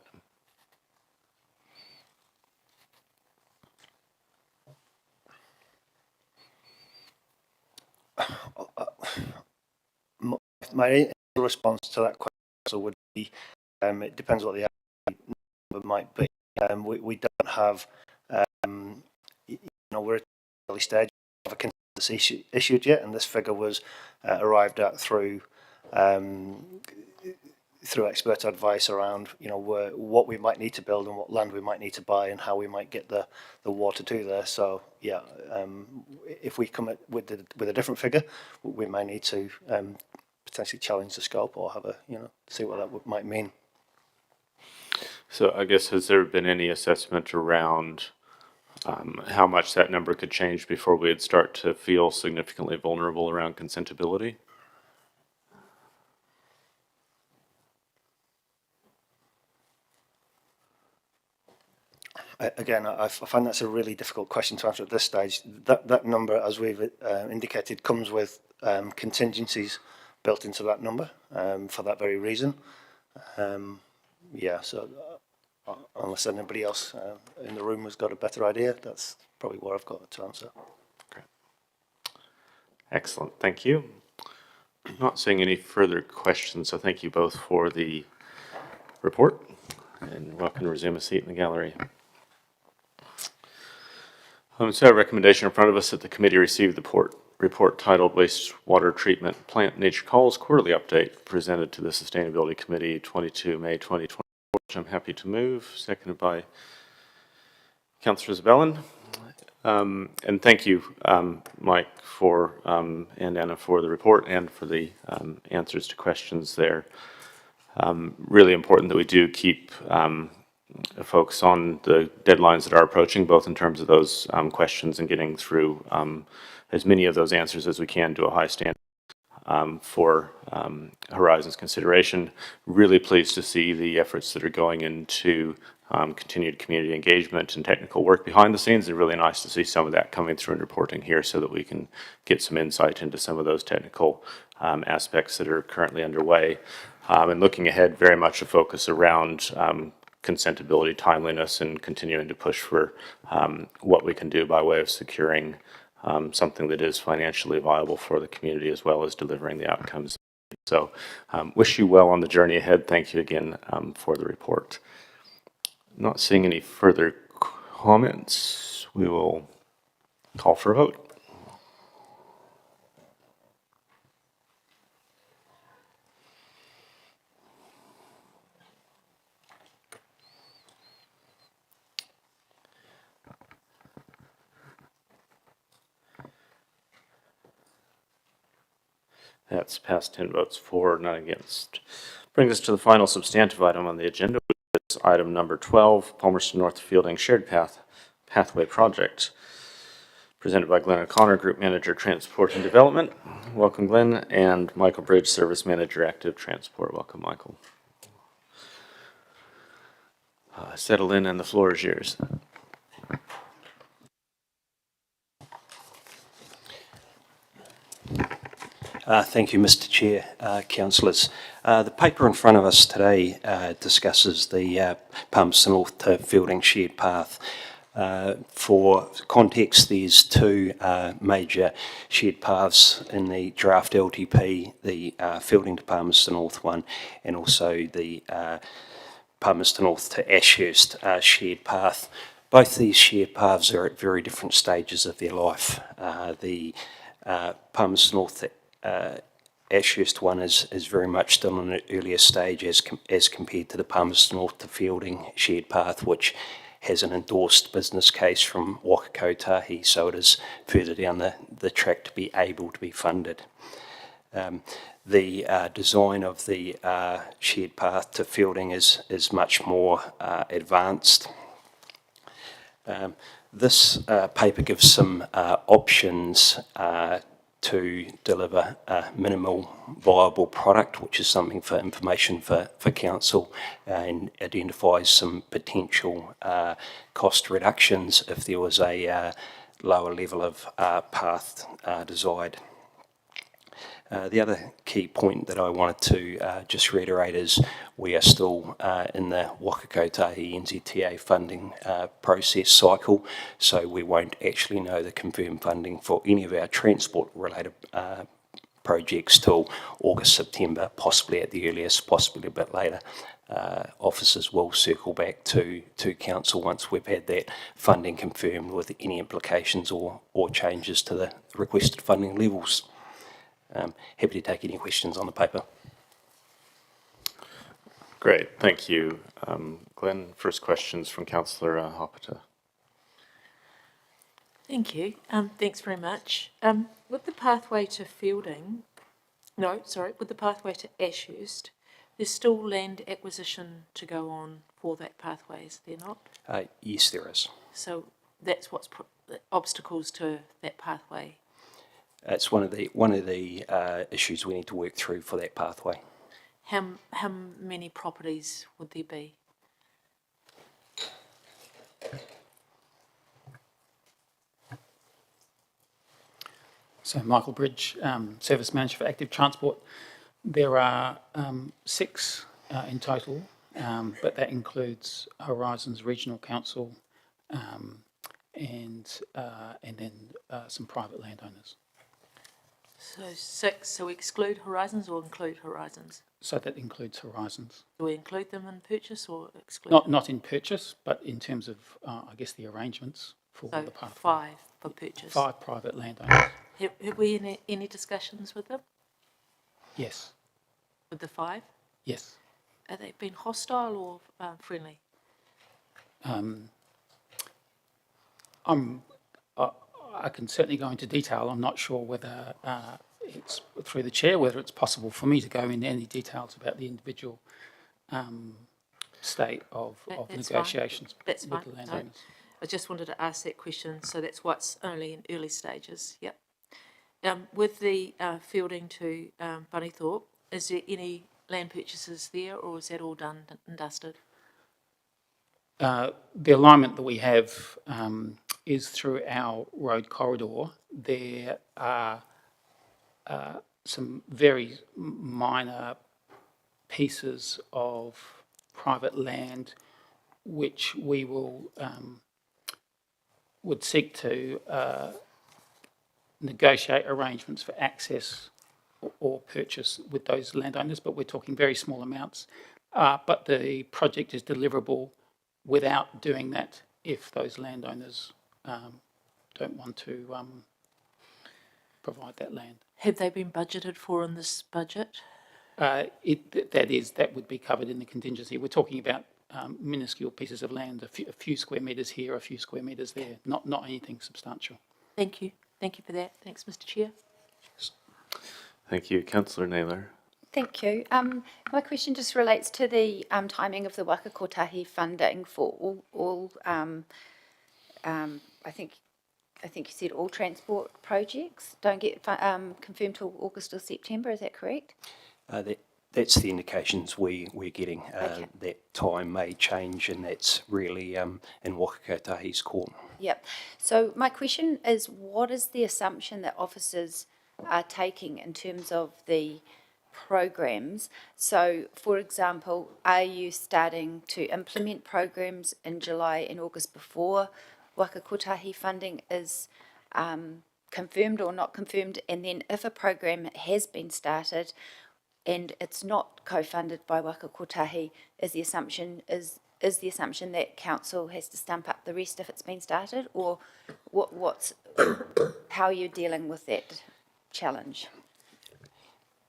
My response to that question would be, it depends what the number might be. We don't have, we're at the early stage of a consensus issued yet, and this figure was arrived at through expert advice around, what we might need to build and what land we might need to buy and how we might get the water to there. So yeah, if we come with a different figure, we might need to potentially challenge the scope or have see what that might mean. So I guess, has there been any assessment around how much that number could change before we'd start to feel significantly vulnerable around consentability? Again, I find that's a really difficult question to answer at this stage. That number, as we've indicated, comes with contingencies built into that number for that very reason. Yeah, so unless anybody else in the room has got a better idea, that's probably what I've got to answer. Okay. Excellent, thank you. I'm not seeing any further questions, so thank you both for the report, and welcome to resume a seat in the gallery. So a recommendation in front of us that the committee receive the report titled Wastewater Treatment Plant Nature Calls Quarterly Update, presented to the Sustainability Committee 22 May 2024, which I'm happy to move, seconded by Councillor Zabellin. And thank you, Mike, and Anna, for the report and for the answers to questions there. Really important that we do keep a focus on the deadlines that are approaching, both in terms of those questions and getting through as many of those answers as we can to a high standard for Horizons consideration. Really pleased to see the efforts that are going into continued community engagement and technical work behind the scenes. It's really nice to see some of that coming through and reporting here so that we can get some insight into some of those technical aspects that are currently underway. And looking ahead, very much a focus around consentability, timeliness, and continuing to push for what we can do by way of securing something that is financially viable for the community, as well as delivering the outcomes. So wish you well on the journey ahead. Thank you again for the report. Not seeing any further comments, we will call for a vote. That's passed 10 votes for, none against. Brings us to the final substantive item on the agenda, which is item number 12, Palmerston North Fielding Shared Pathway Project, presented by Glenn O'Connor, Group Manager, Transport and Development. Welcome, Glenn, and Michael Bridge, Service Manager, Active Transport. Welcome, Michael. Settle in, and the floor is yours. Thank you, Mr. Chair, councillors. The paper in front of us today discusses the Palmerston North to Fielding Shared Path. For context, there's two major shared paths in the draft LTP, the Fielding to Palmerston North one, and also the Palmerston North to Ashurst shared path. Both these shared paths are at very different stages of their life. The Palmerston North to Ashurst one is very much still in an earlier stage as compared to the Palmerston North to Fielding shared path, which has an endorsed business case from Waka Kotahi, so it is further down the track to be able to be funded. The design of the shared path to Fielding is much more advanced. This paper gives some options to deliver a minimal viable product, which is something for information for council, and identifies some potential cost reductions if there was a lower level of path desired. The other key point that I wanted to just reiterate is we are still in the Waka Kotahi NZTA funding process cycle, so we won't actually know the confirmed funding for any of our transport-related projects till August, September, possibly at the earliest, possibly a bit later. Officers will circle back to council once we've had that funding confirmed with any implications or changes to the requested funding levels. Happy to take any questions on the paper. Great, thank you. Glenn, first questions from Councillor Hopata. Thank you. Thanks very much. With the pathway to Fielding, with the pathway to Ashurst, there's still land acquisition to go on for that pathway, is there not? Yes, there is. So that's what's obstacles to that pathway. It's one of the issues we need to work through for that pathway. How many properties would there be? So Michael Bridge, Service Manager for Active Transport. There are 6 in total, but that includes Horizons Regional Council and then some private landowners. So 6, so we exclude Horizons or include Horizons? So that includes Horizons. Do we include them in purchase or exclude? Not in purchase, but in terms of, I guess, the arrangements for so the pathway. 5 for purchase. 5 private landowners. Have we any discussions with them? Yes. With the 5? Yes. Have they been hostile or friendly? I can certainly go into detail. I'm not sure whether it's through the chair, whether it's possible for me to go into any details about the individual state of negotiations That's with fine. the landowners. No, I just wanted to ask that question, so that's why it's only in early stages. Yep. With the Fielding to Bunnythorpe, is there any land purchases there, or is that all done and dusted? The alignment that we have is through our road corridor. There are some very minor pieces of private land which we will would seek to negotiate arrangements for access or purchase with those landowners, but we're talking very small amounts. But the project is deliverable without doing that if those landowners don't want to provide that land. Have they been budgeted for in this budget? That would be covered in the contingency. We're talking about minuscule pieces of land, a few square metres here, a few square metres there, not anything substantial. Thank you. Thank you for that. Thanks, Mr. Chair. Thank you. Councillor Naylor. Thank you. My question just relates to the timing of the Waka Kotahi funding for all I think you said all transport projects don't get confirmed till August or September. Is that correct? That's the indications we're getting. Okay. That time may change, and that's really in Waka Kotahi's court. Yep. So my question is, what is the assumption that officers are taking in terms of the programs? So, for example, are you starting to implement programs in July and August before Waka Kotahi funding is confirmed or not confirmed? And then if a program has been started and it's not co-funded by Waka Kotahi, is the assumption that council has to stump up the rest if it's been started, or how are you dealing with that challenge?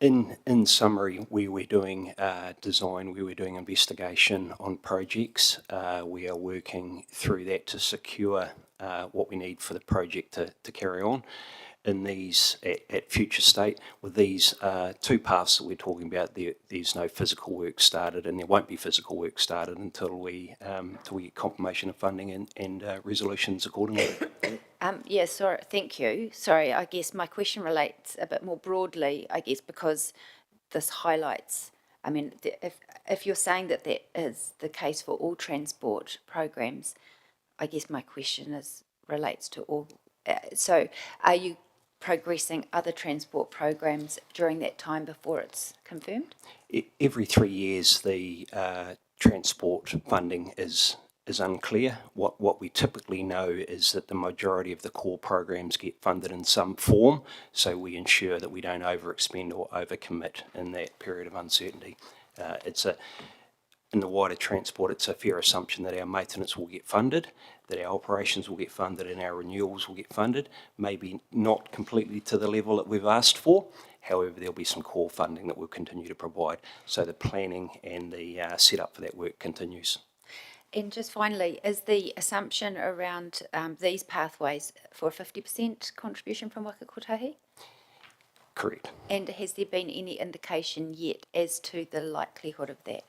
In summary, we were doing design, we were doing investigation on projects. We are working through that to secure what we need for the project to carry on. In these, at future state, with these 2 paths that we're talking about, there's no physical work started, and there won't be physical work started until we get confirmation of funding and resolutions accordingly. Yeah, sorry, thank you. Sorry, I guess my question relates a bit more broadly, I guess, because this highlights, I mean, if you're saying that that is the case for all transport programs, I guess my question relates to all. So are you progressing other transport programs during that time before it's confirmed? Every 3 years, the transport funding is unclear. What we typically know is that the majority of the core programs get funded in some form, so we ensure that we don't overexpend or overcommit in that period of uncertainty. In the wider transport, it's a fair assumption that our maintenance will get funded, that our operations will get funded, and our renewals will get funded. Maybe not completely to the level that we've asked for. However, there'll be some core funding that we'll continue to provide. So the planning and the setup for that work continues. And just finally, is the assumption around these pathways for a 50% contribution from Waka Kotahi? Correct. And has there been any indication yet as to the likelihood of that?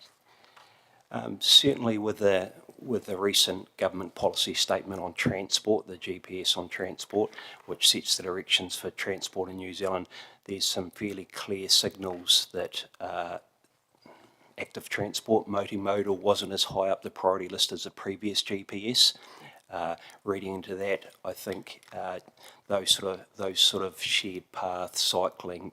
Certainly with the recent government policy statement on transport, the GPS on transport, which sets the directions for transport in New Zealand, there's some fairly clear signals that active transport, multimodal, wasn't as high up the priority list as the previous GPS. Reading into that, I think those sort of shared path cycling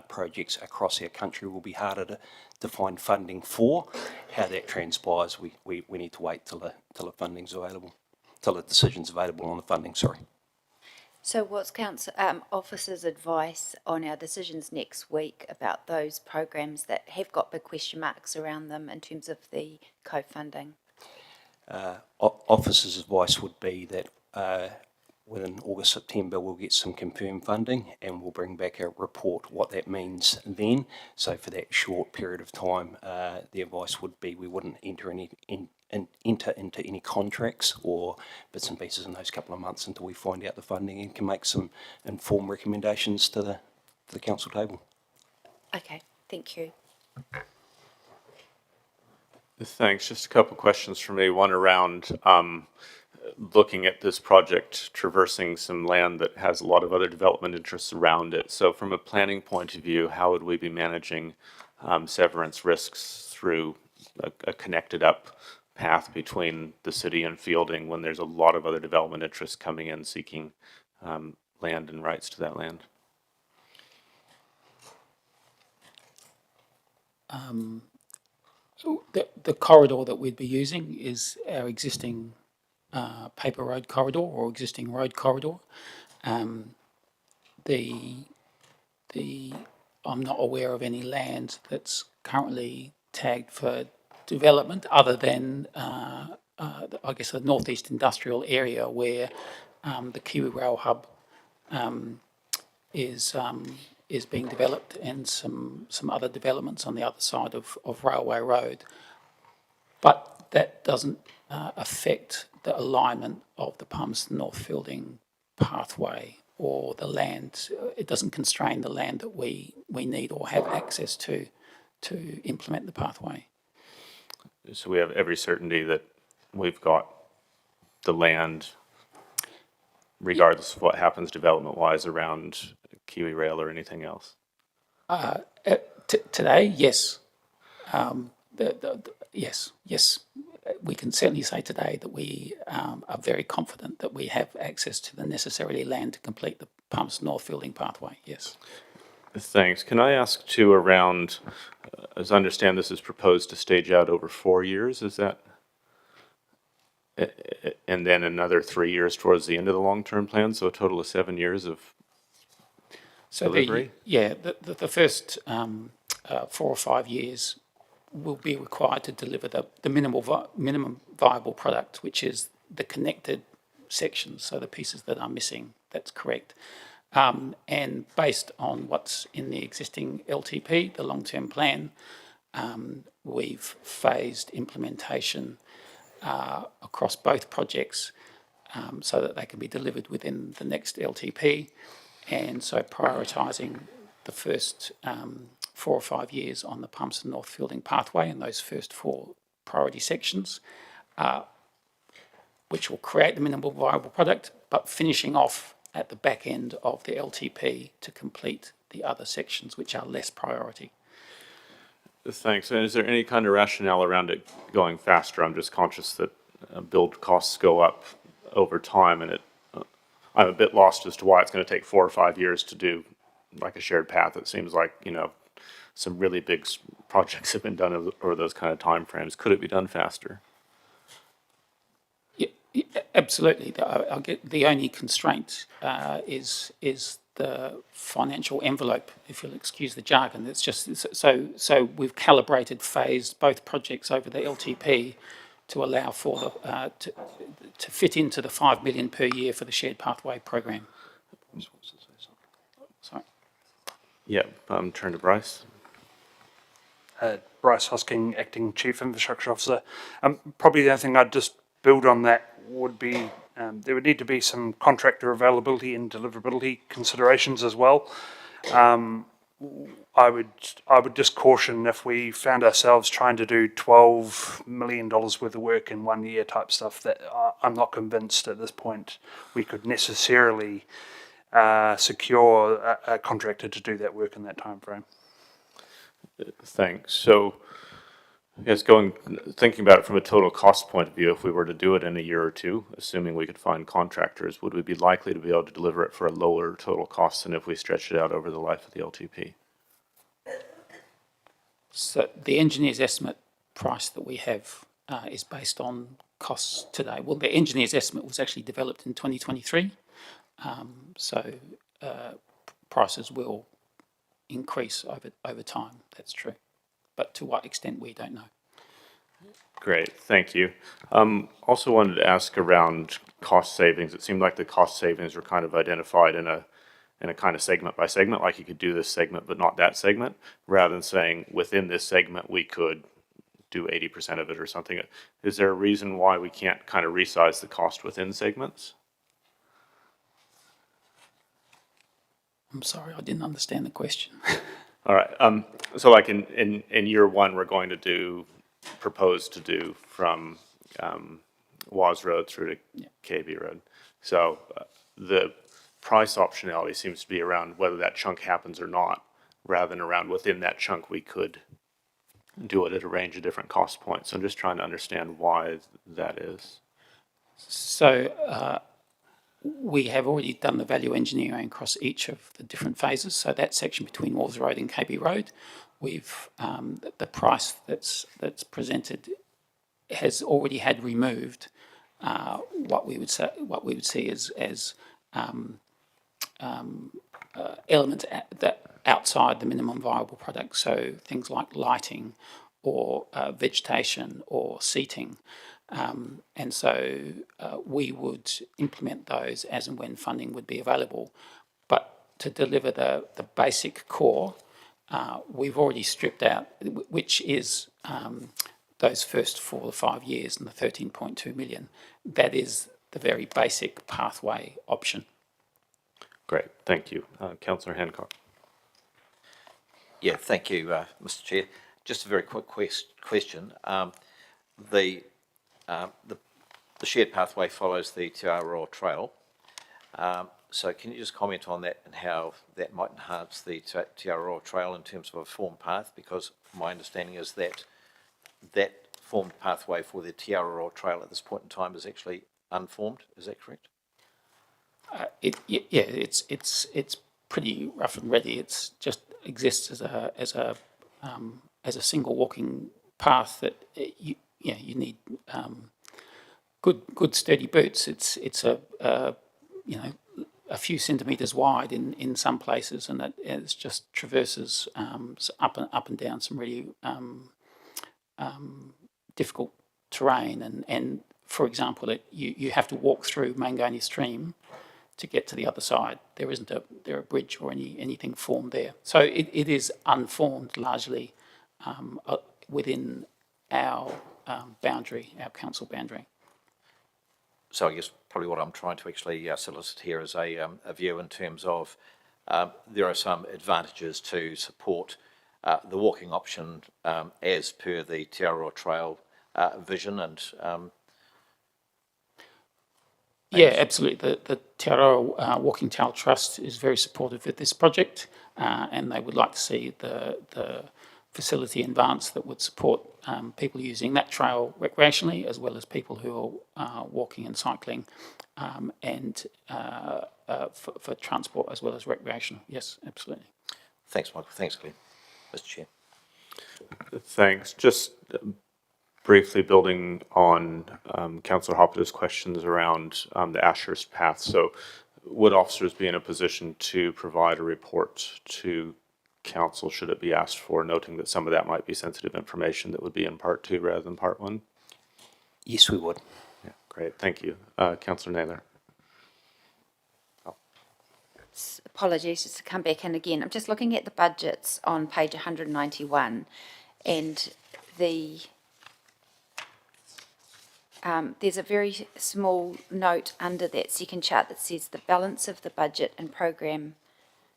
projects across our country will be harder to find funding for. How that transpires, we need to wait till the funding's available, till the decision's available on the funding. Sorry. So what's Council Officer's advice on our decisions next week about those programs that have got big question marks around them in terms of the co-funding? Officer's advice would be that within August, September, we'll get some confirmed funding and we'll bring back a report what that means then. So for that short period of time, the advice would be we wouldn't enter into any contracts or bits and pieces in those couple of months until we find out the funding and can make some informed recommendations to the council table. Okay, thank you. Thanks. Just a couple of questions from me. One around looking at this project, traversing some land that has a lot of other development interests around it. So from a planning point of view, how would we be managing severance risks through a connected up path between the city and Fielding when there's a lot of other development interests coming in seeking land and rights to that land? The corridor that we'd be using is our existing paper road corridor or existing road corridor. I'm not aware of any land that's currently tagged for development other than I guess the northeast industrial area where the Kiwi Rail Hub is being developed and some other developments on the other side of Railway Road. But that doesn't affect the alignment of the Palmerston North Fielding pathway or the land. It doesn't constrain the land that we need or have access to implement the pathway. So we have every certainty that we've got the land, regardless of what happens development-wise around Kiwi Rail or anything else? Today, yes. Yes. We can certainly say today that we are very confident that we have access to the necessary land to complete the Palmerston North Fielding pathway, yes. Thanks. Can I ask too around, as I understand this is proposed to stage out over 4 years, is that? And then another 3 years towards the end of the long-term plan, so a total of 7 years of delivery? The first 4 or 5 years will be required to deliver the minimum viable product, which is the connected sections, so the pieces that are missing. That's correct. And based on what's in the existing LTP, the long-term plan, we've phased implementation across both projects so that they can be delivered within the next LTP. And so prioritising the first 4 or 5 years on the Palmerston North Fielding pathway and those first 4 priority sections. which will create the minimal viable product, but finishing off at the back end of the LTP to complete the other sections which are less priority. Thanks. And is there any kind of rationale around it going faster? I'm just conscious that build costs go up over time, and I'm a bit lost as to why it's going to take 4 or 5 years to do like a shared path. It seems like, some really big projects have been done over those kind of timeframes. Could it be done faster? Yeah, absolutely. I'll get the only constraint is the financial envelope, if you'll excuse the jargon. It's just so we've calibrated, phased both projects over the LTP to allow for the to fit into the $5 million per year for the shared pathway program. Sorry. Yeah, turn to Bryce. Bryce Hosking, Acting Chief Infrastructure Officer. Probably the only thing I'd just build on that would be there would need to be some contractor availability and deliverability considerations as well. I would just caution if we found ourselves trying to do $12 million worth of work in 1 year type stuff, that I'm not convinced at this point we could necessarily secure a contractor to do that work in that time frame. Thanks. So, I guess thinking about it from a total cost point of view, if we were to do it in a year or two, assuming we could find contractors, would we be likely to be able to deliver it for a lower total cost than if we stretched it out over the life of the LTP? So the engineer's estimate price that we have is based on costs today. Well, the engineer's estimate was actually developed in 2023, so prices will increase over time. That's true, but to what extent we don't know. Great, thank you. Also wanted to ask around cost savings. It seemed like the cost savings were kind of identified in a kind of segment by segment, like you could do this segment but not that segment, rather than saying within this segment we could do 80% of it or something. Is there a reason why we can't kind of resize the cost within segments? I'm sorry, I didn't understand the question. All right. So like in year one, we're going to propose to do from Waz Road through to KB Road. So the price optionality seems to be around whether that chunk happens or not, rather than around within that chunk we could do it at a range of different cost points. So I'm just trying to understand why that is. So we have already done the value engineering across each of the different phases. So that section between Waz Road and KB Road, we've the price that's presented has already had removed what we would see as elements that outside the minimum viable product. So things like lighting or vegetation or seating. And so we would implement those as and when funding would be available. But to deliver the basic core, we've already stripped out, which is those first 4 or 5 years and the 13.2 million. That is the very basic pathway option. Great, thank you. Councillor Hancock. Yeah, thank you, Mr. Chair. Just a very quick question. The shared pathway follows the Te Aroa Trail. So can you just comment on that and how that might enhance the Te Aroa Trail in terms of a formed path? Because my understanding is that that formed pathway for the Te Aroa Trail at this point in time is actually unformed. Is that correct? It's pretty rough and ready. It's just exists as a single walking path that you need good sturdy boots. It's a few centimetres wide in some places, and it just traverses up and down some really difficult terrain. And for example, you have to walk through Mangoni Stream to get to the other side. There isn't a bridge or anything formed there. So it is unformed largely within our boundary, our council boundary. So I guess probably what I'm trying to actually solicit here is a view in terms of there are some advantages to support the walking option as per the Te Aroa Trail vision, and Yeah, absolutely. The Te Aroa Walking Trail Trust is very supportive of this project, and they would like to see the facility advanced that would support people using that trail recreationally, as well as people who are walking and cycling, and for transport as well as recreational. Yes, absolutely. Thanks, Michael. Thanks, Glenn. Mr. Chair. Thanks. Just briefly building on Councillor Hoppeter's questions around the Ashurst path. So would officers be in a position to provide a report to council should it be asked for, noting that some of that might be sensitive information that would be in part 2 rather than part 1? Yes, we would. Yeah, great. Thank you. Councillor Naylor. Apologies, just to come back in again. I'm just looking at the budgets on page 191, and there's a very small note under that second chart that says the balance of the budget and program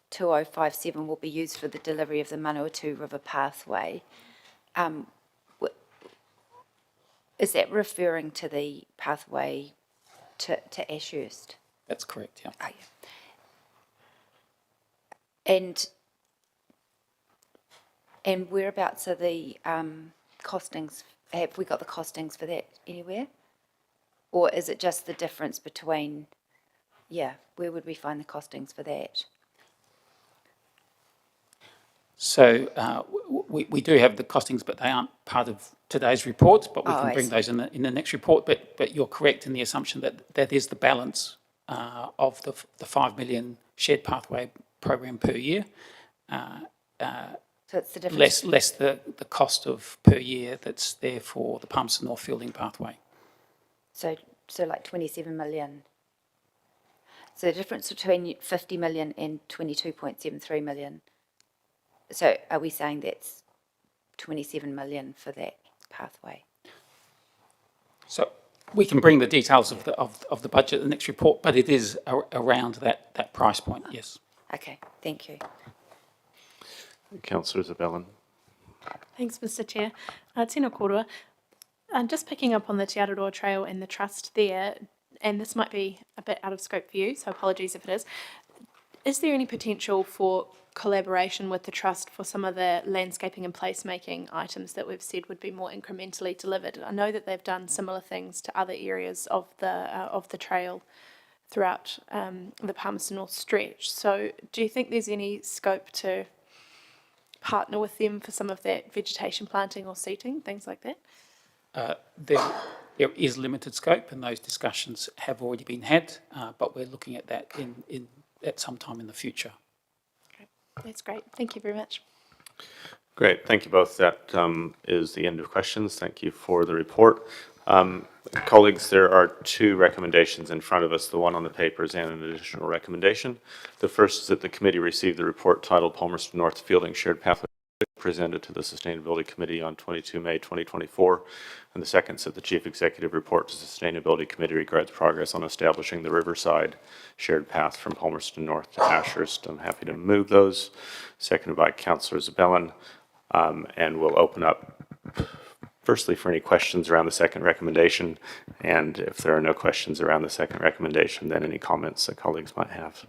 2057 will be used for the delivery of the Manawatu River Pathway. Is that referring to the pathway to Ashurst? That's correct, yeah. Oh, yeah. And whereabouts are the costings? Have we got the costings for that anywhere? Or is it just the difference between, where would we find the costings for that? So we do have the costings, but they aren't part of today's report, but we can I bring see. those in the next report. But you're correct in the assumption that that is the balance of the 5 million shared pathway program per year. So it's the difference. Less the cost of per year that's there for the Palmerston North Fielding pathway. So like 27 million. So the difference between 50 million and 22.73 million. So are we saying that's 27 million for that pathway? So we can bring the details of the budget in the next report, but it is around that price point, yes. Okay, thank you. Councillor Zabellin. Thanks, Mr. Chair. Tēnā kōrua. Just picking up on the Te Araroa Trail and the trust there, and this might be a bit out of scope for you, so apologies if it is. Is there any potential for collaboration with the trust for some of the landscaping and placemaking items that we've said would be more incrementally delivered? I know that they've done similar things to other areas of the trail throughout the Palmerston North stretch. So do you think there's any scope to partner with them for some of that vegetation planting or seating, things like that? There is limited scope, and those discussions have already been had, but we're looking at that at some time in the future. Okay. That's great. Thank you very much. Great. Thank you both. That is the end of questions. Thank you for the report. Colleagues, there are 2 recommendations in front of us, the one on the papers and an additional recommendation. The first is that the committee receive the report titled Palmerston North Fielding Shared Pathway presented to the Sustainability Committee on 22 May 2024. And the second is that the Chief Executive report to the Sustainability Committee regards progress on establishing the Riverside shared path from Palmerston North to Ashurst. I'm happy to move those. Seconded by Councillor Zabellin. And we'll open up firstly for any questions around the second recommendation. And if there are no questions around the second recommendation, then any comments that colleagues might have.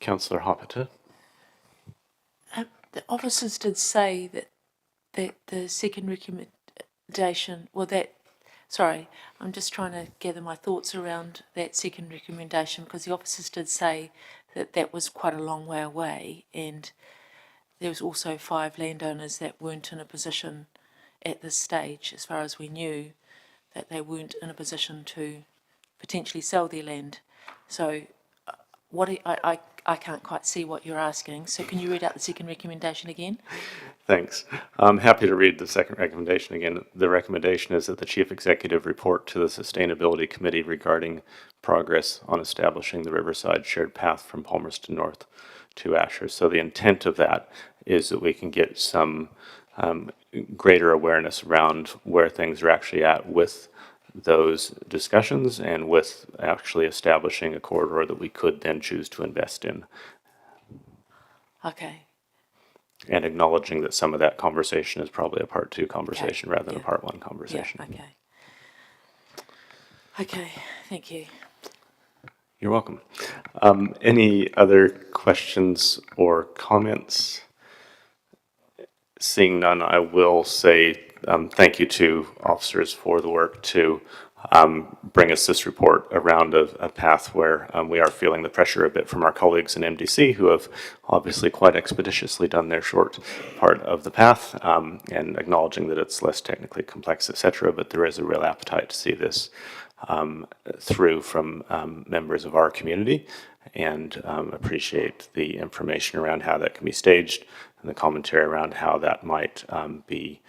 Councillor Hoppeter. The officers did say that the second recommendation, sorry, I'm just trying to gather my thoughts around that second recommendation, because the officers did say that that was quite a long way away, and there was also 5 landowners that weren't in a position at this stage, as far as we knew, that they weren't in a position to potentially sell their land. So I can't quite see what you're asking. So can you read out the second recommendation again? Thanks. I'm happy to read the second recommendation again. The recommendation is that the Chief Executive report to the Sustainability Committee regarding progress on establishing the Riverside shared path from Palmerston North to Ashurst. So the intent of that is that we can get some greater awareness around where things are actually at with those discussions and with actually establishing a corridor that we could then choose to invest in. Okay. And acknowledging that some of that conversation is probably a part 2 conversation rather than a part 1 conversation. Yeah, okay. Okay, thank you. You're welcome. Any other questions or comments? Seeing none, I will say thank you to officers for the work to bring us this report around a path where we are feeling the pressure a bit from our colleagues in MDC, who have obviously quite expeditiously done their short part of the path, and acknowledging that it's less technically complex, etc. But there is a real appetite to see this through from members of our community, and appreciate the information around how that can be staged and the commentary around how that might be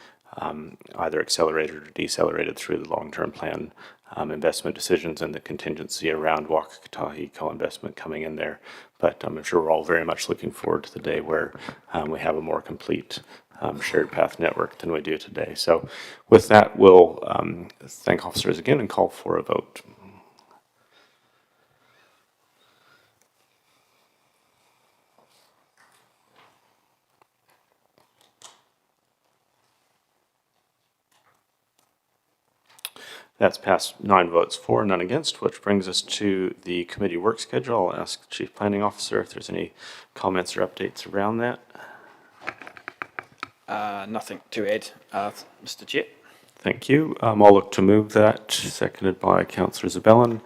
either accelerated or decelerated through the long-term plan investment decisions and the contingency around Waka Kotahi co-investment coming in there. But I'm sure we're all very much looking forward to the day where we have a more complete shared path network than we do today. So with that, we'll thank officers again and call for a vote. That's passed 9 votes for, none against, which brings us to the committee work schedule. I'll ask the Chief Planning Officer if there's any comments or updates around that. Nothing to add, Mr. Chair. Thank you. I'll look to move that, seconded by Councillor Zabellan.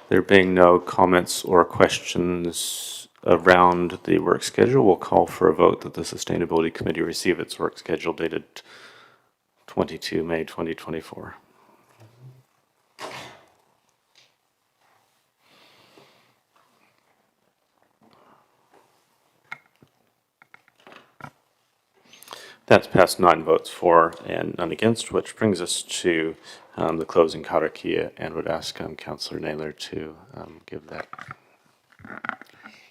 There being no comments or questions around the work schedule, we'll call for a vote that the Sustainability Committee receive its work schedule dated 22 May 2024. That's passed 9 votes for and none against, which brings us to the closing karakia, and would ask Councillor Naylor to give that.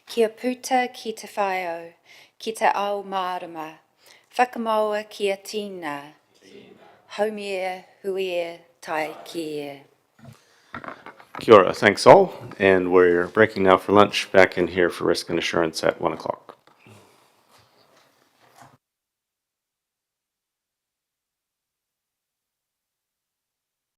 Kia puta ki te whaiau, ki te ao mārama, whakamaua ki a tīna, haumia huia tai ki e. Kia ora, thanks all, and we're breaking now for lunch, back in here for Risk and Assurance at 1 o'clock.